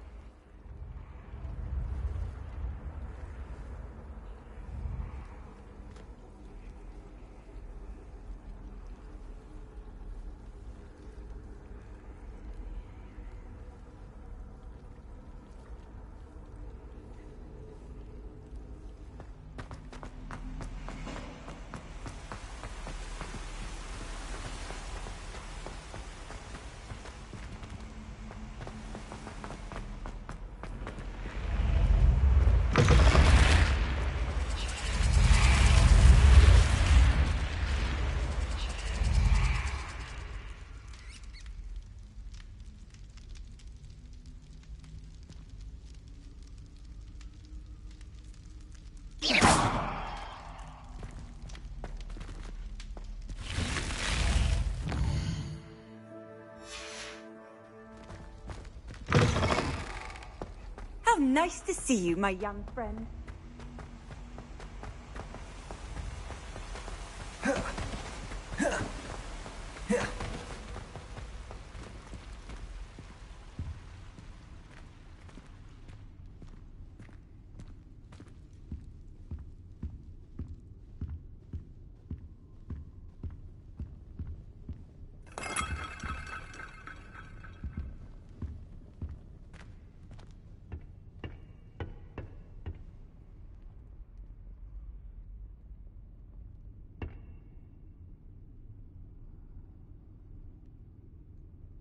How nice to see you, my young friend.